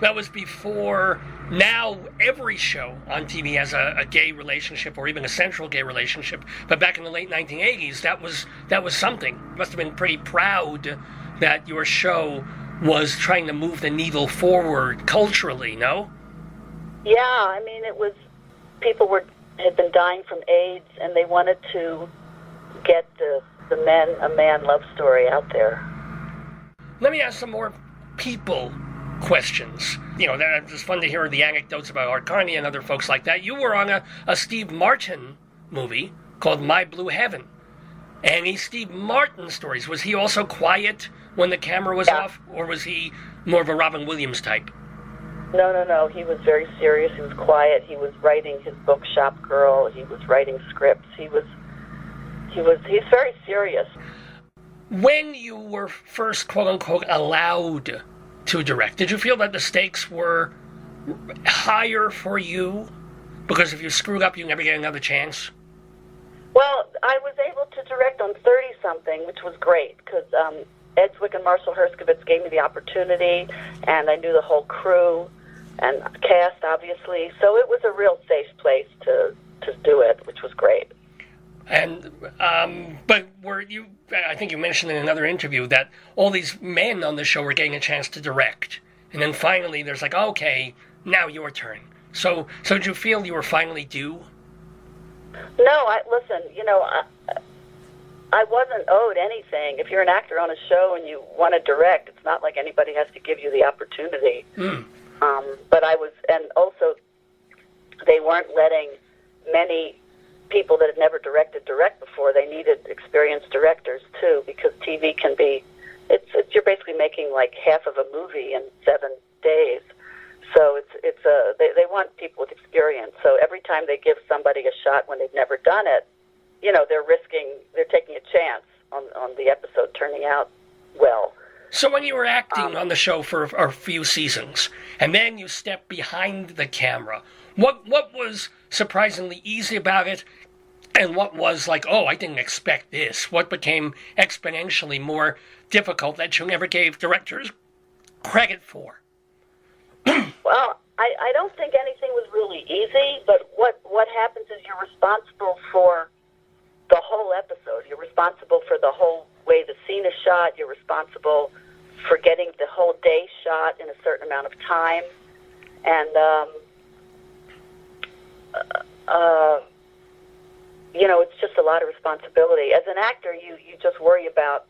That was before. Now every show on TV has a gay relationship, or even a central gay relationship. But back in the late 1980s, that was something. You must have been pretty proud that your show was trying to move the needle forward culturally, no? Yeah, I mean, it was, people had been dying from AIDS, and they wanted to get a man love story out there. Let me ask some more people questions. You know, it's fun to hear the anecdotes about Art Carney and other folks like that. You were on a Steve Martin movie called My Blue Heaven. Any Steve Martin stories? Was he also quiet when the camera was off, or was he more of a Robin Williams type? No. He was very serious. He was quiet. He was writing his book Shop Girl. He was writing scripts. He's very serious. When you were first, quote unquote, allowed to direct, did you feel that the stakes were higher for you? Because if you screwed up, you never get another chance? Well, I was able to direct on 30-something, which was great, because Ed Zwick and Marcel Herskowitz gave me the opportunity, and I knew the whole crew and cast, obviously. So it was a real safe place to do it, which was great. And but I think you mentioned in another interview that all these men on the show were getting a chance to direct, and then finally there's like, okay, now your turn. So did you feel you were finally due? No, listen, I wasn't owed anything. If you're an actor on a show and you want to direct, it's not like anybody has to give you the opportunity. But I was, and also they weren't letting many people that had never direct before. They needed experienced directors too, because TV can be, you're basically making like half of a movie in 7 days. So they want people with experience. So every time they give somebody a shot when they've never done it, they're taking a chance on the episode turning out well. So when you were acting on the show for a few seasons, and then you stepped behind the camera, what was surprisingly easy about it, and what was like, oh, I didn't expect this? What became exponentially more difficult that you never gave directors credit for? Well, I don't think anything was really easy, but what happens is you're responsible for the whole episode. You're responsible for the whole way the scene is shot. You're responsible for getting the whole day shot in a certain amount of time. And, it's just a lot of responsibility. As an actor, you just worry about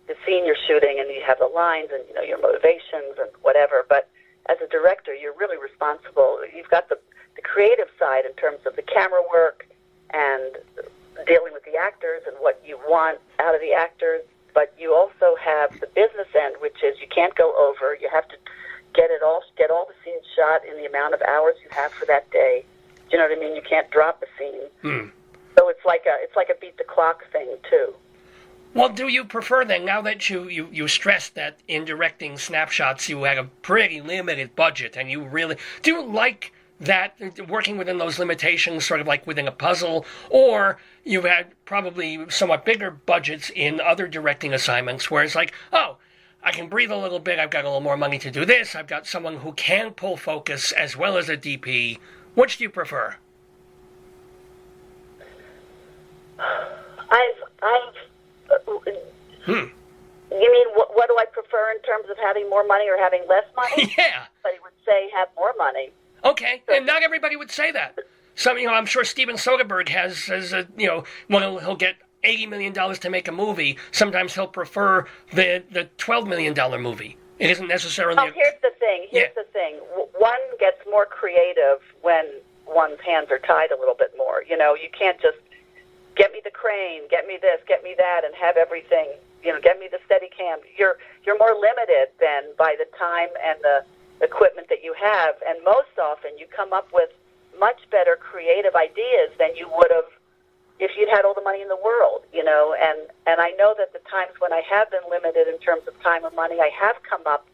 the scene you're shooting, and you have the lines and, your motivations and whatever. But as a director, you're really responsible. You've got the creative side in terms of the camera work and dealing with the actors and what you want out of the actors, but you also have the business end, which is you can't go over. You have to get all the scenes shot in the amount of hours you have for that day. Do you know what I mean? You can't drop a scene. So it's like a beat the clock thing too. Well, do you prefer then, now that you stressed that in directing snapshots you had a pretty limited budget, and do you like that, working within those limitations, sort of like within a puzzle, or you've had probably somewhat bigger budgets in other directing assignments where it's like, oh, I can breathe a little bit, I've got a little more money to do this, I've got someone who can pull focus as well as a DP. Which do you prefer? You mean what do I prefer in terms of having more money or having less money? Yeah. Somebody would say have more money. Okay, and not everybody would say that. Some, I'm sure Steven Soderbergh has when he'll get $80 million to make a movie, sometimes he'll prefer the $12 million movie. It isn't necessarily... Oh, here's the thing. One gets more creative when one's hands are tied a little bit more. You can't just get me the crane, get me this, get me that, and have everything, get me the Steadicam. You're more limited then by the time and equipment that you have, and most often you come up with much better creative ideas than you would have if you'd had all the money in the world, and I know that the times when I have been limited in terms of time and money, I have come up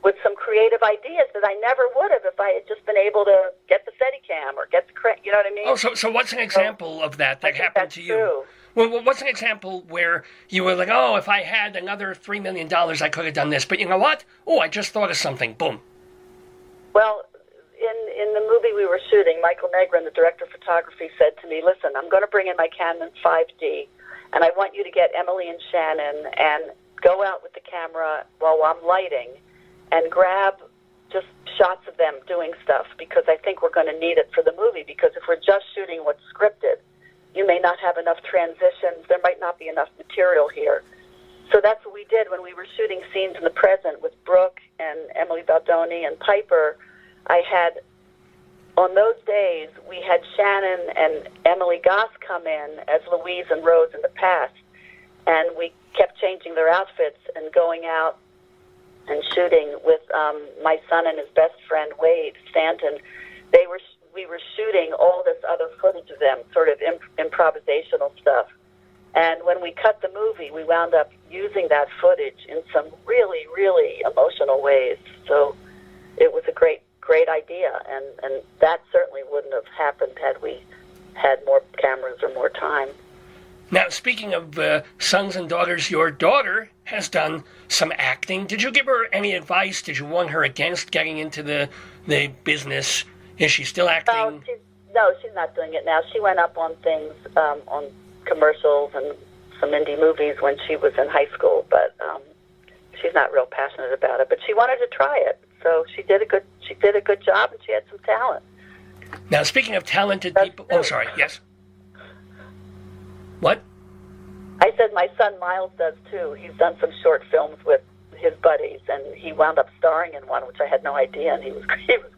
with some creative ideas that I never would have if I had just been able to get the Steadicam or get the you know what I mean? Oh, so what's an example of that happened to you? True. Well, what's an example where you were like, oh, if I had another $3 million, I could have done this. But you know what? Oh, I just thought of something. Boom. Well, in the movie we were shooting, Michael Mayron, the director of photography, said to me, listen, I'm going to bring in my Canon 5D, and I want you to get Emily and Shannon and go out with the camera while I'm lighting and grab just shots of them doing stuff, because I think we're going to need it for the movie, because if we're just shooting what's scripted, you may not have enough transitions. There might not be enough material here. So that's what we did when we were shooting scenes in the present with Brooke and Emily Baldoni and Piper. On those days, we had Shannon and Emily Goss come in as Louise and Rose in the past, and we kept changing their outfits and going out and shooting with my son and his best friend, Wade Stanton. We were shooting all this other footage of them, sort of improvisational stuff. And when we cut the movie, we wound up using that footage in some really, really emotional ways. So it was a great idea, and that certainly wouldn't have happened had we had more cameras or more time. Now, speaking of sons and daughters, your daughter has done some acting. Did you give her any advice? Did you warn her against getting into the business? Is she still acting? No, she's not doing it now. She went up on things, on commercials and some indie movies when she was in high school, but she's not real passionate about it. But she wanted to try it, so she did a good job, and she had some talent. Now, speaking of talented people, oh, sorry, yes. What? I said my son Miles does too. He's done some short films with his buddies, and he wound up starring in one, which I had no idea, and he was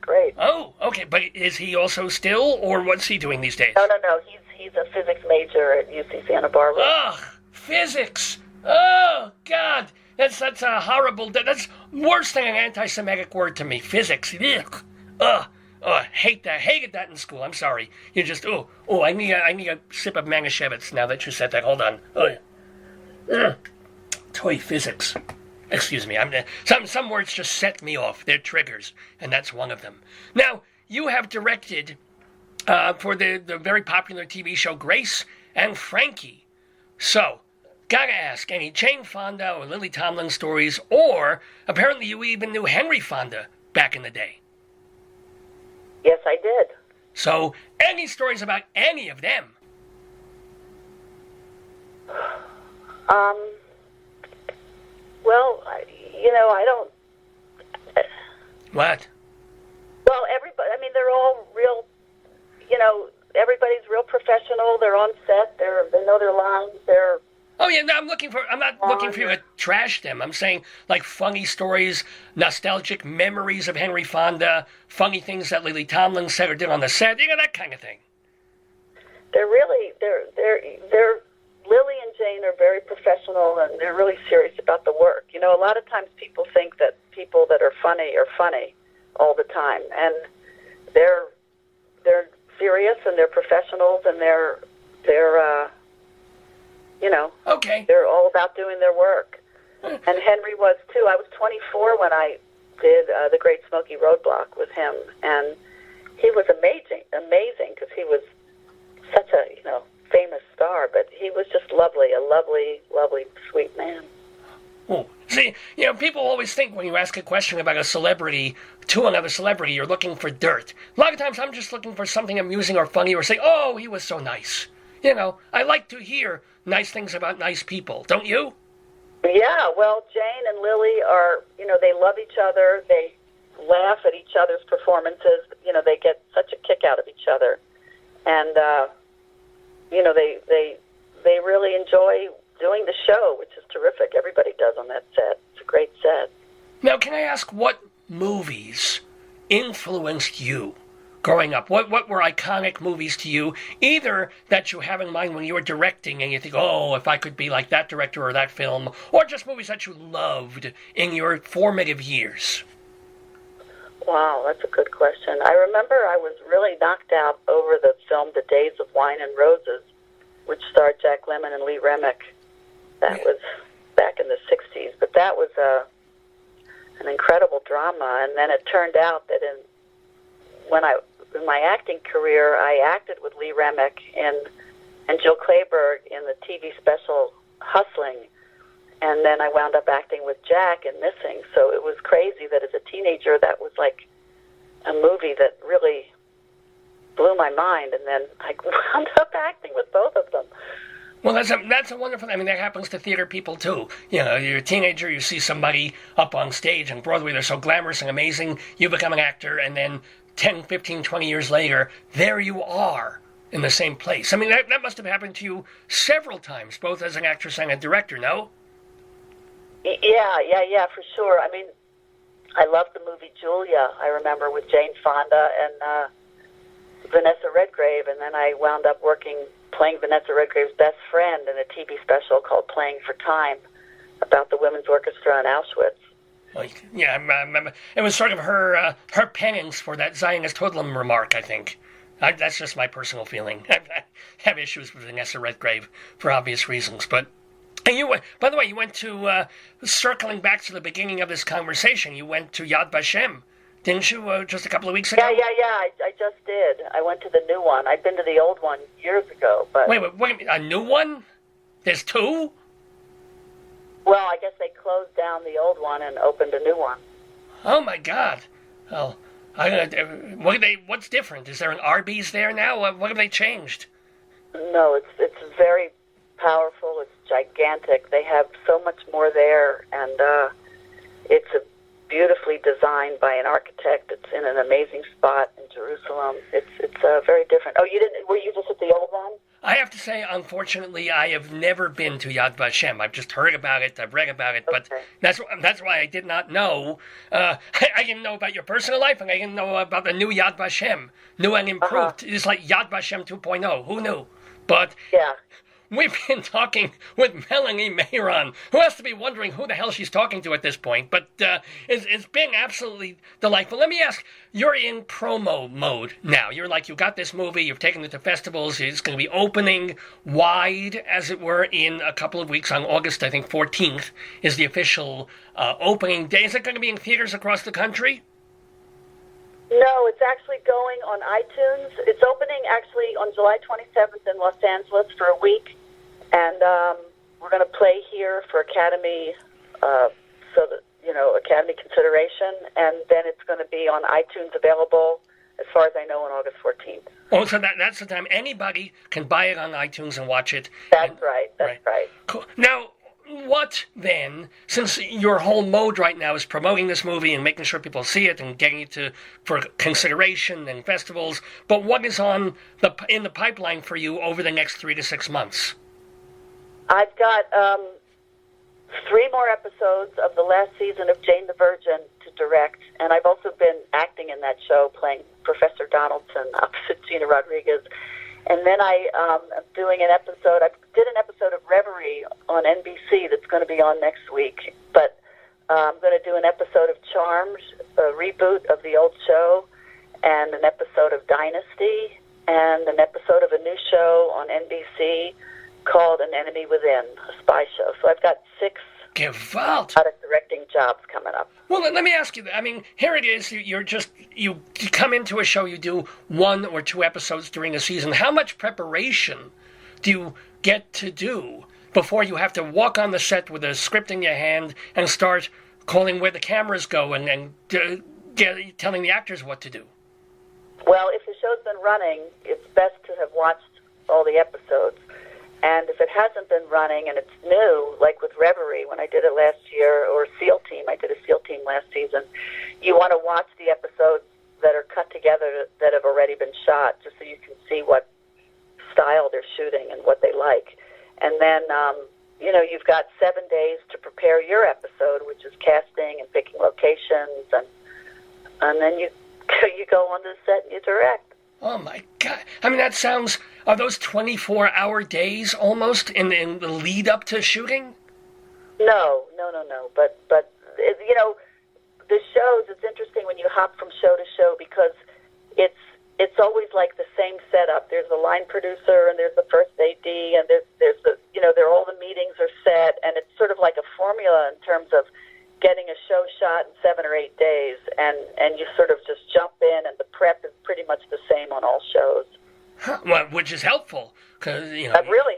great. Oh, okay, but is he also still, or what's he doing these days? No. He's a physics major at UC Santa Barbara. Ugh, physics. Oh, God. That's a horrible, that's worse than an anti-Semitic word to me. Physics. Ugh. Ugh. Oh, I hate that. Hated that in school. I'm sorry. You just, I need a sip of Manischewitz now that you said that. Hold on. Oh, toy physics. Excuse me. Some words just set me off. They're triggers, and that's one of them. Now, you have directed for the very popular TV show Grace and Frankie. So, gotta ask, any Jane Fonda or Lily Tomlin stories, or apparently you even knew Henry Fonda back in the day. Yes, I did. So, any stories about any of them? Well, I don't... What? Well, everybody, they're all real, everybody's real professional. They're on set. They know their lines. Oh, yeah, no, I'm not looking for you to trash them. I'm saying, like, funny stories, nostalgic memories of Henry Fonda, funny things that Lily Tomlin said or did on the set, that kind of thing. They're Lily and Jane are very professional, and they're really serious about the work. A lot of times people think that people that are funny all the time, and they're serious, and they're professionals, and they're okay. They're all about doing their work. And Henry was too. I was 24 when I did The Great Smoky Roadblock with him, and he was amazing because he was such a famous star, but he was just a lovely, sweet man. Oh, see, people always think when you ask a question about a celebrity to another celebrity, you're looking for dirt. A lot of times I'm just looking for something amusing or funny, or say, oh, he was so nice. I like to hear nice things about nice people, don't you? Yeah, well, Jane and Lily are, they love each other. They laugh at each other's performances. They get such a kick out of each other. And, they really enjoy doing the show, which is terrific. Everybody does on that set. It's a great set. Now, can I ask what movies influenced you growing up? What were iconic movies to you, either that you have in mind when you were directing and you think, oh, if I could be like that director or that film, or just movies that you loved in your formative years? Wow, that's a good question. I remember I was really knocked out over the film The Days of Wine and Roses, which starred Jack Lemmon and Lee Remick. That was back in the 60s. But that was an incredible drama. And then it turned out that in my acting career, I acted with Lee Remick and Jill Clayburgh in the TV special Hustling. And then I wound up acting with Jack in Missing. So it was crazy that as a teenager, that was like a movie that really blew my mind. And then I wound up acting with both of them. Well, that's a wonderful... I mean, that happens to theater people, too. You know, you're a teenager, you see somebody up on stage on Broadway, they're so glamorous and amazing, you become an actor, and then 10, 15, 20 years later, there you are in the same place. I mean, that must have happened to you several times, both as an actress and a director, no? Yeah, for sure. I mean, I loved the movie Julia, I remember, with Jane Fonda and Vanessa Redgrave, and then I wound up playing Vanessa Redgrave's best friend in a TV special called Playing for Time about the Women's Orchestra in Auschwitz. Yeah, I remember. It was sort of her penance for that Zionist hoodlum remark, I think. That's just my personal feeling. I have issues with Vanessa Redgrave for obvious reasons, but... And you went, by the way, you went to, circling back to the beginning of this conversation, you went to Yad Vashem, didn't you, just a couple of weeks ago? Yeah, I just did. I went to the new one. I'd been to the old one years ago, but... Wait, a new one? There's two? Well, I guess they closed down the old one and opened a new one. Oh, my God. Well, what's different? Is there an Arby's there now? What have they changed? No, it's very powerful. It's gigantic. They have so much more there, and it's beautifully designed by an architect. It's in an amazing spot in Jerusalem. It's very different. Oh, were you just at the old one? I have to say, unfortunately, I have never been to Yad Vashem. I've just heard about it, I've read about it, but that's why I did not know. I didn't know about your personal life, and I didn't know about the new Yad Vashem, new and improved. It's like Yad Vashem 2.0. Who knew? But yeah. We've been talking with Melanie Mayron, who has to be wondering who the hell she's talking to at this point, but it's been absolutely delightful. Let me ask, you're in promo mode now. You got this movie, you've taken it to festivals, it's going to be opening wide, as it were, in a couple of weeks. On August, I think, 14th is the official opening day. Is it going to be in theaters across the country? No, it's actually going on iTunes. It's opening actually on July 27th in Los Angeles for a week. And we're going to play here for Academy, Academy consideration, and then it's going to be on iTunes available, as far as I know, on August 14th. Oh, so that's the time anybody can buy it on iTunes and watch it. That's right. Cool. Now, what then, since your whole mode right now is promoting this movie and making sure people see it and getting it for consideration and festivals, but what is in the pipeline for you over the next 3 to 6 months? I've got 3 more episodes of the last season of Jane the Virgin to direct, and I've also been acting in that show, playing Professor Donaldson opposite Gina Rodriguez. And then I am doing an episode. I did an episode of Reverie on NBC that's going to be on next week. But I'm going to do an episode of Charmed, a reboot of the old show, and an episode of Dynasty, and an episode of a new show on NBC called An Enemy Within, a spy show. So I've got 6 Gewalt. out of directing jobs coming up. Well, let me ask you, I mean, here it is, you come into a show, you do 1 or 2 episodes during a season. How much preparation do you get to do before you have to walk on the set with a script in your hand and start calling where the cameras go and telling the actors what to do? Well, if the show's been running, it's best to have watched all the episodes. And if it hasn't been running and it's new, like with Reverie when I did it last year, or SEAL Team, I did a SEAL Team last season, you want to watch the episodes that are cut together that have already been shot, just so you can see what style they're shooting and what they like. And then, you've got 7 days to prepare your episode, which is casting and picking locations, and then you go on the set and you direct. Oh, my God. I mean, that sounds... Are those 24-hour days almost in the lead up to shooting? No. But the shows, it's interesting when you hop from show to show because it's always like the same setup. There's a line producer and there's the first AD and there's the, all the meetings are set, and it's sort of like a formula in terms of getting a show shot in 7 or 8 days, and you sort of just jump in, and the prep is pretty much the same on all shows. Huh, well, which is helpful. Really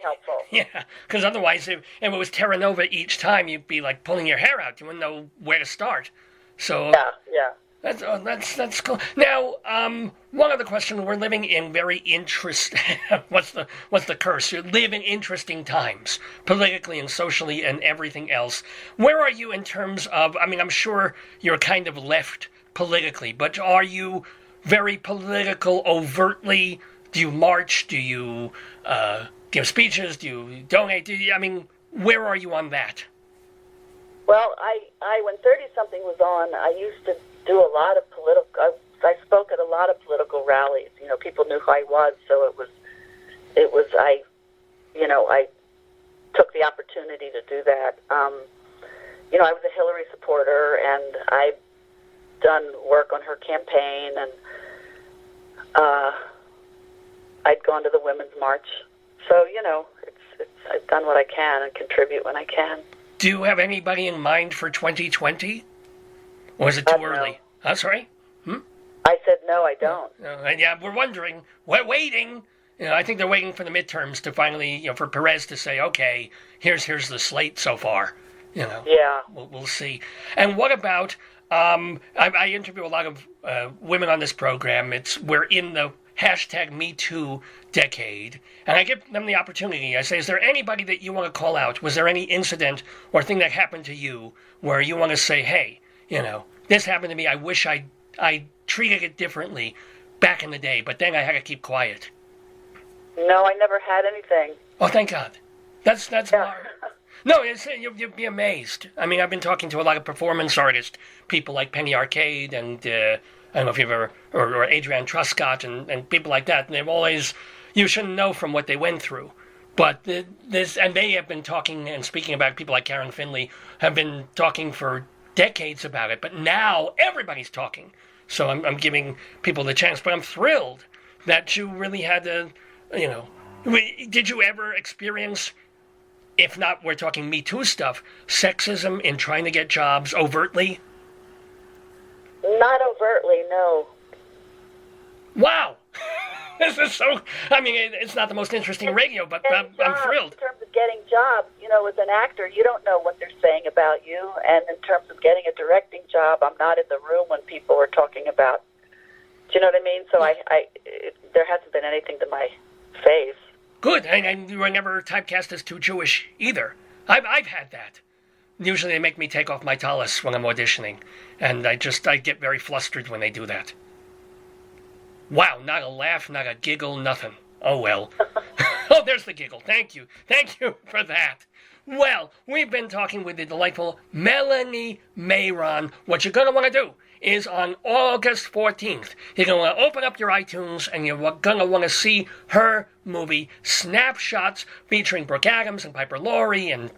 helpful. Yeah, because otherwise, if it was Terra Nova each time, you'd be like pulling your hair out. You wouldn't know where to start. So yeah. That's cool. Now, one other question: we're living in very interesting. what's the curse? You live in interesting times, politically and socially, and everything else. Where are you in terms of? I mean, I'm sure you're kind of left politically, but are you very political overtly? Do you march? Do you give speeches? Do you donate? Where are you on that? Well, I when 30-something was on, I used to do a lot of political. I spoke at a lot of political rallies. People knew who I was, so it was. I took the opportunity to do that. I was a Hillary supporter, and I've done work on her campaign, and I'd gone to the Women's March. So I've done what I can and contribute when I can. Do you have anybody in mind for 2020? Or is it too early? No. Sorry? I said no, I don't. Yeah, we're wondering. We're waiting. I think they're waiting for the midterms to finally, for Perez to say, okay, here's the slate so far. Yeah. We'll see. And what about, I interview a lot of women on this program. We're in the #MeToo decade, and I give them the opportunity. I say, is there anybody that you want to call out? Was there any incident or thing that happened to you where you want to say, hey, this happened to me. I wish I treated it differently back in the day, but then I had to keep quiet. No, I never had anything. Oh, thank God. That's hard. No, you'd be amazed. I mean, I've been talking to a lot of performance artists, people like Penny Arcade and I don't know if you've ever, or Adrienne Truscott and people like that, and they've always, you shouldn't know from what they went through. But and they have been talking and speaking about, people like Karen Finley have been talking for decades about it, but now everybody's talking. So I'm giving people the chance, but I'm thrilled that you really had to, did you ever experience, if not, we're talking Me Too stuff, sexism in trying to get jobs overtly? Not overtly, no. Wow! This is so... it's not the most interesting radio, but I'm thrilled. In terms of getting jobs, as an actor, you don't know what they're saying about you. And in terms of getting a directing job, I'm not in the room when people are talking about... Do you know what I mean? So there hasn't been anything to my face. Good, and you were never typecast as too Jewish either. I've had that. Usually they make me take off my tallis when I'm auditioning, and I get very flustered when they do that. Wow, not a laugh, not a giggle, nothing. Oh, well. Oh, there's the giggle. Thank you. Thank you for that. Well, we've been talking with the delightful Melanie Mayron. What you're going to want to do is on August 14th, you're going to want to open up your iTunes and you're going to want to see her movie, Snapshots, featuring Brooke Adams and Piper Laurie and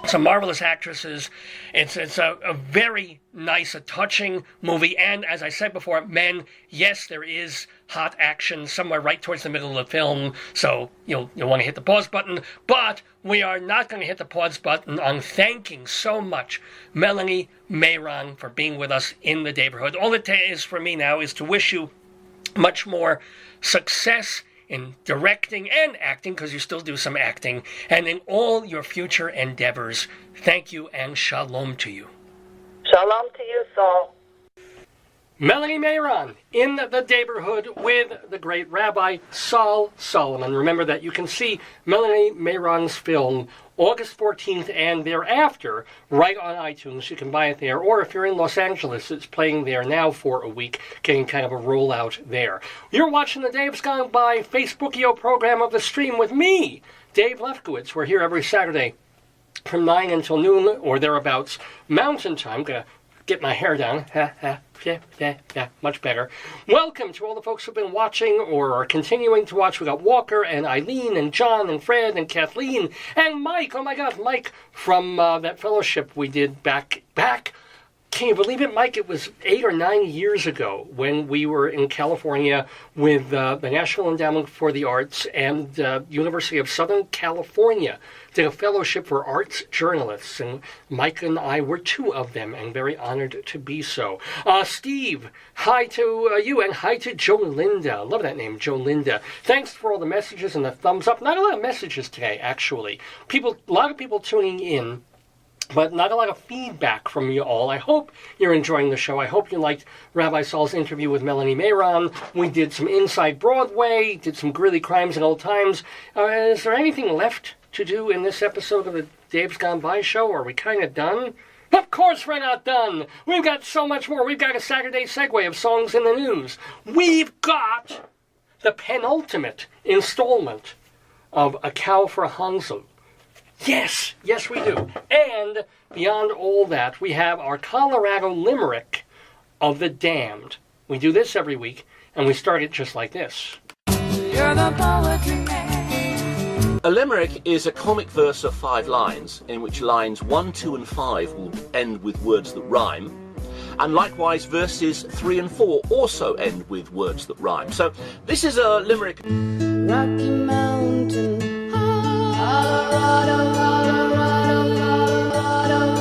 some marvelous actresses. It's a very nice, a touching movie. And as I said before, men, yes, there is hot action somewhere right towards the middle of the film. So you'll want to hit the pause button. But we are not going to hit the pause button on thanking so much Melanie Mayron for being with us in the Daverhood. All it is for me now is to wish you much more success in directing and acting, because you still do some acting, and in all your future endeavors. Thank you and shalom to you. Shalom to you, Saul. Melanie Mayron in the Daverhood with the great Rabbi Saul Solomon. Remember that you can see Melanie Mayron's film August 14th and thereafter right on iTunes. You can buy it there. Or if you're in Los Angeles, it's playing there now for a week, getting kind of a rollout there. You're watching the Dave's Gone By Facebookio program of the stream with me, Dave Lefkowitz. We're here every Saturday from 9 until noon or thereabouts Mountain Time. I'm going to get my hair down. Yeah, much better. Welcome to all the folks who've been watching or are continuing to watch. We got Walker and Eileen and John and Fred and Kathleen and Mike. Oh my God, Mike from that fellowship we did back Can you believe it, Mike? It was 8 or 9 years ago when we were in California with the National Endowment for the Arts and University of Southern California did a fellowship for arts journalists, and Mike and I were 2 of them, and very honored to be so. Steve, hi to you, and hi to Jolinda. Love that name, Jolinda. Thanks for all the messages and the thumbs up. Not a lot of messages today, actually. A lot of people tuning in, but not a lot of feedback from you all. I hope you're enjoying the show. I hope you liked Rabbi Saul's interview with Melanie Mayron. We did some Inside Broadway, did some Greeley Crimes and Old Times. Is there anything left to do in this episode of the Dave's Gone By show? Are we kind of done? Of course we're not done. We've got so much more. We've got a Saturday segue of songs in the news. We've got the penultimate installment of A Cow for Hansel. Yes, we do. And beyond all that, we have our Colorado Limerick of the Damned. We do this every week, and we start it just like this. You're the poetry man. A limerick is a comic verse of 5 lines, in which lines 1, 2, and 5 will end with words that rhyme. And likewise, verses 3 and 4 also end with words that rhyme. So this is a limerick. Rocky Mountain, Colorado, Colorado, Colorado, Colorado,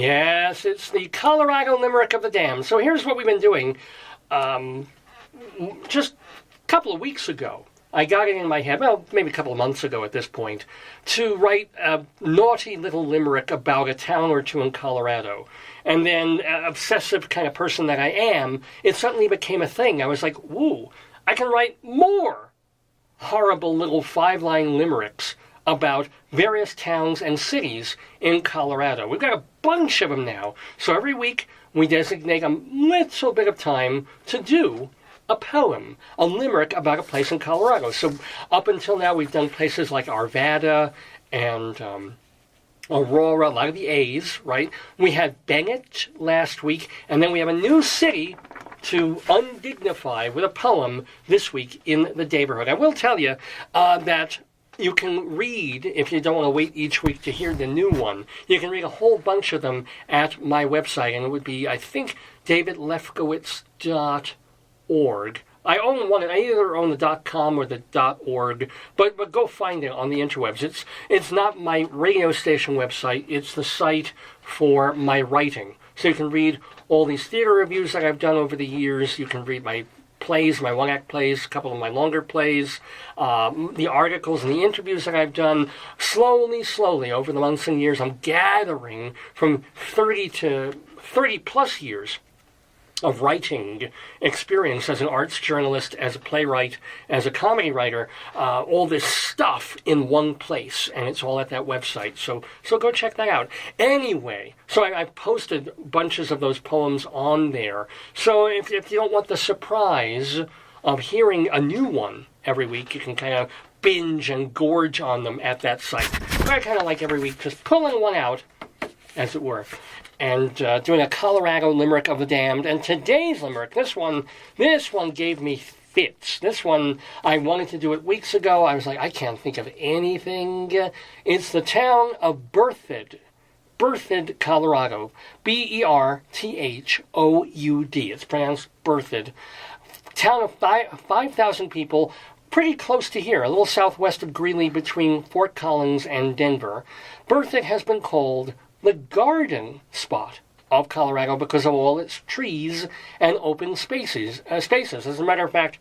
Yes, it's the Colorado Limerick of the Damned. So here's what we've been doing. Just a couple of weeks ago, I got it in my head, well, maybe a couple of months ago at this point, to write a naughty little limerick about a town or two in Colorado. And then, obsessive kind of person that I am, it suddenly became a thing. I was like, woo, I can write more horrible little 5-line limericks about various towns and cities in Colorado. We've got a bunch of them now. So every week, we designate a little bit of time to do a poem, a limerick about a place in Colorado. So up until now, we've done places like Arvada and Aurora, a lot of the A's, right? We had Bennett last week, and then we have a new city to undignify with a poem this week in the Daverhood. I will tell you that you can read, if you don't want to wait each week to hear the new one, you can read a whole bunch of them at my website, and it would be, I think, davidlefkowitz.org. I own one. I either own the .com or the .org, but go find it on the interwebs. It's not my radio station website. It's the site for my writing. So you can read all these theater reviews that I've done over the years. You can read my plays, my one-act plays, a couple of my longer plays, the articles and the interviews that I've done. Slowly, over the months and years, I'm gathering from 30 plus years of writing experience as an arts journalist, as a playwright, as a comedy writer, all this stuff in one place, and it's all at that website. So go check that out. Anyway, so I've posted bunches of those poems on there. So if you don't want the surprise of hearing a new one every week, you can kind of binge and gorge on them at that site. But I kind of like every week just pulling one out, as it were, and doing a Colorado Limerick of the Damned. And today's limerick, this one gave me fits. This one, I wanted to do it weeks ago. I was like, I can't think of anything. It's the town of Berthoud, Colorado. Berthoud. It's pronounced Berthoud. Town of 5,000 people, pretty close to here, a little southwest of Greeley between Fort Collins and Denver. Berthoud has been called the garden spot of Colorado because of all its trees and open spaces. As a matter of fact,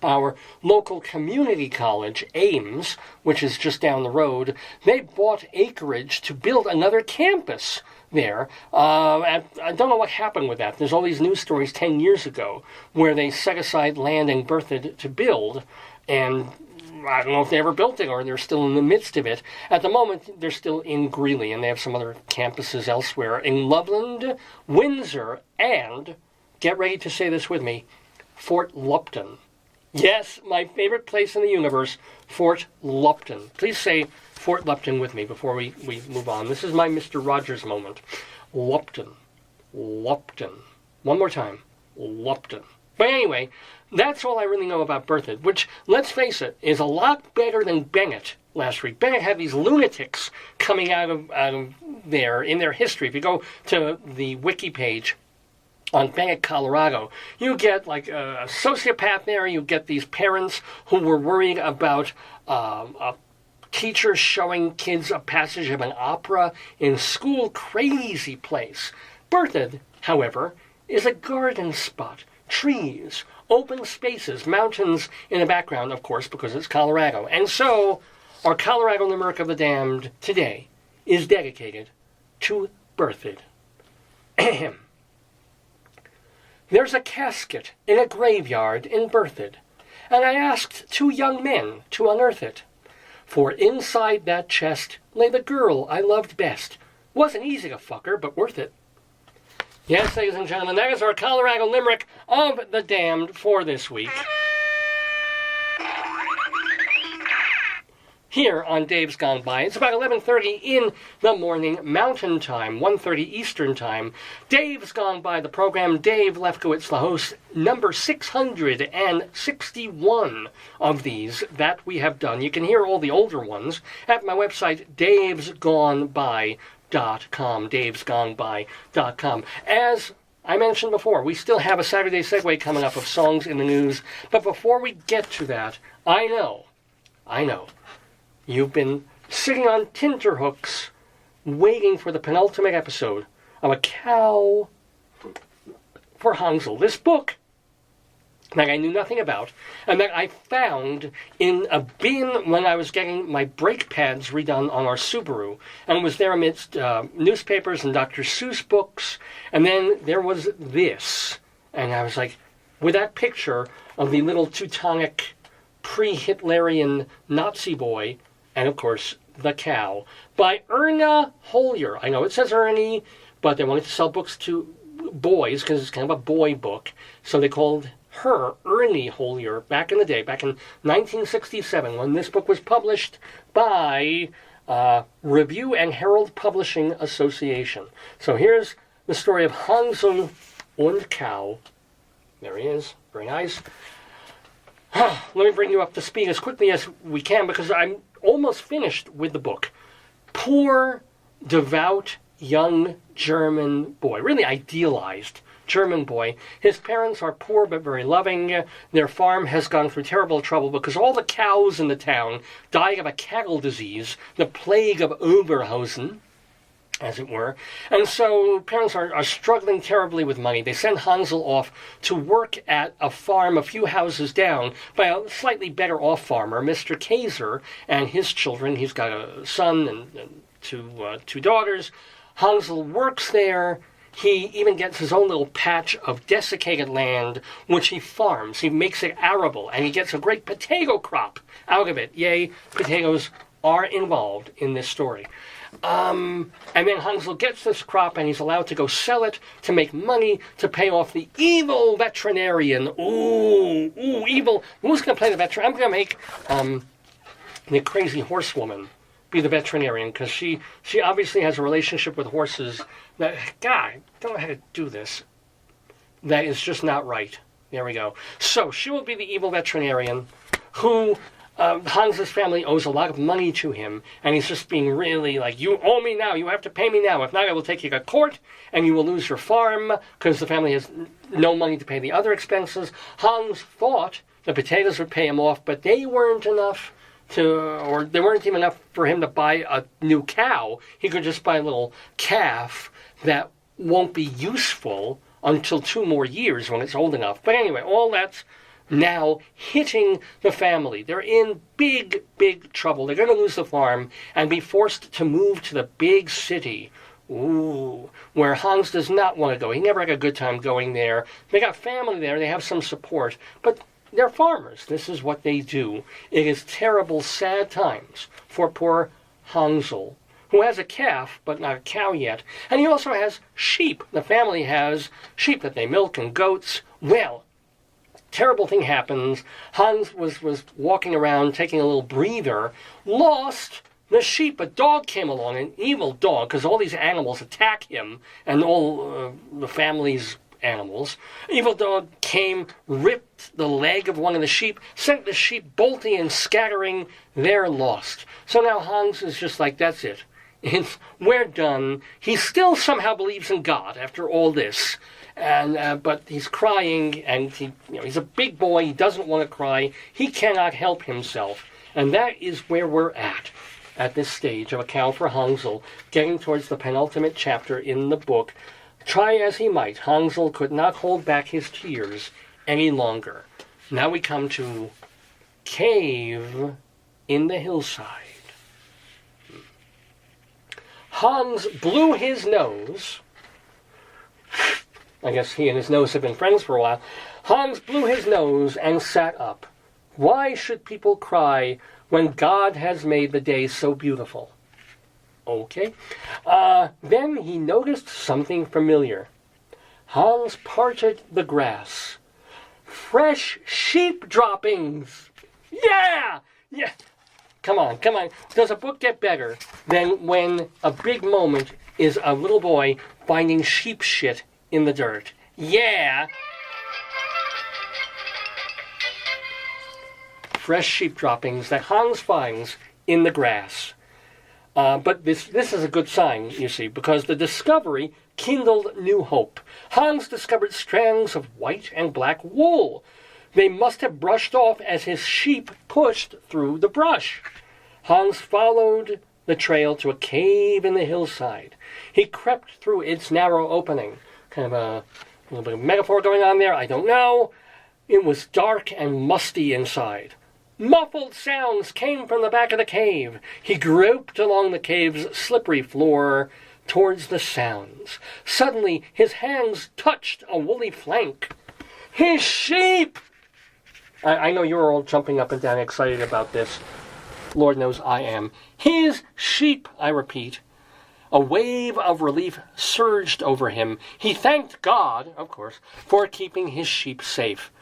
our local community college, Ames, which is just down the road, they bought acreage to build another campus there. I don't know what happened with that. There's all these news stories 10 years ago where they set aside land in Berthoud to build, and I don't know if they ever built it or they're still in the midst of it. At the moment, they're still in Greeley, and they have some other campuses elsewhere in Loveland, Windsor, and, get ready to say this with me, Fort Lupton. Yes, my favorite place in the universe, Fort Lupton. Please say Fort Lupton with me before we move on. This is my Mr. Rogers moment. Lupton. One more time. Lupton. But anyway, that's all I really know about Berthoud, which, let's face it, is a lot better than Bennett last week. Bennett had these lunatics coming out of there in their history. If you go to the wiki page on Bennett, Colorado, you get like a sociopath there. You get these parents who were worried about a teacher showing kids a passage of an opera in school. Crazy place. Berthoud, however, is a garden spot. Trees, open spaces, mountains in the background, of course, because it's Colorado. And so, our Colorado Limerick of the Damned today is dedicated to Berthoud. There's a casket in a graveyard in Berthoud, and I asked 2 young men to unearth it. For inside that chest lay the girl I loved best. Wasn't easy to fuck her, but worth it. Yes, ladies and gentlemen, that is our Colorado Limerick of the Damned for this week. Here on Dave's Gone By. It's about 11:30 in the morning, Mountain Time, 1:30 Eastern Time. Dave's Gone By, the program. Dave Lefkowitz, the host. Number 661 of these that we have done. You can hear all the older ones at my website, davesgoneby.com. davesgoneby.com. As I mentioned before, we still have a Saturday Segue coming up of songs in the news. But before we get to that, I know, you've been sitting on tenterhooks waiting for the penultimate episode of A Cow for Hansel. This book that I knew nothing about, and that I found in a bin when I was getting my brake pads redone on our Subaru, and was there amidst newspapers and Dr. Seuss books, and then there was this, and I was like, with that picture of the little Teutonic pre-Hitlerian Nazi boy, and of course, The Cow, by Erna Holyer. I know it says Ernie, but they wanted to sell books to boys, because it's kind of a boy book, so they called her Ernie Holyer back in the day, back in 1967, when this book was published by Review and Herald Publishing Association. So here's the story of Hansel und Cow. There he is. Very nice. Let me bring you up to speed as quickly as we can, because I'm almost finished with the book. Poor, devout, young German boy. Really idealized German boy. His parents are poor but very loving. Their farm has gone through terrible trouble because all the cows in the town died of a cattle disease, the plague of Oberhausen, as it were. And so parents are struggling terribly with money. They send Hansel off to work at a farm a few houses down by a slightly better off farmer, Mr. Kaiser, and his children. He's got a son and two daughters. Hansel works there. He even gets his own little patch of desiccated land, which he farms. He makes it arable, and he gets a great potato crop out of it. Yay, potatoes are involved in this story. And then Hansel gets this crop, and he's allowed to go sell it to make money to pay off the evil veterinarian. Ooh, evil. Who's going to play the veterinarian? I'm going to make the crazy horsewoman be the veterinarian, because she obviously has a relationship with horses that, God, I don't know how to do this. That is just not right. There we go. So she will be the evil veterinarian who Hans's family owes a lot of money to him, and he's just being really like, you owe me now, you have to pay me now. If not, I will take you to court, and you will lose your farm, because the family has no money to pay the other expenses. Hans thought the potatoes would pay him off, but they weren't enough or they weren't even enough for him to buy a new cow. He could just buy a little calf that won't be useful until 2 more years when it's old enough. But anyway, all that's now hitting the family. They're in big, big trouble. They're going to lose the farm and be forced to move to the big city. Ooh, where Hans does not want to go. He never had a good time going there. They got family there. They have some support. But they're farmers. This is what they do. It is terrible, sad times for poor Hansel, who has a calf, but not a cow yet. And he also has sheep. The family has sheep that they milk and goats. Well, terrible thing happens. Hans was walking around, taking a little breather, lost the sheep. A dog came along, an evil dog, because all these animals attack him, and all the family's animals. Evil Dog came, ripped the leg of one of the sheep, sent the sheep bolting and scattering. They're lost. So now Hans is just like, that's it. We're done. He still somehow believes in God after all this. And but he's crying, and he's a big boy. He doesn't want to cry. He cannot help himself. And that is where we're at this stage of Account for Hansel, getting towards the penultimate chapter in the book. Try as he might, Hansel could not hold back his tears any longer. Now we come to Cave in the Hillside. Hans blew his nose. I guess he and his nose have been friends for a while. Hans blew his nose and sat up. Why should people cry when God has made the day so beautiful? Okay. Then he noticed something familiar. Hans parted the grass. Fresh sheep droppings! Yeah! Yeah! Come on. Does a book get better than when a big moment is a little boy finding sheep shit in the dirt? Yeah! Fresh sheep droppings that Hans finds in the grass. But this is a good sign, you see, because the discovery kindled new hope. Hans discovered strands of white and black wool. They must have brushed off as his sheep pushed through the brush. Hans followed the trail to a cave in the hillside. He crept through its narrow opening. Kind of a little bit of metaphor going on there, I don't know. It was dark and musty inside. Muffled sounds came from the back of the cave. He groped along the cave's slippery floor towards the sounds. Suddenly, his hands touched a woolly flank. His sheep! I know you're all jumping up and down excited about this. Lord knows I am. His sheep, I repeat. A wave of relief surged over him. He thanked God, of course, for keeping his sheep safe.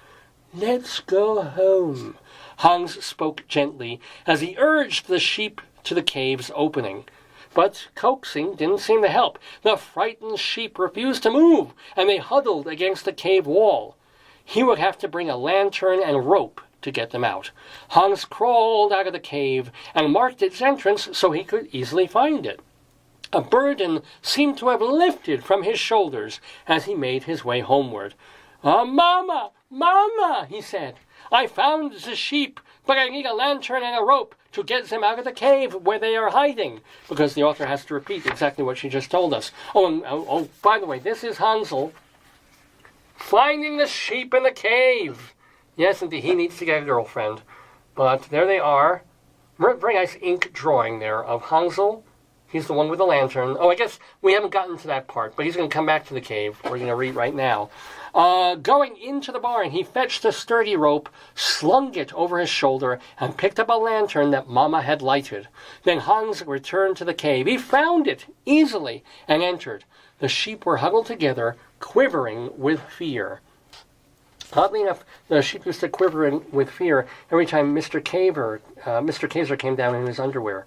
Let's go home, Hans spoke gently as he urged the sheep to the cave's opening. But coaxing didn't seem to help. The frightened sheep refused to move, and they huddled against the cave wall. He would have to bring a lantern and rope to get them out. Hans crawled out of the cave and marked its entrance so he could easily find it. A burden seemed to have lifted from his shoulders as he made his way homeward. Mama, Mama, he said, I found the sheep, but I need a lantern and a rope to get them out of the cave where they are hiding, because the author has to repeat exactly what she just told us. Oh, by the way, this is Hansel finding the sheep in the cave. Yes, indeed, he needs to get a girlfriend. But there they are. Very nice ink drawing there of Hansel. He's the one with the lantern. Oh, I guess we haven't gotten to that part, but he's going to come back to the cave. We're going to read right now. Going into the barn, he fetched a sturdy rope, slung it over his shoulder, and picked up a lantern that Mama had lighted. Then Hans returned to the cave. He found it easily and entered. The sheep were huddled together, quivering with fear. Oddly enough, the sheep used to quiver with fear every time Mr. Kaiser came down in his underwear.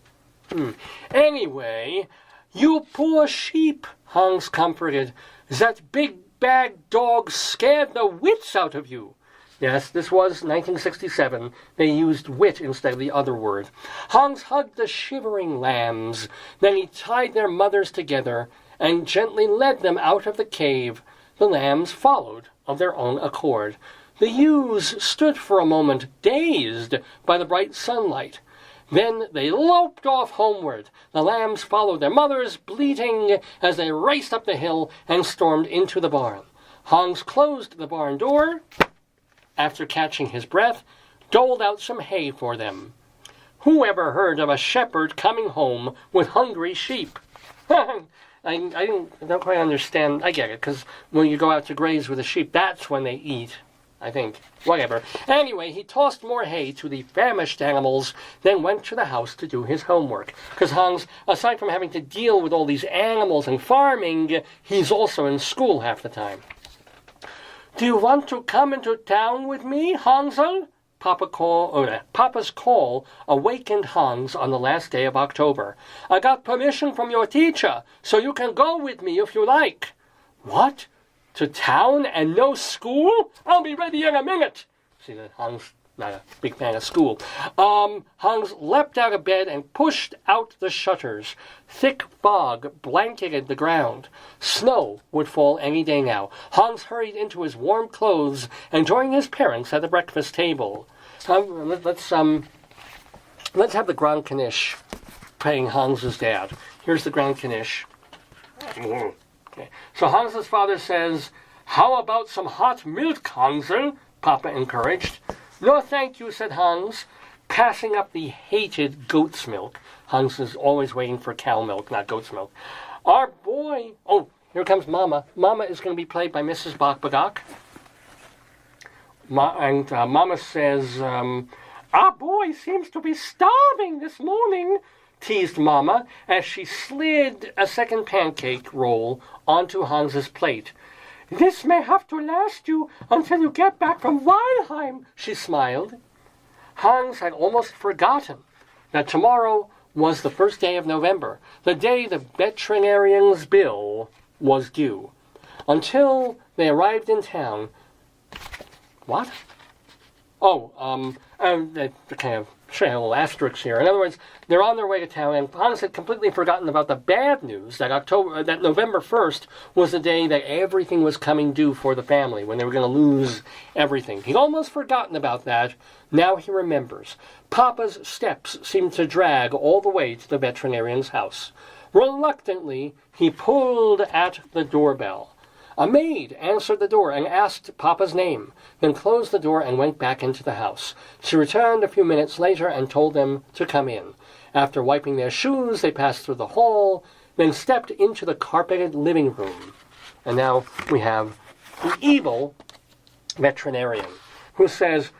Anyway, you poor sheep, Hans comforted. That big bad dog scared the wits out of you. Yes, this was 1967. They used wit instead of the other word. Hans hugged the shivering lambs. Then he tied their mothers together and gently led them out of the cave. The lambs followed of their own accord. The ewes stood for a moment, dazed by the bright sunlight. Then they loped off homeward. The lambs followed their mothers, bleating as they raced up the hill and stormed into the barn. Hans closed the barn door. After catching his breath, doled out some hay for them. Who ever heard of a shepherd coming home with hungry sheep? I don't quite understand. I get it, because when you go out to graze with the sheep, that's when they eat, I think. Whatever. Anyway, he tossed more hay to the famished animals, then went to the house to do his homework. Because Hans, aside from having to deal with all these animals and farming, he's also in school half the time. Do you want to come into town with me, Hansel? Papa's call awakened Hans on the last day of October. I got permission from your teacher, so you can go with me if you like. What? To town and no school? I'll be ready in a minute. See, Hans, not a big fan of school. Hans leapt out of bed and pushed out the shutters. Thick fog blanketed the ground. Snow would fall any day now. Hans hurried into his warm clothes and joined his parents at the breakfast table. Let's have the Grand Knish playing Hans's dad. Here's the Grand Knish. Okay. So Hans's father says, "How about some hot milk, Hansel?" Papa encouraged. "No, thank you," said Hans, passing up the hated goat's milk. Hans is always waiting for cow milk, not goat's milk. Our boy... Oh, here comes Mama. Mama is going to be played by Mrs. Bokbagok. Mama says, "Our boy seems to be starving this morning," teased Mama as she slid a second pancake roll onto Hans's plate. "This may have to last you until you get back from Weilheim," she smiled. Hans had almost forgotten that tomorrow was the first day of November, the day the veterinarian's bill was due. Until they arrived in town. What? Oh, they kind of should have a little asterisk here. In other words, they're on their way to town, and Hans had completely forgotten about the bad news that November 1st was the day that everything was coming due for the family, when they were going to lose everything. He'd almost forgotten about that. Now he remembers. Papa's steps seemed to drag all the way to the veterinarian's house. Reluctantly, he pulled at the doorbell. A maid answered the door and asked Papa's name, then closed the door and went back into the house. She returned a few minutes later and told them to come in. After wiping their shoes, they passed through the hall, then stepped into the carpeted living room. And now we have the evil veterinarian, who says,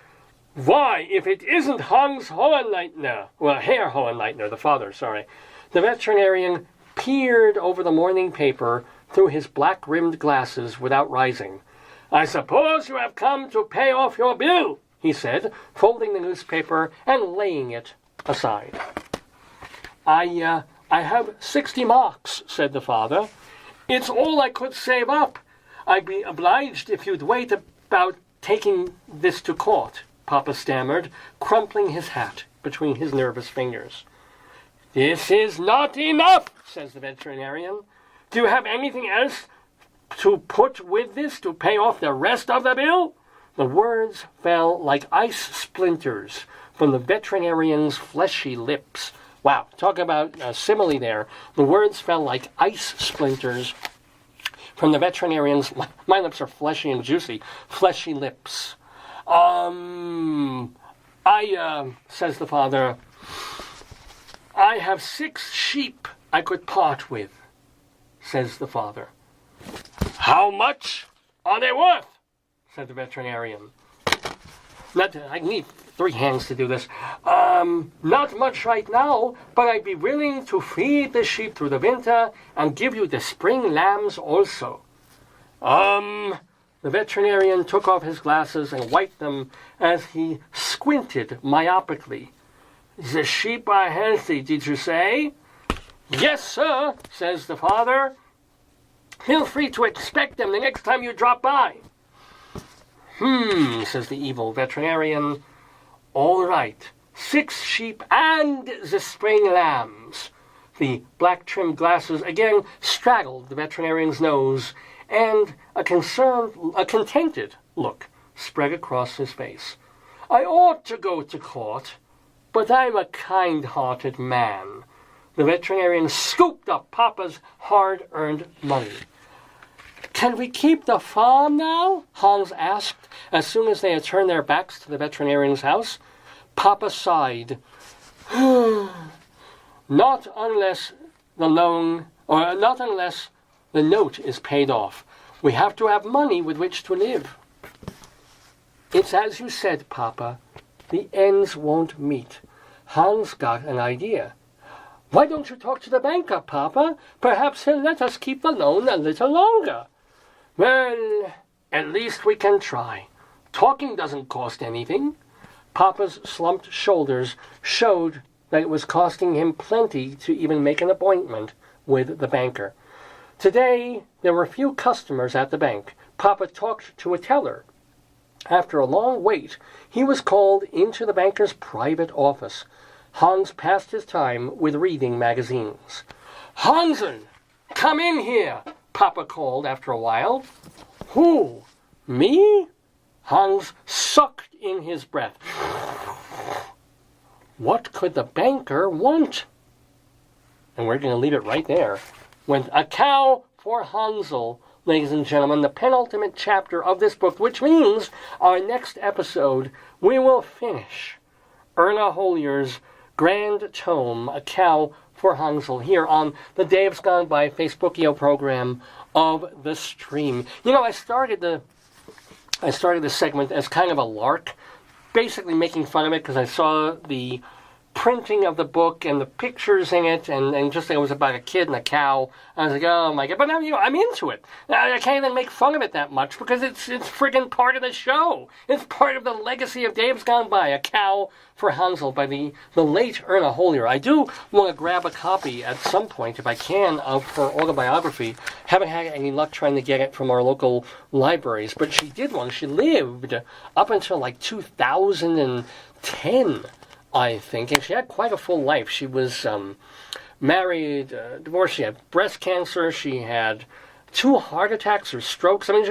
"Why, if it isn't Hans Hohenleitner," well, Herr Hohenleitner, the father, sorry. The veterinarian peered over the morning paper through his black-rimmed glasses without rising. "I suppose you have come to pay off your bill," he said, folding the newspaper and laying it aside. I have 60 marks, said the father. "It's all I could save up. I'd be obliged if you'd wait about taking this to court," Papa stammered, crumpling his hat between his nervous fingers. "This is not enough," says the veterinarian. "Do you have anything else to put with this to pay off the rest of the bill?" The words fell like ice splinters from the veterinarian's fleshy lips. Wow, talk about a simile there. The words fell like ice splinters from the veterinarian's... My lips are fleshy and juicy. Fleshy lips. Says the father, "I have 6 sheep I could part with," says the father. "How much are they worth?" said the veterinarian. I need 3 hands to do this. Not much right now, but I'd be willing to feed the sheep through the winter and give you the spring lambs also. The veterinarian took off his glasses and wiped them as he squinted myopically. "The sheep are healthy, did you say?" "Yes, sir," says the father. "Feel free to expect them the next time you drop by." Says the evil veterinarian. "All right, 6 sheep and the spring lambs." The black-trimmed glasses again straddled the veterinarian's nose, and a contented look spread across his face. "I ought to go to court, but I'm a kind-hearted man." The veterinarian scooped up Papa's hard-earned money. "Can we keep the farm now?" Hans asked as soon as they had turned their backs to the veterinarian's house. Papa sighed. Not unless the note is paid off. We have to have money with which to live." "It's as you said, Papa. The ends won't meet." Hans got an idea. "Why don't you talk to the banker, Papa? Perhaps he'll let us keep the loan a little longer." "Well, at least we can try. Talking doesn't cost anything." Papa's slumped shoulders showed that it was costing him plenty to even make an appointment with the banker. Today, there were few customers at the bank, Papa talked to a teller. After a long wait, he was called into the banker's private office. Hans passed his time with reading magazines. "Hansen, come in here," Papa called after a while. "Who? Me?" Hans sucked in his breath. What could the banker want? And we're going to leave it right there. When a cow for Hansel, ladies and gentlemen, the penultimate chapter of this book, which means our next episode, we will finish Erna Holier's grand tome, A Cow for Hansel, here on the Dave's Gone By Facebookio program of the stream. You know, I started the segment as kind of a lark, basically making fun of it because I saw the printing of the book and the pictures in it, and just like it was about a kid and a cow. I was like, oh my god! But now, you know, I'm into it. I can't even make fun of it that much because it's friggin' part of the show. It's part of the legacy of Dave's Gone By, A Cow for Hansel by the late Erna Holier. I do want to grab a copy at some point, if I can, of her autobiography. Haven't had any luck trying to get it from our local libraries, but she did one. She lived up until like 2010. I think, and she had quite a full life. She was married, divorced, she had breast cancer, she had 2 heart attacks or strokes. I mean,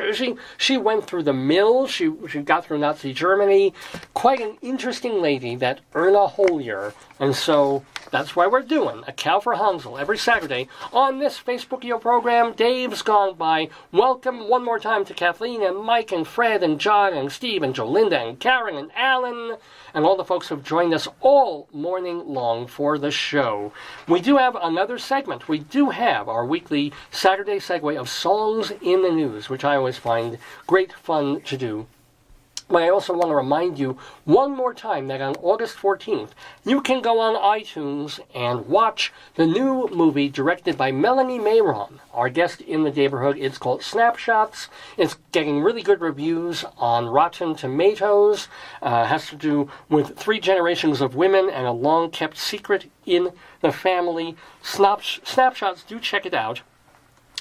she went through the mill, she got through Nazi Germany. Quite an interesting lady, that Erna Holier. And so that's why we're doing A Cow for Hansel every Saturday on this Facebookio program, Dave's Gone By. Welcome one more time to Kathleen and Mike and Fred and John and Steve and Jolinda and Karen and Alan and all the folks who have joined us all morning long for the show. We do have another segment. We do have our weekly Saturday segue of Songs in the News, which I always find great fun to do. But I also want to remind you one more time that on August 14th, you can go on iTunes and watch the new movie directed by Melanie Mayron, our guest in the Daverhood. It's called Snapshots. It's getting really good reviews on Rotten Tomatoes. Has to do with 3 generations of women and a long-kept secret in the family. Snapshots, do check it out.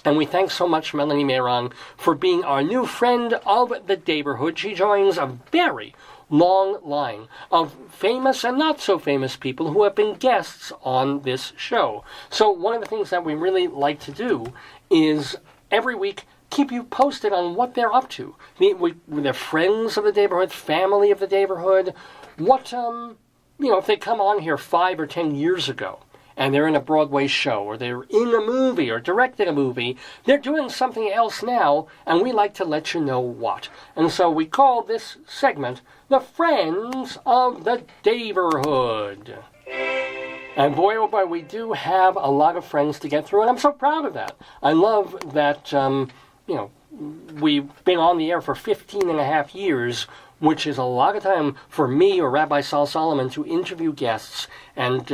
And we thank so much Melanie Mayron for being our new friend of the Daverhood. She joins a very long line of famous and not so famous people who have been guests on this show. So one of the things that we really like to do is every week keep you posted on what they're up to. They're friends of the Daverhood, family of the Daverhood. What, if they come on here 5 or 10 years ago, and they're in a Broadway show, or they're in a movie, or directed a movie, they're doing something else now, and we like to let you know what. And so we call this segment The Friends of the Daverhood. And boy, oh boy, we do have a lot of friends to get through, and I'm so proud of that. I love that, we've been on the air for 15 and a half years, which is a lot of time for me or Rabbi Saul Solomon to interview guests and,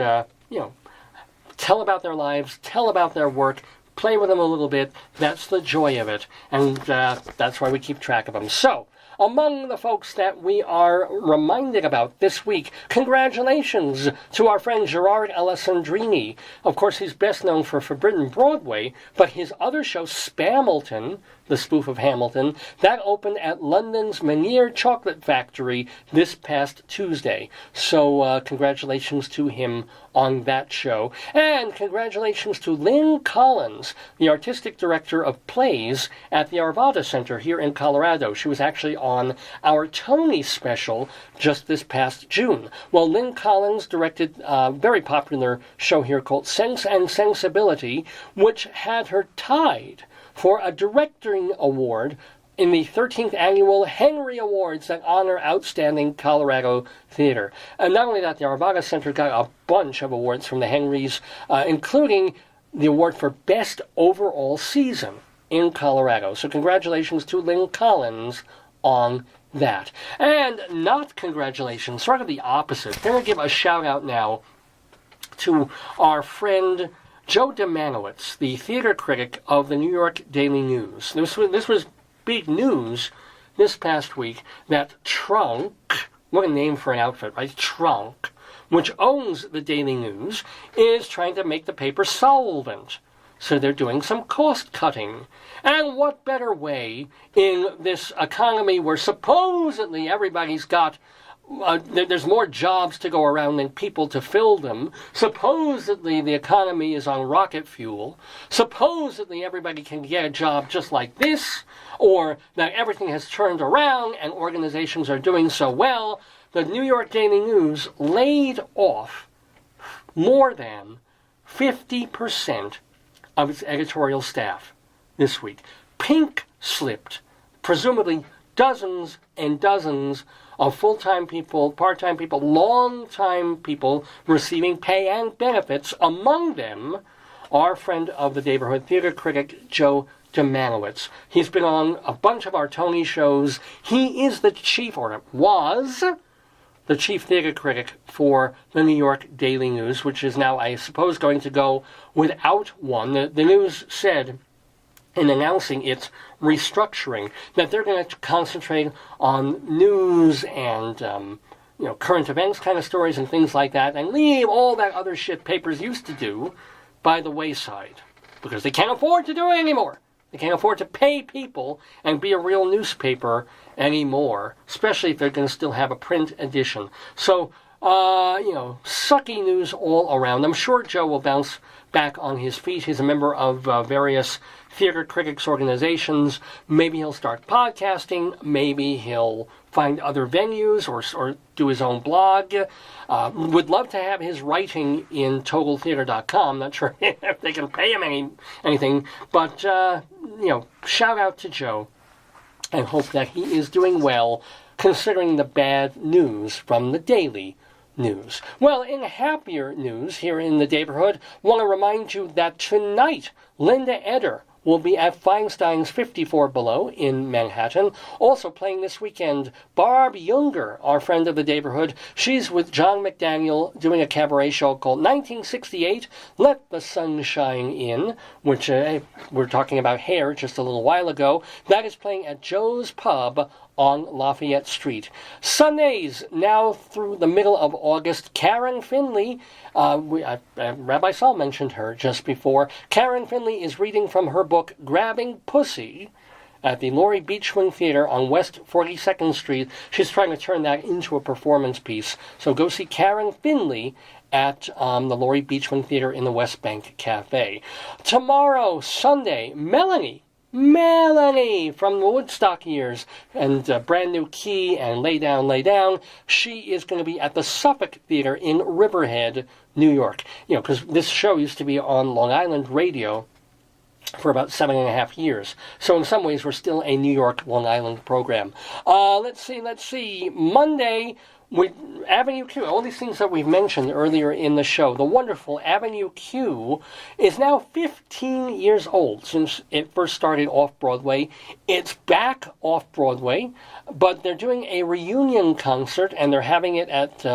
tell about their lives, tell about their work, play with them a little bit. That's the joy of it, and that's why we keep track of them. So, among the folks that we are reminded about this week, congratulations to our friend Gerard Alessandrini. Of course, he's best known for Brighton Broadway, but his other show, Spamilton, the spoof of Hamilton, that opened at London's MAYR Chocolate Factory this past Tuesday. So congratulations to him on that show. And congratulations to Lynn Collins, the artistic director of plays at the Arvada Center here in Colorado. She was actually on our Tony special just this past June. Well, Lynn Collins directed a very popular show here called Sense and Sensibility, which had her tied for a directing award in the 13th annual Henry Awards that honor outstanding Colorado theater. And not only that, the Arvada Center got a bunch of awards from the Henrys, including the award for Best Overall Season in Colorado. So congratulations to Lynn Collins on that. And not congratulations, sort of the opposite. I'm going to give a shout out now to our friend Joe Demanowitz, the theater critic of the New York Daily News. This was big news this past week that Trunk, what a name for an outfit, right? Trunk, which owns the Daily News, is trying to make the paper solvent. So they're doing some cost cutting. And what better way in this economy where supposedly everybody's got there's more jobs to go around than people to fill them. Supposedly the economy is on rocket fuel. Supposedly everybody can get a job just like this, or that everything has turned around and organizations are doing so well. The New York Daily News laid off more than 50% of its editorial staff this week. Pink-slipped, presumably dozens and dozens of full-time people, part-time people, long-time people receiving pay and benefits. Among them, our friend of the Daverhood theater critic, Joe Demanowitz. He's been on a bunch of our Tony shows. He is the chief, or was the chief theater critic for the New York Daily News, which is now, I suppose, going to go without one. The News said, in announcing its restructuring, that they're going to concentrate on news and current events kind of stories and things like that, and leave all that other shit papers used to do by the wayside, because they can't afford to do it anymore. They can't afford to pay people and be a real newspaper anymore, especially if they're going to still have a print edition. So, sucky news all around. I'm sure Joe will bounce back on his feet. He's a member of various theater critics organizations. Maybe he'll start podcasting. Maybe he'll find other venues or do his own blog. Would love to have his writing in TotalTheater.com. Not sure if they can pay him anything. But, shout out to Joe and hope that he is doing well considering the bad news from the Daily News. Well, in happier news here in the Daverhood, want to remind you that tonight Linda Eder will be at Feinstein's 54 Below in Manhattan. Also playing this weekend, Barb Younger, our friend of the Daverhood. She's with John McDaniel doing a cabaret show called 1968, Let the Sun Shine In, which we're talking about Hair just a little while ago. That is playing at Joe's Pub on Lafayette Street. Sundays, now through the middle of August, Karen Finley, Rabbi Saul mentioned her just before. Karen Finley is reading from her book, Grabbing Pussy, at the Laurie Beachwing Theater on West 42nd Street. She's trying to turn that into a performance piece. So go see Karen Finley at the Laurie Beachwing Theater in the West Bank Cafe. Tomorrow, Sunday, Melanie from the Woodstock years and Brand New Key and Lay Down. She is going to be at the Suffolk Theater in Riverhead, New York. Because this show used to be on Long Island radio for about 7.5 years. So in some ways, we're still a New York, Long Island program. Let's see. Monday, with Avenue Q, all these things that we've mentioned earlier in the show, the wonderful Avenue Q is now 15 years old since it first started off-Broadway. It's back off-Broadway, but they're doing a reunion concert, and they're having it at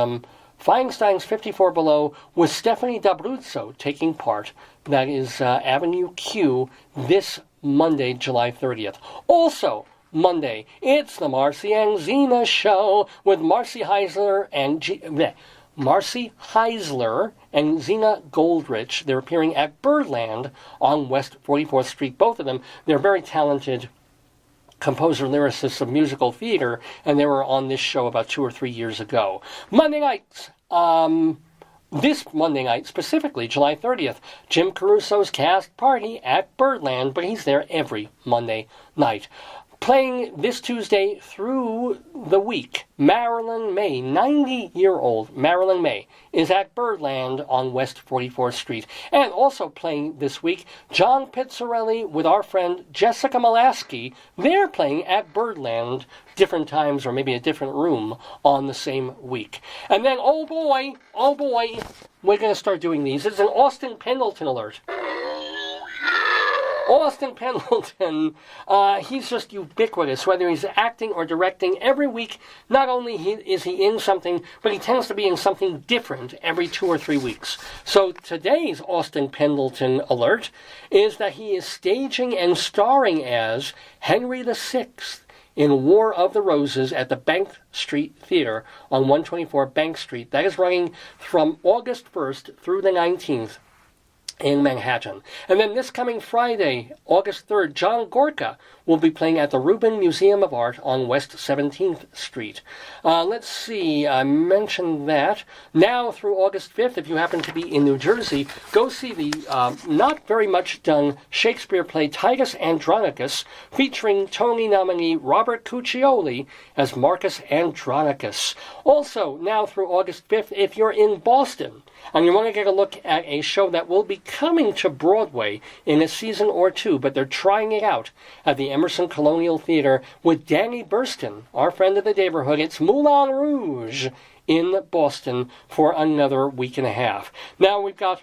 Feinstein's 54 Below with Stephanie D'Abruzzo taking part. That is Avenue Q this Monday, July 30th. Also, Monday, it's the Marcy and Zena Show with Marcy Heisler and Zena Goldrich. They're appearing at Birdland on West 44th Street. Both of them, they're very talented composer-lyricists of musical theater, and they were on this show about 2 or 3 years ago. Monday nights, this Monday night, specifically, July 30th, Jim Caruso's cast party at Birdland, but he's there every Monday night. Playing this Tuesday through the week, Marilyn May, 90-year-old Marilyn May, is at Birdland on West 44th Street. And also playing this week, John Pizzarelli with our friend Jessica Molaski. They're playing at Birdland, different times or maybe a different room on the same week. And then, oh boy, we're going to start doing these. It's an Austin Pendleton alert. Austin Pendleton, he's just ubiquitous, whether he's acting or directing. Every week, not only is he in something, but he tends to be in something different every 2 or 3 weeks. So today's Austin Pendleton alert is that he is staging and starring as Henry VI in War of the Roses at the Bank Street Theater on 124 Bank Street. That is running from August 1st through the 19th. in Manhattan. And then this coming Friday, August 3rd, John Gorka will be playing at the Rubin Museum of Art on West 17th Street. Let's see, I mentioned that. Now through August 5th, if you happen to be in New Jersey, go see the not very much done Shakespeare play Titus Andronicus, featuring Tony nominee Robert Cuccioli as Marcus Andronicus. Also, now through August 5th, if you're in Boston, and you want to get a look at a show that will be coming to Broadway in a season or two, but they're trying it out at the Emerson Colonial Theater with Danny Burston, our friend of the Daverhood. It's Moulin Rouge in Boston for another week and a half. Now we've got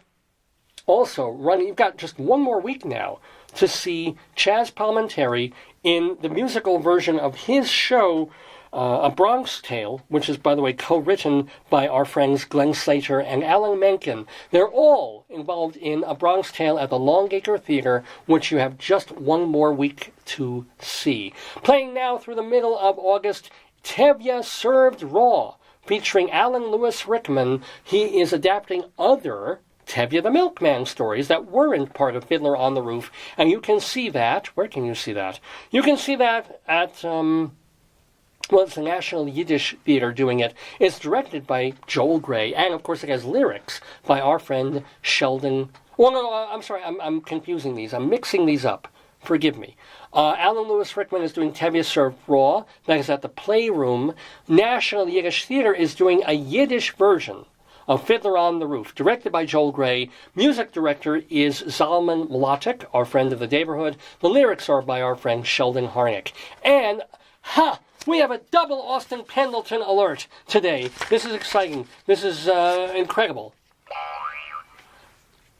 you've got just one more week now to see Chaz Palminteri in the musical version of his show, A Bronx Tale, which is, by the way, co-written by our friends Glenn Slater and Alan Menken. They're all involved in A Bronx Tale at the Longacre Theater, which you have just one more week to see. Playing now through the middle of August, Tevye Served Raw, featuring Alan Lewis Rickman. He is adapting other Tevye the Milkman stories that weren't part of Fiddler on the Roof, and you can see that. Where can you see that? You can see that at well, it's the National Yiddish Theater doing it. It's directed by Joel Grey, and of course it has lyrics by our friend Sheldon. Well, no, I'm sorry, I'm confusing these. I'm mixing these up. Forgive me. Alan Lewis Rickman is doing Tevye Served Raw. That is at the Playroom. National Yiddish Theater is doing a Yiddish version of Fiddler on the Roof, directed by Joel Grey. Music director is Zalman Mlotek, our friend of the Daverhood. The lyrics are by our friend Sheldon Harnick. And, we have a double Austin Pendleton alert today. This is exciting. This is incredible.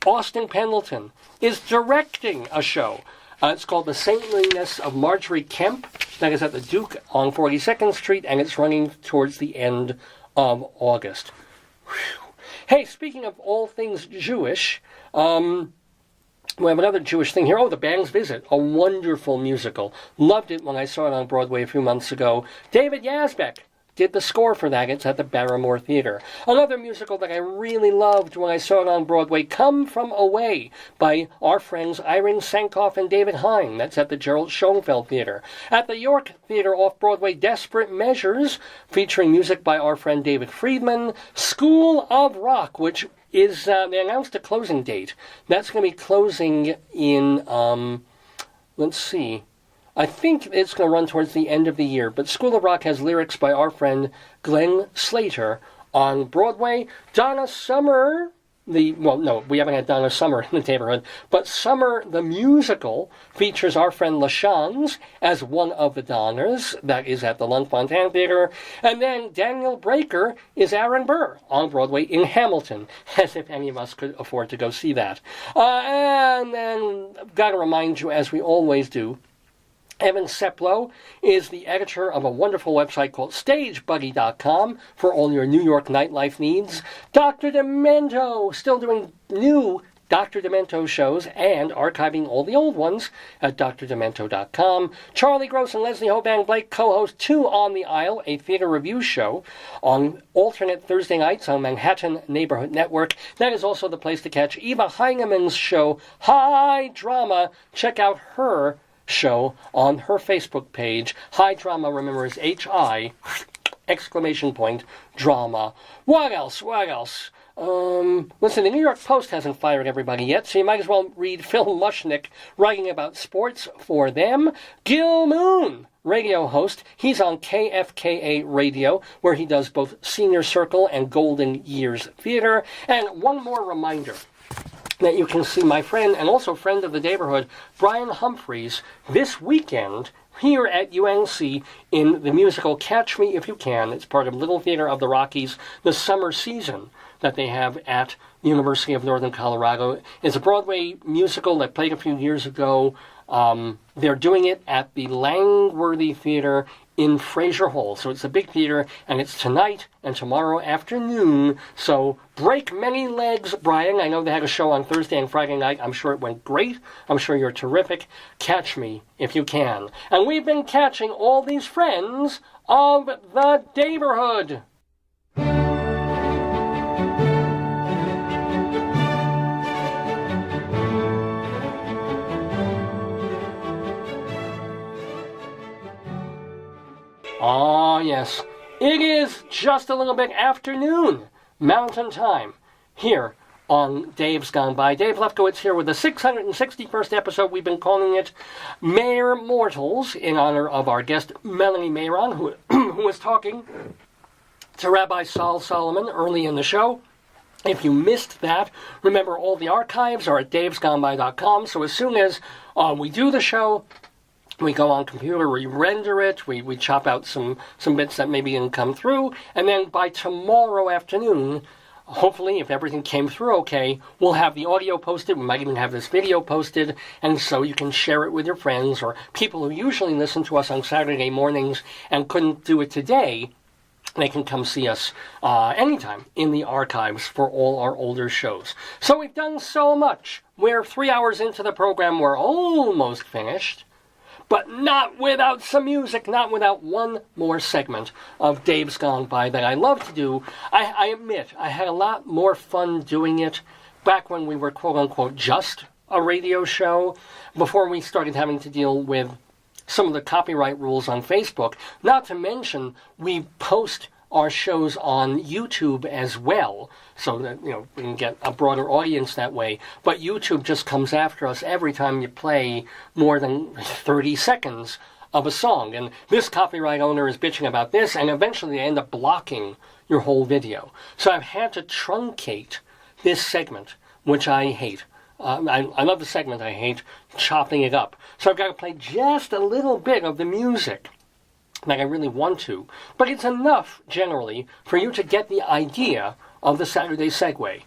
Austin Pendleton is directing a show. It's called The Saintliness of Marjorie Kemp. That is at the Duke on 42nd Street, and it's running towards the end of August. Whew. Hey, speaking of all things Jewish, we have another Jewish thing here. Oh, The Band's Visit, a wonderful musical. Loved it when I saw it on Broadway a few months ago. David Yazbek did the score for that. It's at the Barrymore Theater. Another musical that I really loved when I saw it on Broadway, Come From Away, by our friends Irene Sankoff and David Hine. That's at the Gerald Schoenfeld Theater. At the York Theater off-Broadway, Desperate Measures, featuring music by our friend David Friedman. School of Rock, which is, they announced a closing date. That's going to be closing in, let's see, I think it's going to run towards the end of the year. But School of Rock has lyrics by our friend Glenn Slater on Broadway. Donna Summer, we haven't had Donna Summer in the Daverhood, but Summer the Musical features our friend LaChanze as one of the Donners. That is at the Lunt-Fontanne Theater. And then Daniel Breaker is Aaron Burr on Broadway in Hamilton, as if any of us could afford to go see that. And then, got to remind you, as we always do, Evan Seplow is the editor of a wonderful website called StageBuddy.com for all your New York nightlife needs. Dr. Demento, still doing new Dr. Demento shows and archiving all the old ones at drdemento.com. Charlie Gross and Leslie Hoban Blake co-host Two on the Aisle, a theater review show on alternate Thursday nights on Manhattan Neighborhood Network. That is also the place to catch Eva Heinemann's show, High Drama. Check out her show on her Facebook page. High Drama, remember, is H-I, exclamation point, drama. What else? Listen, the New York Post hasn't fired everybody yet, so you might as well read Phil Mushnick writing about sports for them. Gil Moon, radio host. He's on KFKA Radio, where he does both Senior Circle and Golden Years Theater. And one more reminder that you can see my friend, and also friend of the Daverhood, Brian Humphreys, this weekend here at UNC in the musical Catch Me If You Can. It's part of Little Theater of the Rockies, the summer season that they have at the University of Northern Colorado. It's a Broadway musical that played a few years ago. They're doing it at the Langworthy Theater in Fraser Hall. So it's a big theater, and it's tonight and tomorrow afternoon. So break many legs, Brian. I know they had a show on Thursday and Friday night. I'm sure it went great. I'm sure you're terrific. Catch me if you can. And we've been catching all these friends of the Daverhood. Ah, yes. It is just a little bit afternoon, Mountain Time, here on Dave's Gone By. Dave Lefkowitz here with the 661st episode. We've been calling it MAYR Mortals in honor of our guest Melanie Mayron, who was talking to Rabbi Saul Solomon early in the show. If you missed that, remember all the archives are at davesgoneby.com, so as soon as we do the show, we go on computer, we render it, we chop out some bits that maybe didn't come through, and then by tomorrow afternoon, hopefully, if everything came through okay, we'll have the audio posted. We might even have this video posted, and so you can share it with your friends or people who usually listen to us on Saturday mornings and couldn't do it today. They can come see us anytime in the archives for all our older shows. So we've done so much. We're 3 hours into the program. We're almost finished. But not without some music, not without one more segment of Dave's Gone By that I love to do. I admit, I had a lot more fun doing it back when we were quote-unquote just a radio show, before we started having to deal with some of the copyright rules on Facebook. Not to mention, we post our shows on YouTube as well, so that we can get a broader audience that way. But YouTube just comes after us every time you play more than 30 seconds of a song. And this copyright owner is bitching about this, and eventually they end up blocking your whole video. So I've had to truncate this segment, which I hate. I love the segment, I hate chopping it up. So I've got to play just a little bit of the music, like I really want to. But it's enough, generally, for you to get the idea of the Saturday Segue.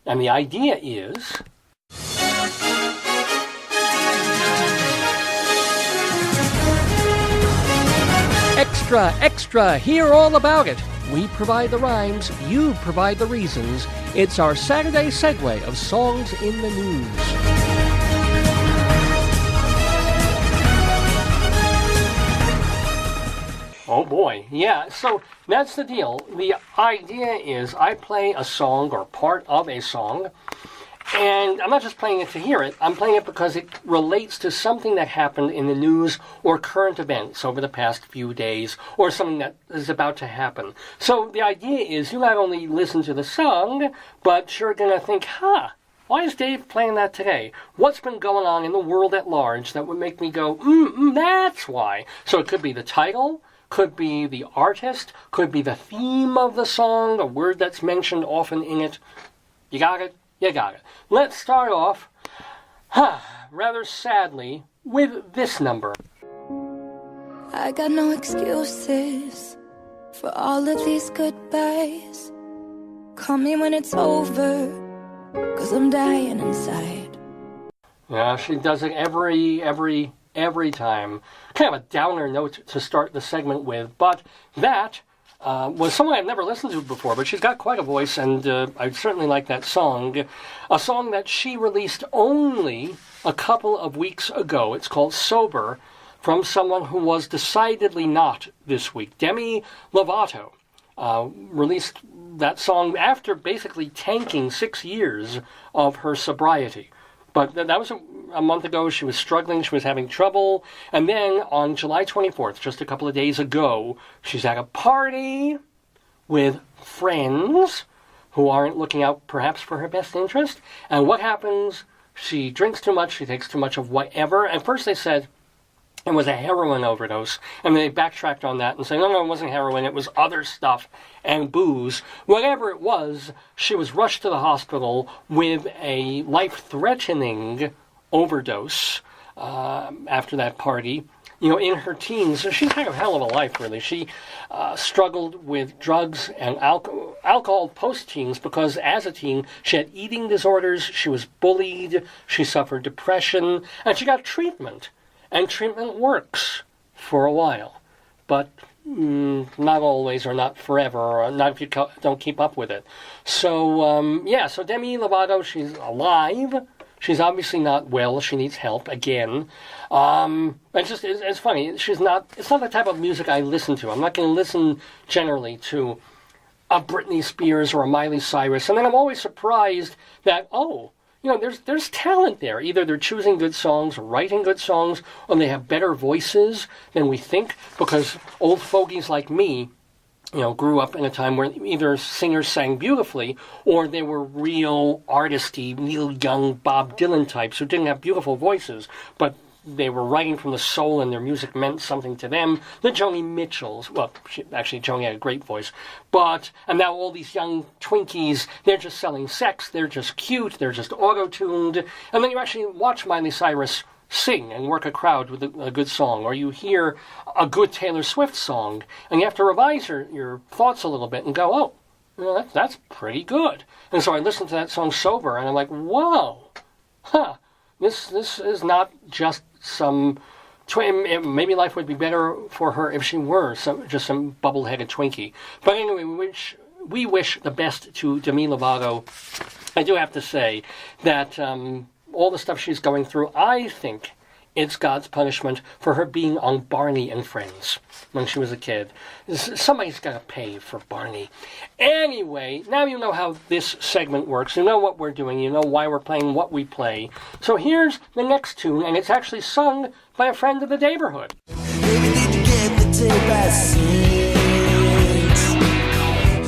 And the idea is... Extra, extra, hear all about it. We provide the rhymes, you provide the reasons. It's our Saturday Segue of songs in the news. Oh boy, yeah, so that's the deal. The idea is I play a song or part of a song, and I'm not just playing it to hear it, I'm playing it because it relates to something that happened in the news or current events over the past few days, or something that is about to happen. So the idea is you not only listen to the song, but you're going to think, why is Dave playing that today? What's been going on in the world at large that would make me go, that's why. So it could be the title, could be the artist, could be the theme of the song, a word that's mentioned often in it. You got it? You got it. Let's start off, rather sadly, with this number. I got no excuses for all of these goodbyes. Call me when it's over, 'cause I'm dying inside. Yeah, she does it every time. Kind of a downer note to start the segment with, but that was someone I've never listened to before, but she's got quite a voice, and I certainly like that song. A song that she released only a couple of weeks ago. It's called Sober, from someone who was decidedly not this week. Demi Lovato released that song after basically tanking 6 years of her sobriety. But that was a month ago. She was struggling. She was having trouble. And then on July 24th, just a couple of days ago, she's at a party with friends who aren't looking out perhaps for her best interest. And what happens? She drinks too much. She takes too much of whatever. At first they said it was a heroin overdose. And they backtracked on that and said, no, it wasn't heroin. It was other stuff and booze. Whatever it was, she was rushed to the hospital with a life-threatening overdose after that party. In her teens. So she's had a hell of a life, really. She struggled with drugs and alcohol post-teens because as a teen, she had eating disorders, she was bullied, she suffered depression, and she got treatment. And treatment works for a while, but not always, or not forever, or not if you don't keep up with it. So, so Demi Lovato, she's alive. She's obviously not well. She needs help again. It's funny. It's not the type of music I listen to. I'm not going to listen generally to a Britney Spears or a Miley Cyrus. And then I'm always surprised that, there's talent there. Either they're choosing good songs, writing good songs, or they have better voices than we think, because old fogies like me, grew up in a time where either singers sang beautifully or they were real artisty, Neil Young, Bob Dylan types who didn't have beautiful voices, but they were writing from the soul and their music meant something to them. The Joni Mitchells, well, actually Joni had a great voice, and now all these young Twinkies, they're just selling sex, they're just cute, they're just auto-tuned, and then you actually watch Miley Cyrus sing and work a crowd with a good song, or you hear a good Taylor Swift song, and you have to revise your thoughts a little bit and go, that's pretty good. And so I listened to that song sober, and I'm like, whoa, this is not just some... Maybe life would be better for her if she were just some bubble-headed Twinkie. But anyway, we wish the best to Demi Lovato. I do have to say that... all the stuff she's going through, I think it's God's punishment for her being on Barney and Friends when she was a kid. Somebody's got to pay for Barney. Anyway, now you know how this segment works. You know what we're doing. You know why we're playing what we play. So here's the next tune, and it's actually sung by a friend of the Daverhood. Baby, did you get the tape I sent?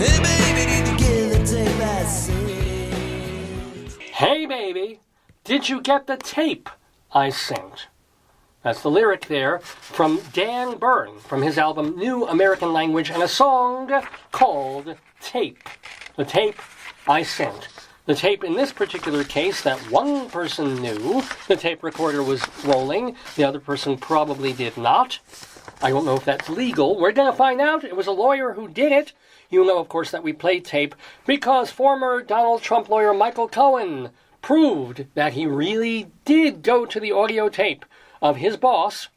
Hey, baby, did you get the tape I sent? Hey, baby. Did you get the tape I sent? That's the lyric there from Dan Byrne from his album New American Language, and a song called Tape. The tape I sent. The tape in this particular case that one person knew the tape recorder was rolling, the other person probably did not. I don't know if that's legal. We're going to find out. It was a lawyer who did it. You know, of course, that we played tape because former Donald Trump lawyer Michael Cohen proved that he really did go to the audio tape of his boss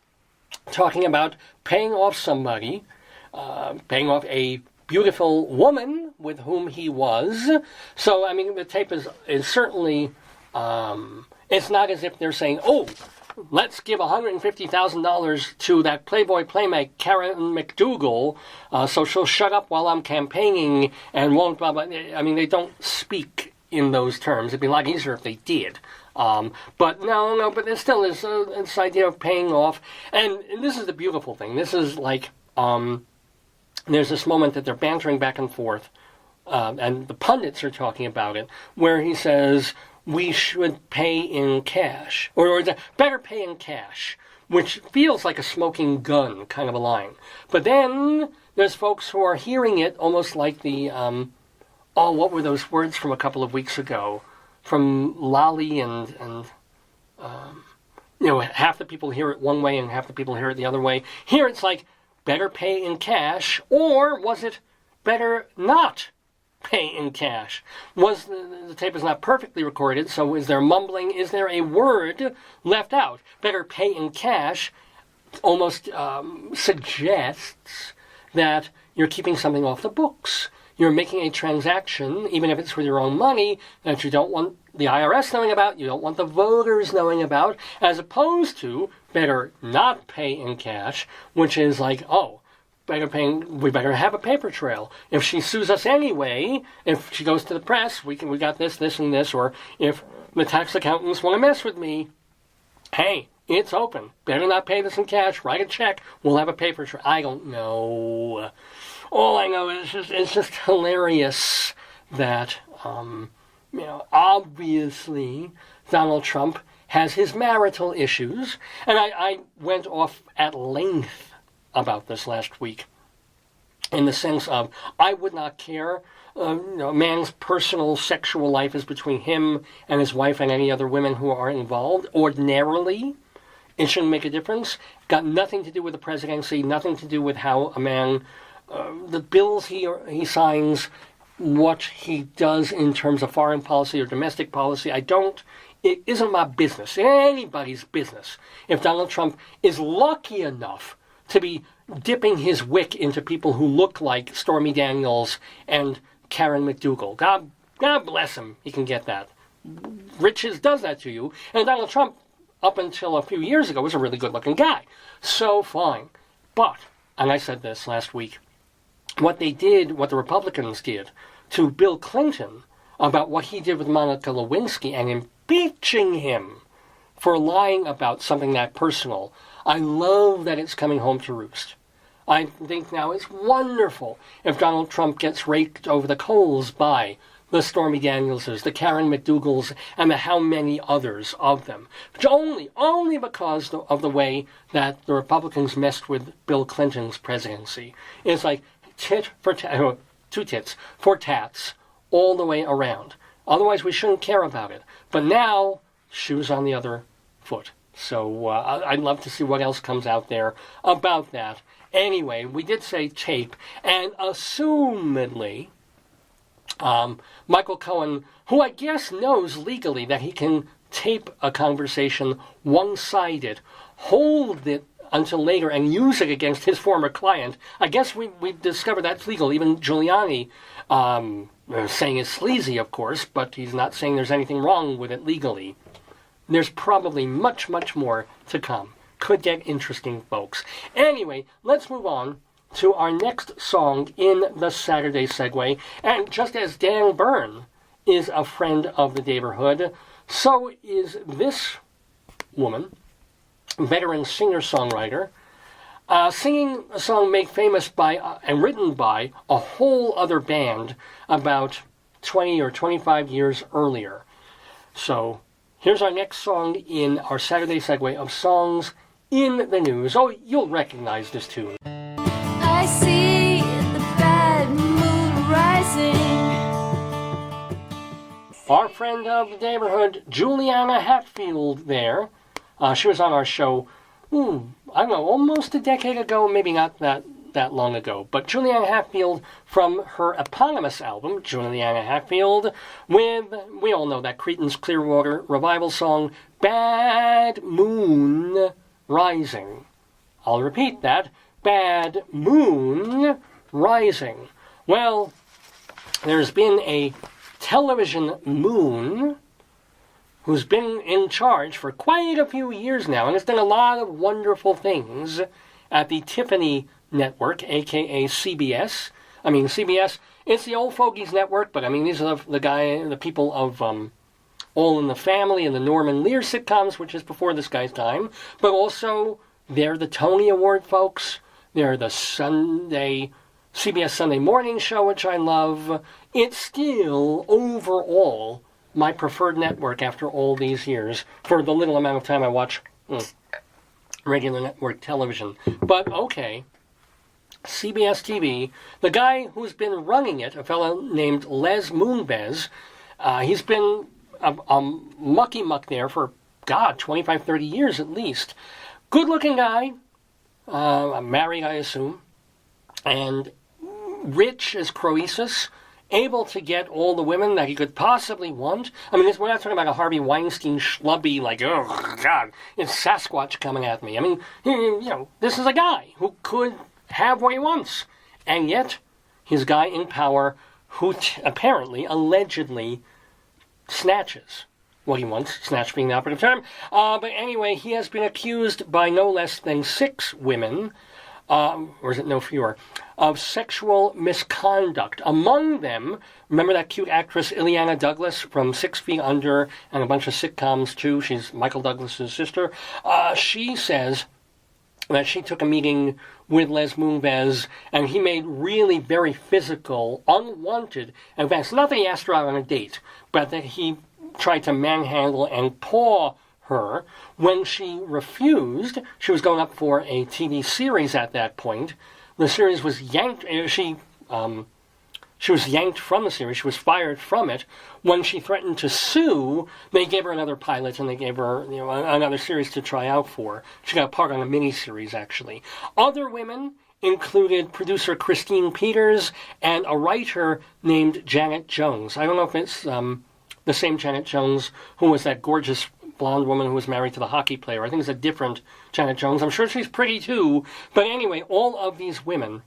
talking about paying off somebody, paying off a beautiful woman with whom he was. So, I mean, the tape is certainly, it's not as if they're saying, let's give $150,000 to that Playboy Playmate, Karen McDougal, so she'll shut up while I'm campaigning and won't blah, blah. I mean, they don't speak in those terms. It'd be a lot easier if they did. But no, but there still is this idea of paying off. And this is the beautiful thing. This is like, there's this moment that they're bantering back and forth, and the pundits are talking about it, where he says, we should pay in cash, or better pay in cash, which feels like a smoking gun kind of a line. But then there's folks who are hearing it almost like the, what were those words from a couple of weeks ago? From Lolly and half the people hear it one way and half the people hear it the other way. Here it's like, better pay in cash, or was it better not pay in cash? Was the tape is not perfectly recorded, so is there mumbling? Is there a word left out? Better pay in cash almost suggests that you're keeping something off the books. You're making a transaction, even if it's with your own money, that you don't want the IRS knowing about, you don't want the voters knowing about, as opposed to better not pay in cash, which is like, we better have a paper trail. If she sues us anyway, if she goes to the press, we got this, and this, or if the tax accountants want to mess with me, hey, it's open. Better not pay this in cash, write a check, we'll have a paper trail. I don't know. All I know is it's just hilarious that, obviously Donald Trump has his marital issues, and I went off at length about this last week, in the sense of I would not care. A man's personal sexual life is between him and his wife and any other women who are involved. Ordinarily, it shouldn't make a difference. Got nothing to do with the presidency, nothing to do with how a man... the bills he signs, what he does in terms of foreign policy or domestic policy, it isn't my business, anybody's business. If Donald Trump is lucky enough to be dipping his wick into people who look like Stormy Daniels and Karen McDougal, God bless him, he can get that. Riches does that to you, and Donald Trump, up until a few years ago, was a really good-looking guy. So fine. But, and I said this last week, what the Republicans did to Bill Clinton about what he did with Monica Lewinsky and impeaching him for lying about something that personal. I love that it's coming home to roost. I think now it's wonderful if Donald Trump gets raked over the coals by the Stormy Danielses, the Karen McDougals, and the how many others of them. But only because of the way that the Republicans messed with Bill Clinton's presidency. It's like tit for tat, two tits for tats all the way around. Otherwise, we shouldn't care about it. But now, shoes on the other foot. So I'd love to see what else comes out there about that. Anyway, we did say tape, and assumedly, Michael Cohen, who I guess knows legally that he can tape a conversation one-sided, hold it until later and use it against his former client. I guess we've discovered that's legal. Even Giuliani saying it's sleazy, of course, but he's not saying there's anything wrong with it legally. There's probably much, much more to come. Could get interesting, folks. Anyway, let's move on to our next song in the Saturday Segue. And just as Dan Byrne is a friend of the Daverhood, so is this woman, veteran singer-songwriter, singing a song made famous by and written by a whole other band about 20 or 25 years earlier. So here's our next song in our Saturday Segue of songs in the news. Oh, you'll recognize this tune. I see the bad mood rising. Our friend of the neighborhood, Juliana Hatfield there. She was on our show, I don't know, almost a decade ago, maybe not that long ago. But Juliana Hatfield from her eponymous album, Juliana Hatfield, with, we all know that Creedence Clearwater Revival song, Bad Moon Rising. I'll repeat that. Bad Moon Rising. Well, there's been a television moon who's been in charge for quite a few years now, and has done a lot of wonderful things at the Tiffany Network, a.k.a. CBS. I mean, CBS, it's the old fogies network, but I mean, these are the people of All in the Family and the Norman Lear sitcoms, which is before this guy's time, but also they're the Tony Award folks. They're the CBS Sunday Morning Show, which I love. It's still, overall, my preferred network after all these years, for the little amount of time I watch regular network television. But, okay, CBS TV, the guy who's been running it, a fellow named Les Moonves, he's been a mucky-muck there for, 25, 30 years at least. Good-looking guy, married, I assume, and rich as Croesus, able to get all the women that he could possibly want. I mean, we're not talking about a Harvey Weinstein schlubby, like, oh, God, it's Sasquatch coming at me. I mean, this is a guy who could have what he wants. And yet, he's a guy in power who apparently, allegedly, snatches what he wants, snatch being the operative term. But anyway, he has been accused by no less than 6 women, or is it no fewer, of sexual misconduct. Among them, remember that cute actress Ileana Douglas from 6 Feet Under and a bunch of sitcoms too? She's Michael Douglas's sister. She says that she took a meeting with Les Moonves, and he made really very physical, unwanted advances. Not that he asked her out on a date, but that he tried to manhandle and paw her. When she refused, she was going up for a TV series at that point. The series was yanked. She was yanked from the series. She was fired from it. When she threatened to sue, they gave her another pilot and they gave her another series to try out for. She got a part on a miniseries, actually. Other women included producer Christine Peters and a writer named Janet Jones. I don't know if it's the same Janet Jones who was that gorgeous blonde woman who was married to the hockey player. I think it's a different Janet Jones. I'm sure she's pretty too. But anyway, all of these women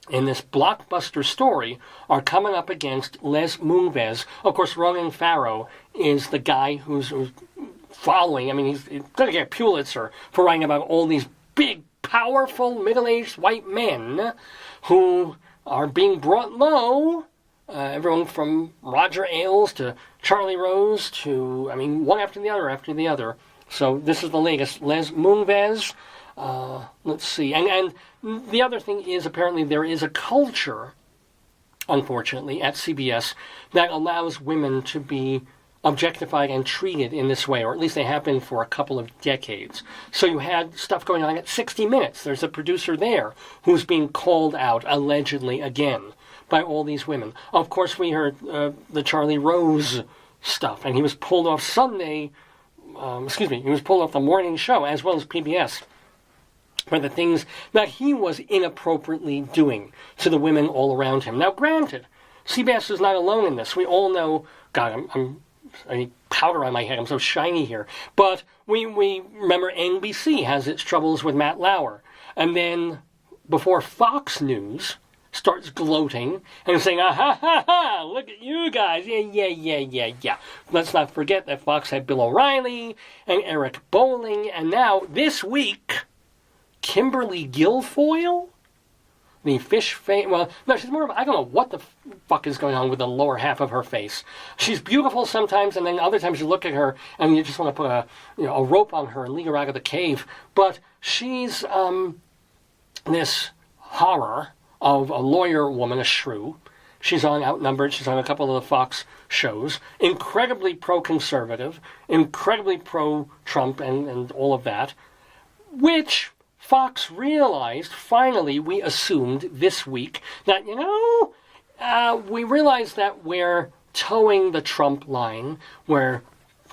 in this blockbuster story are coming up against Les Moonves. Of course, Ronan Farrow is the guy who's following. I mean, he's going to get Pulitzer for writing about all these big, powerful, middle-aged white men who are being brought low Everyone from Roger Ailes to Charlie Rose to, one after the other. So this is the latest. Les Moonves. Let's see. And the other thing is, apparently there is a culture, unfortunately, at CBS that allows women to be objectified and treated in this way, or at least they have been for a couple of decades. So you had stuff going on at 60 Minutes. There's a producer there who's being called out, allegedly, again, by all these women. Of course, we heard the Charlie Rose stuff, and he was pulled off he was pulled off the morning show, as well as PBS, for the things that he was inappropriately doing to the women all around him. Now, granted, CBS is not alone in this. We all know, God, I need powder on my head. I'm so shiny here. But we remember NBC has its troubles with Matt Lauer. And then before Fox News starts gloating and saying, ah, ha, ha, ha, look at you guys. Yeah. Let's not forget that Fox had Bill O'Reilly and Eric Bolling. And now, this week, Kimberly Guilfoyle? The fish face. Well, no, she's more of I don't know what the fuck is going on with the lower half of her face. She's beautiful sometimes, and then other times you look at her and you just want to put a rope on her and lead her out of the cave. But she's this horror of a lawyer woman, a shrew. She's on Outnumbered. She's on a couple of the Fox shows. Incredibly pro-conservative, incredibly pro-Trump and all of that, which Fox realized, finally, we assumed this week, that, we realized that we're towing the Trump line. We're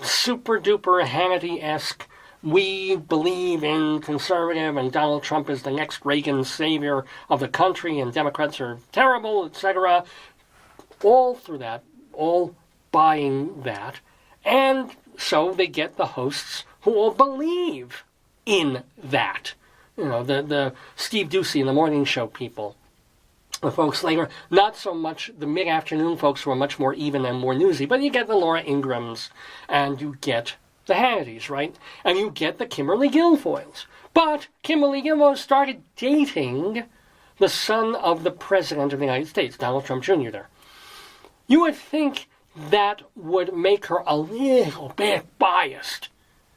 super-duper Hannity-esque. We believe in conservative, and Donald Trump is the next Reagan savior of the country, and Democrats are terrible, etc. All through that, all buying that. And so they get the hosts who all believe in that. The Steve Doocy and the morning show people. The folks later, not so much the mid-afternoon folks who are much more even and more newsy, but you get the Laura Ingrams, and you get the Hannitys, right? And you get the Kimberly Guilfoyles. But Kimberly Guilfoyle started dating the son of the President of the United States, Donald Trump Jr. there. You would think that would make her a little bit biased.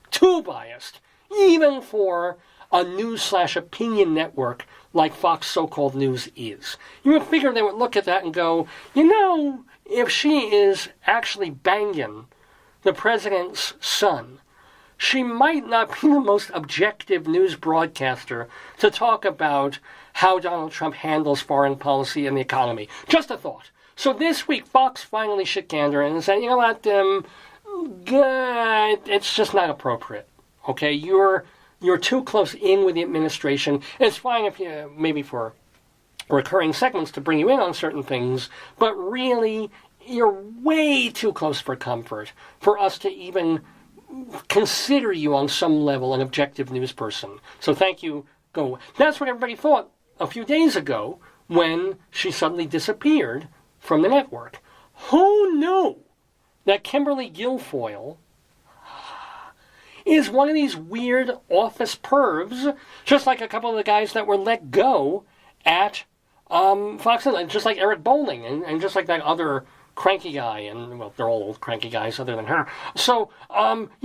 Too biased. Even for a news/opinion network like Fox so-called News is. You would figure they would look at that and go, if she is actually banging the president's son, she might not be the most objective news broadcaster to talk about how Donald Trump handles foreign policy and the economy. Just a thought. So this week, Fox finally shook gander and said, you know what, it's just not appropriate. Okay, you're too close in with the administration. It's fine if you, maybe for recurring segments to bring you in on certain things, but really, you're way too close for comfort for us to even consider you on some level an objective news person. So thank you, go. That's what everybody thought a few days ago when she suddenly disappeared from the network. Who knew that Kimberly Guilfoyle is one of these weird office pervs, just like a couple of the guys that were let go at Fox, just like Eric Bolling, and just like that other cranky guy, and, well, they're all old cranky guys other than her. So,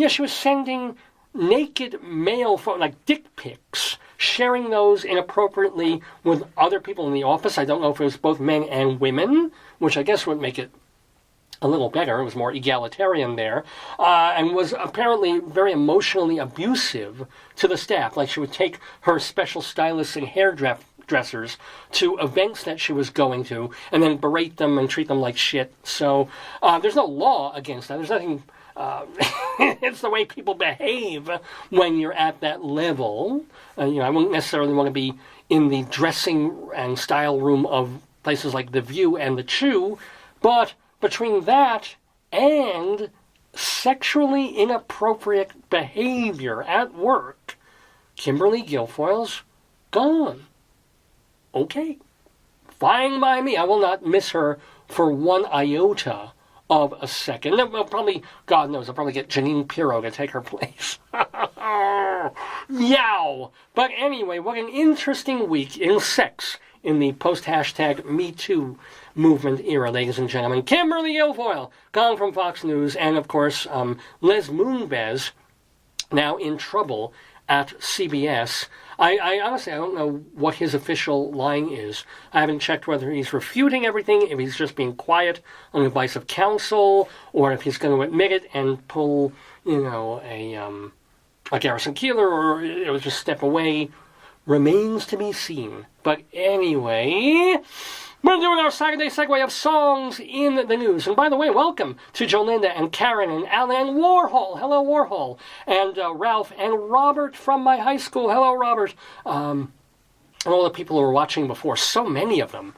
she was sending naked male photos, like dick pics, sharing those inappropriately with other people in the office. I don't know if it was both men and women, which I guess would make it a little better. It was more egalitarian there, and was apparently very emotionally abusive to the staff. Like she would take her special stylists and hairdressers to events that she was going to, and then berate them and treat them like shit. So there's no law against that. There's nothing. It's the way people behave when you're at that level. I wouldn't necessarily want to be in the dressing and style room of places like The View and The Chew, but between that and sexually inappropriate behavior at work, Kimberly Guilfoyle's gone. Okay. Fine by me. I will not miss her for one iota of a second. Well, probably, God knows, I'll probably get Janine Pirro to take her place. Yow! But anyway, what an interesting week in sex in the post-hashtag Me Too movement era, ladies and gentlemen. Kimberly Guilfoyle, gone from Fox News, and of course, Les Moonves, now in trouble at CBS. I honestly, I don't know what his official line is. I haven't checked whether he's refuting everything, if he's just being quiet on advice of counsel, or if he's going to admit it and pull, a Garrison Keillor, or it was just step away. Remains to be seen. But anyway, we're doing our Saturday segue of songs in the news. And by the way, welcome to Jolinda and Karen and Alan and Warhol. Hello, Warhol. And Ralph and Robert from my high school. Hello, Robert. And all the people who were watching before, so many of them,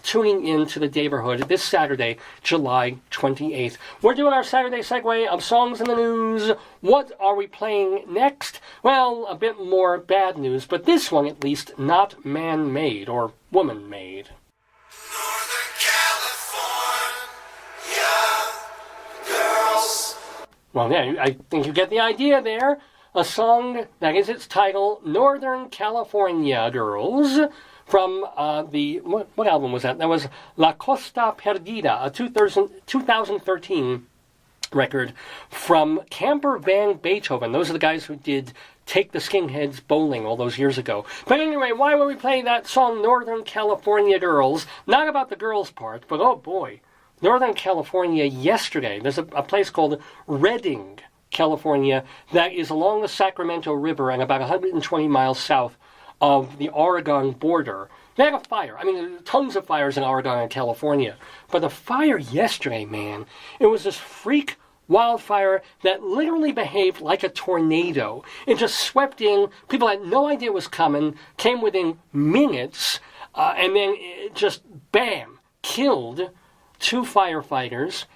tuning in to the Daverhood this Saturday, July 28th. We're doing our Saturday segue of songs in the news. What are we playing next? Well, a bit more bad news, but this one at least not man-made or woman-made. Well, yeah, I think you get the idea there. A song that is its title, Northern California Girls, from what album was that? That was La Costa Perdida, a 2013 record from Camper Van Beethoven. Those are the guys who did Take the Skinheads Bowling all those years ago. But anyway, why were we playing that song, Northern California Girls? Not about the girls part, but oh boy, Northern California yesterday. There's a place called Redding, California, that is along the Sacramento River and about 120 miles south of the Oregon border. They had a fire. I mean, tons of fires in Oregon and California. But the fire yesterday, man, it was this freak wildfire that literally behaved like a tornado. It just swept in. People had no idea it was coming, came within minutes, and then it just, bam, killed 2 firefighters,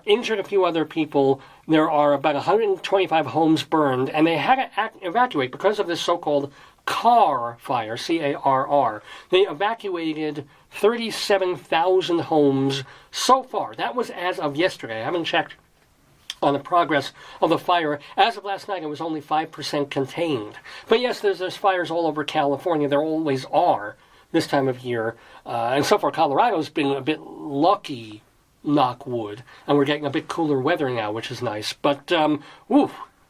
injured a few other people. There are about 125 homes burned, and they had to evacuate because of this so-called CARR fire, C-A-R-R. They evacuated 37,000 homes so far. That was as of yesterday. I haven't checked on the progress of the fire. As of last night, it was only 5% contained. But yes, there's fires all over California. There always are this time of year. And so far, Colorado's been a bit lucky, knock wood, and we're getting a bit cooler weather now, which is nice. But,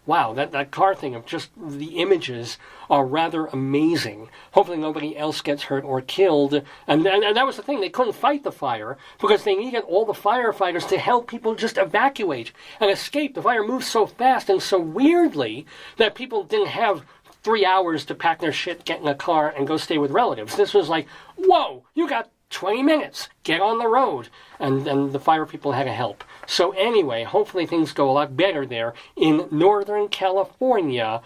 wow, that car thing of just the images are rather amazing. Hopefully nobody else gets hurt or killed. And that was the thing. They couldn't fight the fire because they needed all the firefighters to help people just evacuate and escape. The fire moved so fast and so weirdly that people didn't have 3 hours to pack their shit, get in a car, and go stay with relatives. This was like, whoa, you got 20 minutes, get on the road. And the fire people had to help. So anyway, hopefully things go a lot better there in Northern California,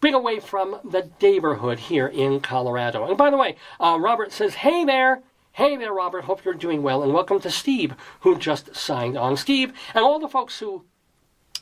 big away from the Daverhood here in Colorado. And by the way, Robert says, hey there, Robert, hope you're doing well, and welcome to Steve, who just signed on. Steve, and all the folks who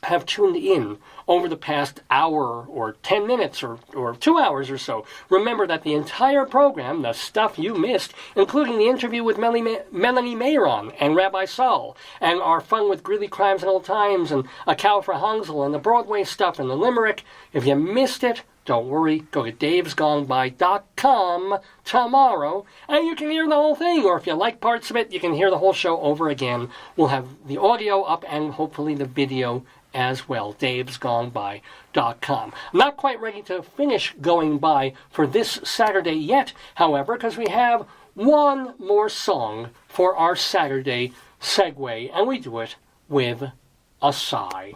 have tuned in over the past hour or 10 minutes or 2 hours or so. Remember that the entire program, the stuff you missed, including the interview with Melanie Mayron and Rabbi Saul, and our fun with Greeley Crimes and Old Times, and A Cow for Hansel, and the Broadway stuff, and the Limerick, if you missed it, don't worry, go to davesgoneby.com tomorrow, and you can hear the whole thing. Or if you like parts of it, you can hear the whole show over again. We'll have the audio up and hopefully the video as well, davesgoneby.com. Not quite ready to finish going by for this Saturday yet, however, because we have one more song for our Saturday segue, and we do it with a sigh.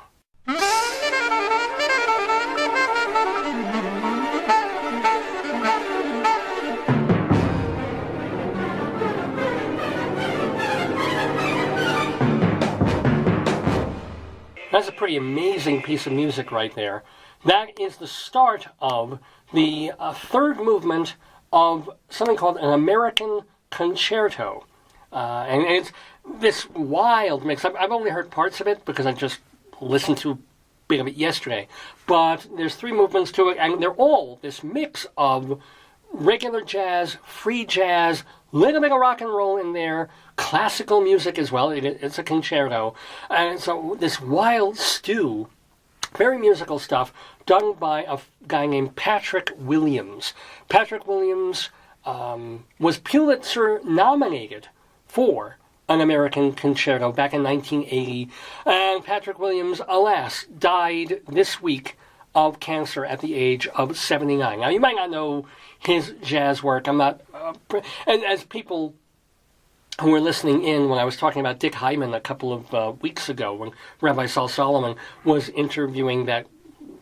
That's a pretty amazing piece of music right there. That is the start of the third movement of something called an American Concerto. And it's this wild mix. I've only heard parts of it because I just listened to a bit of it yesterday. But there's 3 movements to it, and they're all this mix of regular jazz, free jazz, little bit of rock and roll in there, classical music as well. It's a concerto. And so this wild stew, very musical stuff, done by a guy named Patrick Williams. Patrick Williams was Pulitzer nominated for An American Concerto back in 1980. And Patrick Williams, alas, died this week of cancer at the age of 79. Now, you might not know his jazz work. I'm not... and as people who were listening in when I was talking about Dick Hyman a couple of weeks ago, when Rabbi Saul Solomon was interviewing that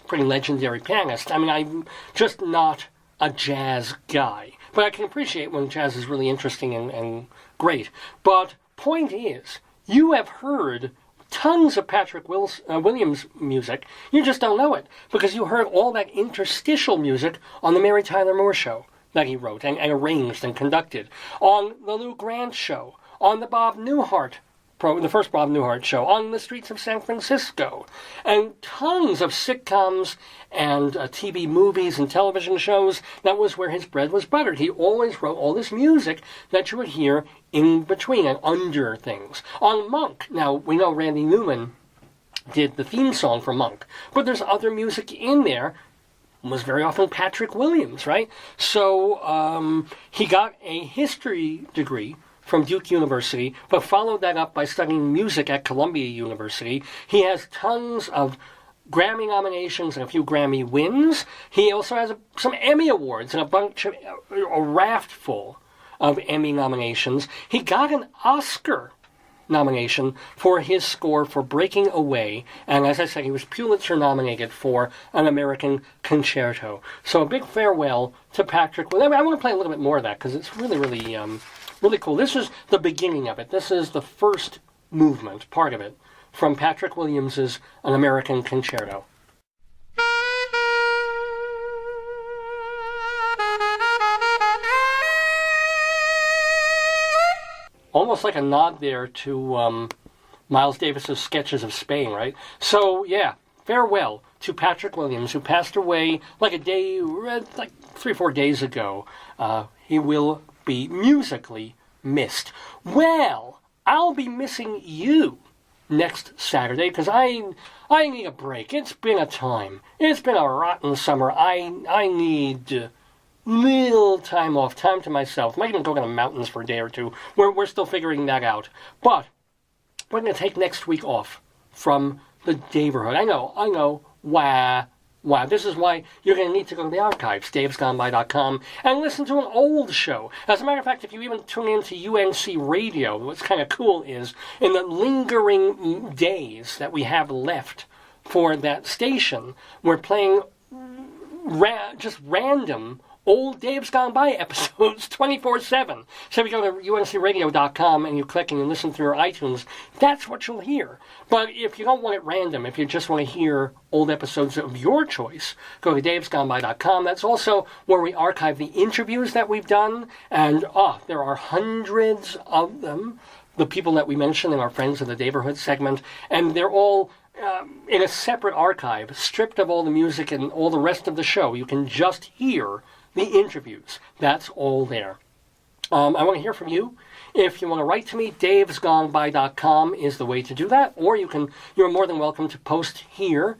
pretty legendary pianist, I mean, I'm just not a jazz guy. But I can appreciate when jazz is really interesting and great. But point is, you have heard tons of Patrick Williams music. You just don't know it because you heard all that interstitial music on the Mary Tyler Moore Show that he wrote and arranged and conducted, on the Lou Grant Show, on the Bob Newhart, the first Bob Newhart show, on the streets of San Francisco, and tons of sitcoms and TV movies and television shows. That was where his bread was buttered. He always wrote all this music that you would hear in between and under things. On Monk, now we know Randy Newman did the theme song for Monk, but there's other music in there. It was very often Patrick Williams, right? So he got a history degree from Duke University, but followed that up by studying music at Columbia University. He has tons of Grammy nominations and a few Grammy wins. He also has some Emmy Awards and a raft full of Emmy nominations. He got an Oscar nomination for his score for Breaking Away, and as I said, he was Pulitzer nominated for An American Concerto. So a big farewell to Patrick. I want to play a little bit more of that because it's really, really... really cool. This is the beginning of it. This is the first movement, part of it, from Patrick Williams's An American Concerto. Almost like a nod there to Miles Davis's Sketches of Spain, right? So, yeah, farewell to Patrick Williams, who passed away like 3 or 4 days ago. He will be musically missed. Well, I'll be missing you next Saturday because I need a break. It's been a time. It's been a rotten summer. I need little time off, time to myself. Might even go to the mountains for a day or two. We're still figuring that out. But we're going to take next week off from the Daverhood. I know. Wow, this is why you're going to need to go to the archives, davesgoneby.com, and listen to an old show. As a matter of fact, if you even tune into UNC Radio, what's kind of cool is, in the lingering days that we have left for that station, we're playing just random old Dave's Gone By episodes 24/7. So if you go to uncradio.com and you click and you listen through your iTunes, that's what you'll hear. But if you don't want it random, if you just want to hear old episodes of your choice, go to davesgoneby.com. That's also where we archive the interviews that we've done, and there are hundreds of them, the people that we mentioned in our Friends of the Daverhood segment, and they're all in a separate archive, stripped of all the music and all the rest of the show. You can just hear the interviews. That's all there. I want to hear from you. If you want to write to me, davesgoneby.com is the way to do that. Or you're more than welcome to post here,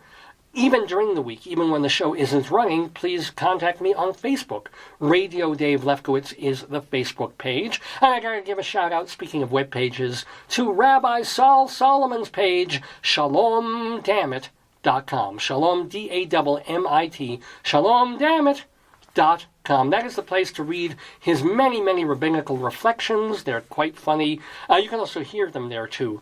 even during the week, even when the show isn't running. Please contact me on Facebook. Radio Dave Lefkowitz is the Facebook page. And I got to give a shout out, speaking of web pages, to Rabbi Saul Solomon's page, shalomdammit.com. Shalom, D-A-M-M-I-T. Shalomdammit.com. That is the place to read his many, many rabbinical reflections. They're quite funny. You can also hear them there, too.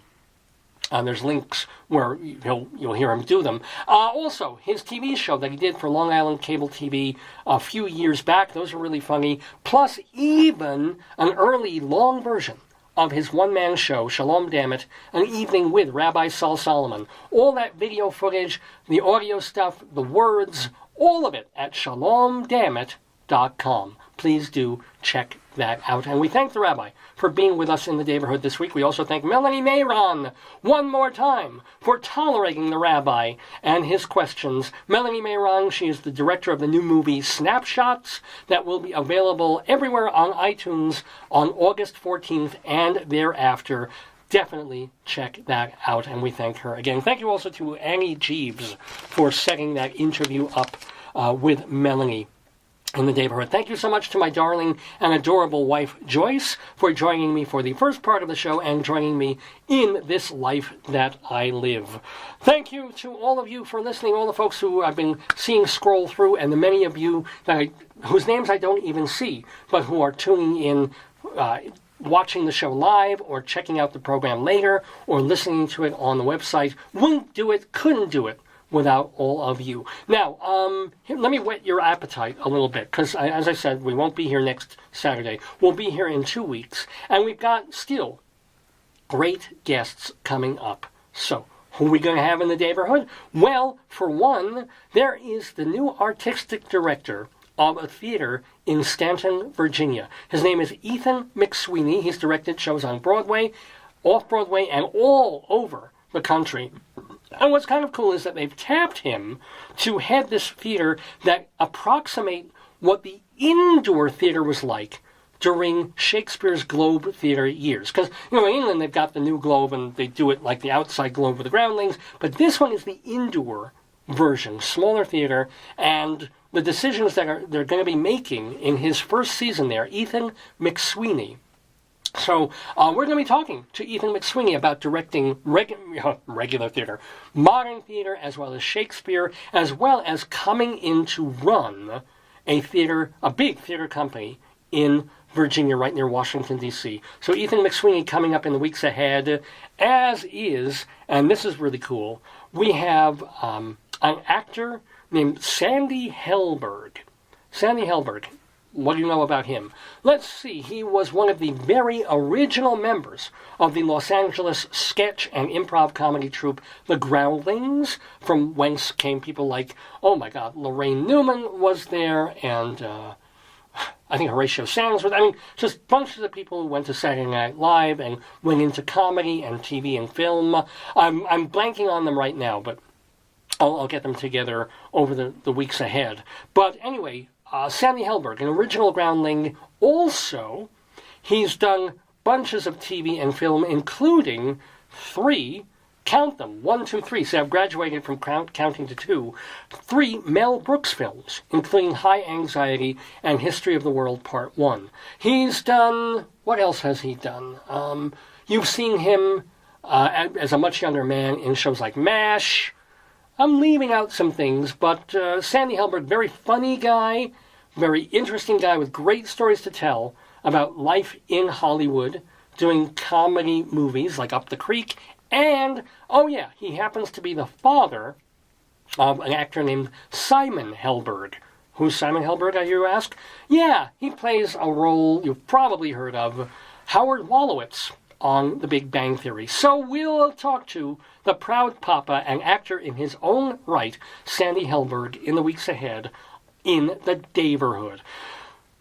There's links where you'll hear him do them. Also, his TV show that he did for Long Island Cable TV a few years back, those are really funny. Plus, even an early long version of his one-man show, Shalom Dammit, An Evening with Rabbi Saul Solomon. All that video footage, the audio stuff, the words, all of it at shalomdammit.com. Please do check that out. And we thank the Rabbi for being with us in the Daverhood this week. We also thank Melanie Mayron one more time for tolerating the Rabbi and his questions. Melanie Mayron, she is the director of the new movie Snapshots that will be available everywhere on iTunes on August 14th and thereafter. Definitely check that out, and we thank her again. Thank you also to Annie Jeeves for setting that interview up with Melanie. in the Daverhood. Thank you so much to my darling and adorable wife, Joyce, for joining me for the first part of the show and joining me in this life that I live. Thank you to all of you for listening, all the folks who I've been seeing scroll through, and the many of you whose names I don't even see, but who are tuning in, watching the show live, or checking out the program later, or listening to it on the website. Wouldn't do it, couldn't do it without all of you. Now, let me whet your appetite a little bit, because as I said, we won't be here next Saturday. We'll be here in 2 weeks, and we've got still great guests coming up. So, who are we going to have in the Daverhood? Well, for one, there is the new artistic director of a theater in Stanton, Virginia. His name is Ethan McSweeney. He's directed shows on Broadway, off-Broadway, and all over the country. And what's kind of cool is that they've tapped him to head this theater that approximate what the indoor theater was like during Shakespeare's Globe Theater years. Because, in England they've got the new Globe and they do it like the outside Globe with the groundlings, but this one is the indoor version, smaller theater, and the decisions that they're going to be making in his first season there, Ethan McSweeney. So we're going to be talking to Ethan McSweeney about directing regular theater, modern theater, as well as Shakespeare, as well as coming in to run a big theater company in Virginia, right near Washington, D.C. So Ethan McSweeney coming up in the weeks ahead, as is, and this is really cool, we have an actor named Sandy Helberg. Sandy Helberg. What do you know about him? Let's see. He was one of the very original members of the Los Angeles sketch and improv comedy troupe, The Groundlings, from whence came people like, oh my God, Lorraine Newman was there, and I think Horatio Sands was. I mean, just bunches of people who went to Saturday Night Live and went into comedy and TV and film. I'm blanking on them right now, but I'll get them together over the weeks ahead. But anyway, Sandy Helberg, an original Groundling. Also, he's done bunches of TV and film, including 3, count them, 1, 2, 3, so I've graduated from counting to 2, 3 Mel Brooks films, including High Anxiety and History of the World Part 1. He's done, what else has he done? You've seen him as a much younger man in shows like MASH. I'm leaving out some things, but Sandy Helberg, very funny guy, very interesting guy with great stories to tell about life in Hollywood, doing comedy movies like Up the Creek, and, oh yeah, he happens to be the father of an actor named Simon Helberg. Who's Simon Helberg, I hear you ask? Yeah, he plays a role you've probably heard of, Howard Wolowitz on The Big Bang Theory. So we'll talk to the proud papa and actor in his own right, Sandy Helberg, in the weeks ahead in the Daverhood.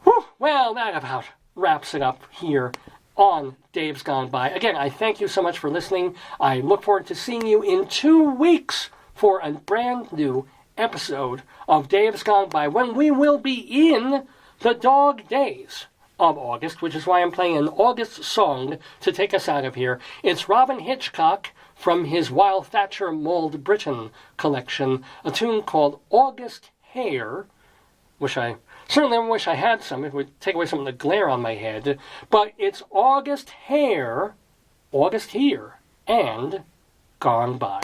Whew, well, that about wraps it up here on Dave's Gone By. Again, I thank you so much for listening. I look forward to seeing you in 2 weeks for a brand new episode of Dave's Gone By, when we will be in the dog days of August, which is why I'm playing an August song to take us out of here. It's Robin Hitchcock from his While Thatcher Mauled Britain collection, a tune called August Hare, which I certainly wish I had some. It would take away some of the glare on my head. But it's August Hare, August Here, and Gone By.